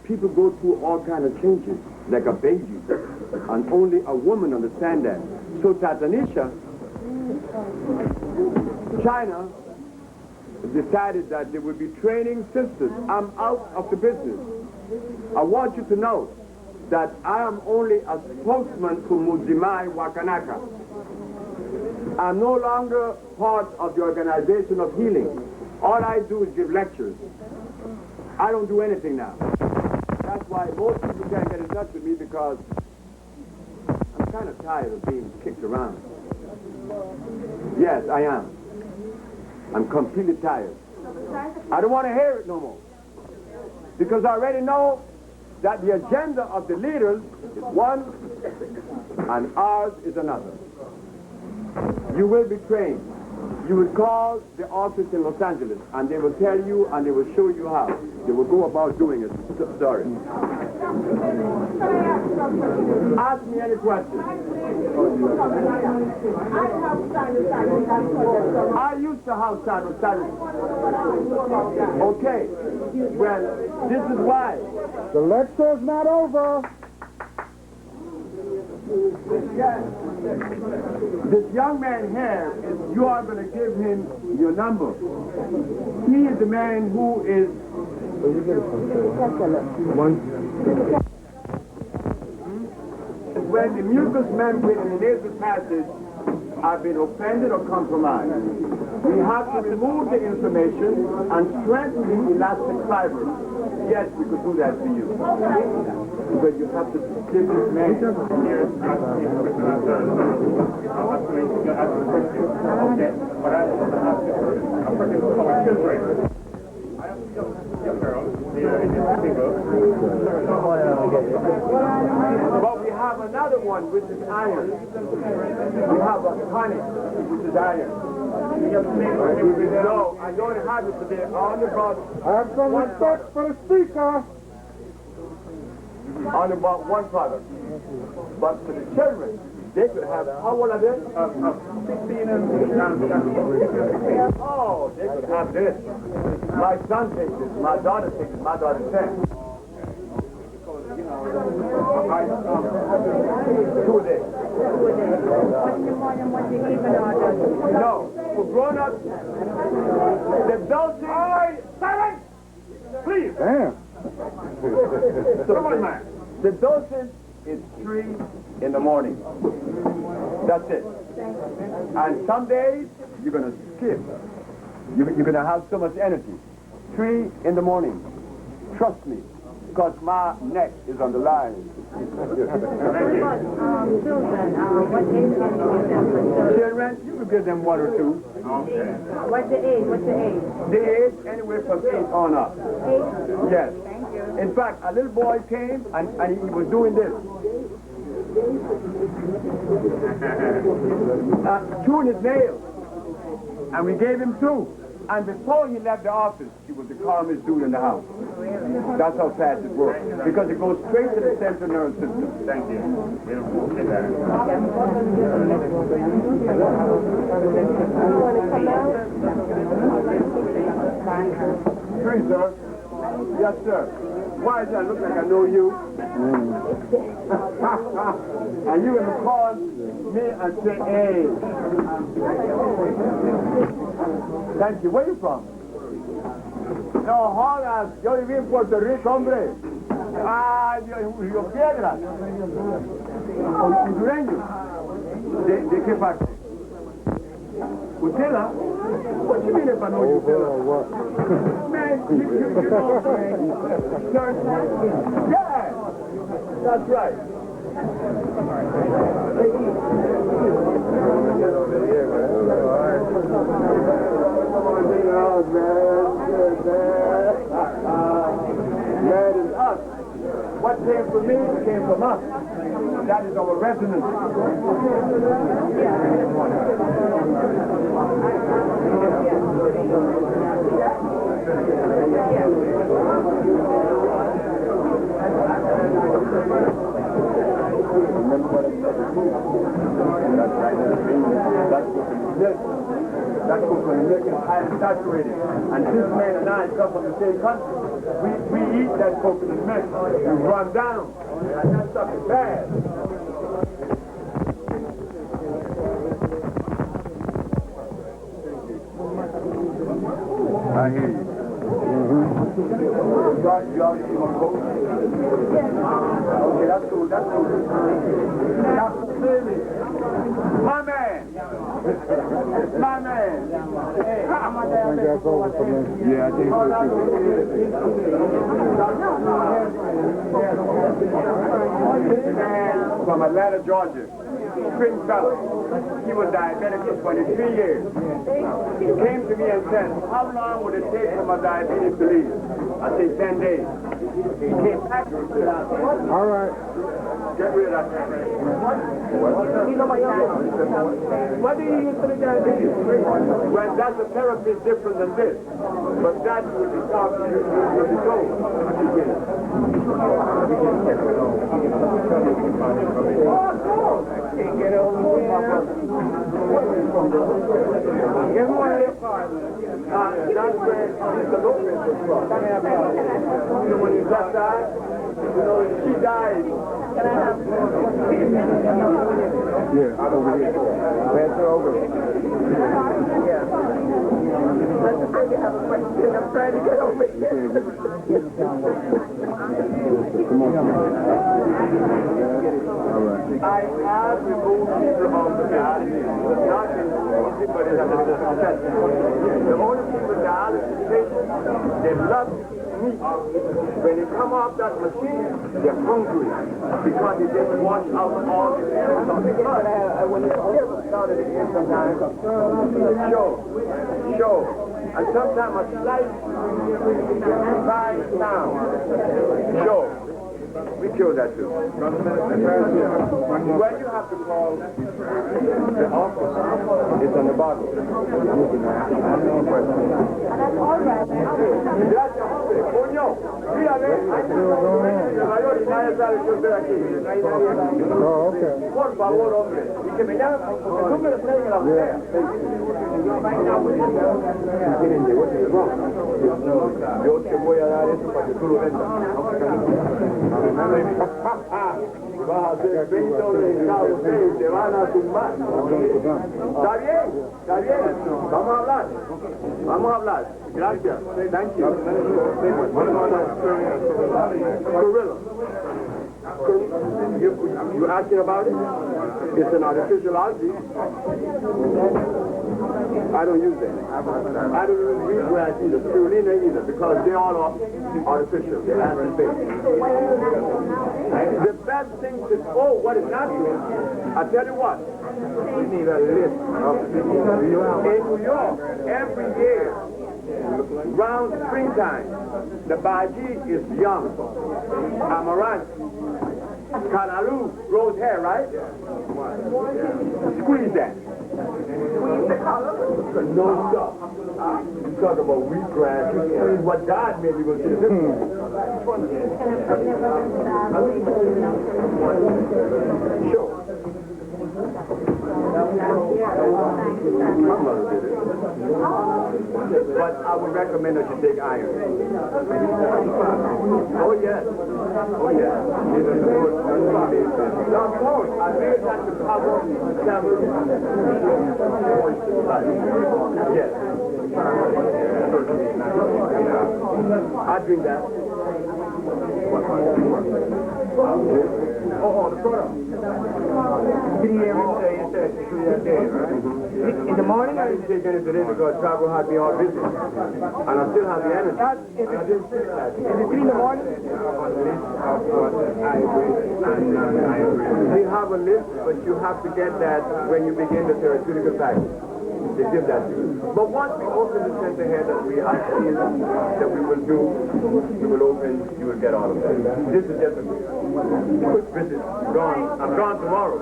people go through all kind of changes, like a baby. And only a woman understands that. So Tatanisha, China, decided that they would be training sisters. I'm out of the business. I want you to know that I am only a spokesman for Mujimai Wakanaka. I'm no longer part of the organization of healing. All I do is give lectures. I don't do anything now. That's why most people can't get in touch with me, because I'm kind of tired of being kicked around. Yes, I am. I'm completely tired. I don't want to hear it no more. Because I already know that the agenda of the leaders is one and ours is another. You will be trained. You will call the office in Los Angeles and they will tell you and they will show you how. They will go about doing it. Sorry. Ask me any question. I used to have sinus. Okay. Well, this is why. The lecture's not over. This young man here, you are going to give him your number. He is the man who is... When the mucous membrane in the nasal passage have been offended or compromised, we have to remove the inflammation and strengthen the elastic fibers. Yes, we could do that for you. But you have to give this man here. But we have another one which is iron. We have a tonic which is iron. No, I don't have it today. Only about Have some respect for the speaker. only about one product. But for the children, they could have, how old are they? 16 and oh, they could have this. My son takes this, my daughter takes it, my daughter's 10. 2 days. No, for grown-ups, the dosing... Silence! Please! Damn. Come on, man. The dosage is 3 in the morning. That's it. And some days, you're going to skip. You're going to have so much energy. 3 in the morning. Trust me, because my neck is on the line. Children, you could give them 1 or 2. What's the age? What's the age? The age anywhere from 8 on up. 8? Yes. Thank you. In fact, a little boy came and he was doing this. Chewing his nails. And we gave him 2. And before he left the office, he was the calmest dude in the house. That's how fast it works. Because it goes straight to the central nervous system. Thank you. Please, sir. Yes, sir. Why does that look like I know you? And you gonna call me and say, hey. Thank you. Where you from? No, jodas. Yo viví en Puerto Rico, hombre. Ah, Río Piedras. Hondureño. ¿De qué parte? Utila? What you mean if I know you, Utila? Man, you know, sir. Yeah, that's right. Man is us. What came from me came from us. That is our resonance. Remember what I said? That's right. That's what the milk is highly saturated. And this man and I come from the same country. We eat that coconut milk. We run down. And that stuff is bad. I hear you. You already see my coat? Okay, that's cool, that's cool. Dr. Sebi, my man. My man. Hey, I'm a damn man. Yeah, I think so too. Man from Atlanta, Georgia. Twin fella. He was diabetic for 23 years. He came to me and said, how long would it take for my diabetes to leave? I said 10 days. He came back and said, All right. get rid of that. What do you use for the diabetes? Well, that's a therapy different than this. But that would be talking to you will be told. Can't get over here. Give him one of their cards. That's where Mr. Lopez was from. When he just died, she died. Can I have yeah, over here. Pass her over. Yeah. I have a question. I'm trying to get over here. Come on. All right. I have removed people from the dialysis. Not in but it's under the success. The only people dialysis patients, they love meat. When they come off that machine, they're hungry because they didn't wash out all the areas on the blood. When the liver started again sometimes, show. And sometimes a slight 5 pounds. Show. We killed that too. Well, you have to call the office. It's on the bottom. That's all right. Gracias, hombre. Coño. Mírale. Oh, okay. Por favor, hombre. Y que me llamen. Tú me lo traes a la mujer. Yo te voy a dar eso para que tú lo vendas. Vas a hacer 20 organizados, te van a tumbar. Está bien. Vamos a hablar. Gracias. Thank you. Gorilla. You asking about it? It's an artificial algae. I don't use that. I don't use wheatgrass either, spirulina either, because they all are artificial. They're acid-based. The best thing to, what is not good, I tell you what, we need a list of people. In New York, every year, around springtime, the baji is young. Amaranth, Kanalu grows hair, right? Squeeze that. No stuff. You talk about wheatgrass, you squeeze what God made you go to the Sure. My mother did it. But I would recommend that you take iron. Oh, yes. Oh, yes. Now, of course, I made that to cover cavities. Yes. I drink that. The product. In the morning, I didn't take any today because travel had me all busy. And I still have the energy. And I didn't feel that. Is it 3 in the morning? I agree. We have a list, but you have to get that when you begin the therapeutical package. They give that to you. But once we open the center here that we have seen that we will do, we will open, you will get all of that. This is just a quick visit. I'm gone tomorrow.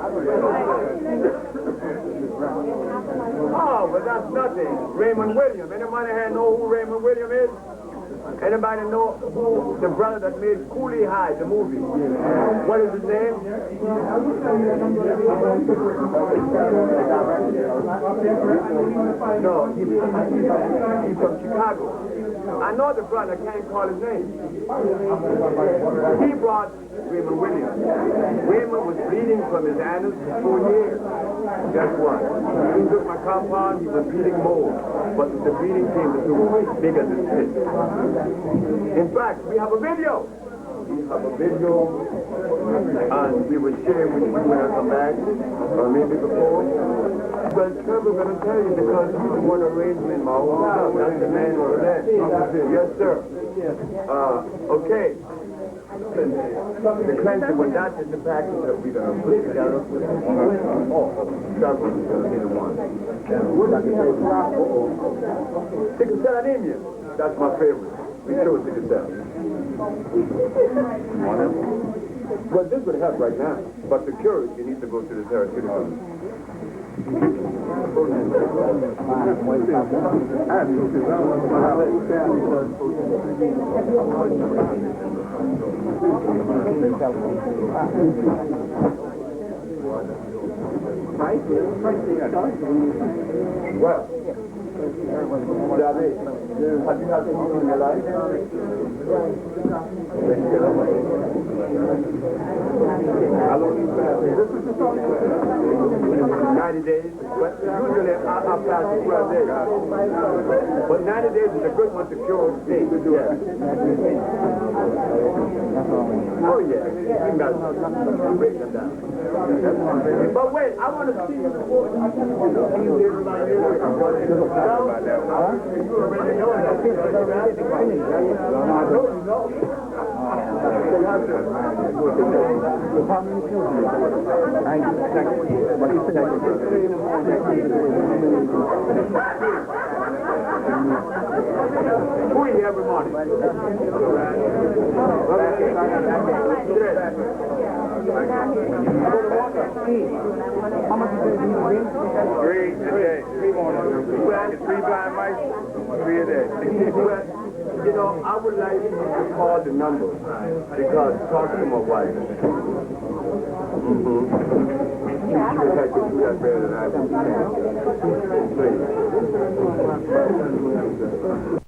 Oh, but that's nothing. Raymond Williams. Anybody here know who Raymond Williams is? Anybody know who the brother that made Coolie High, the movie? What is his name? No, he's from Chicago. I know the brother, can't call his name. He brought Raymond Williams. Raymond was bleeding from his anus for 4 years. Guess what? He took my compound, he was bleeding more. But the bleeding came to bigger than this. In fact, we have a video. And we will share with you when I come back, or maybe before. But Trevor going to tell you because he's the one arranging in my own house. That's the man over there. Yes, sir. Okay. The cleanser, when that's in the package that we're going to put together, Trevor is going to be the one. Sickle cell anemia. That's my favorite. We show sickle cell. Well, this would help right now. But to cure it, you need to go to the therapeutic. Well, Sebi, have you had food in your life? How long do you fast? 90 days. But usually I fast 12 days. But 90 days is a good one to cure things. Yes. Oh, yeah. You got to break them down. But wait, I want to see you before. You already know that. Who eat every morning? How much is it? 3 a day. 3 mornings. 3 blind mice. 3 a day. You know, I would like you to call the number because talk to my wife. She would like to do that better than I do. Please.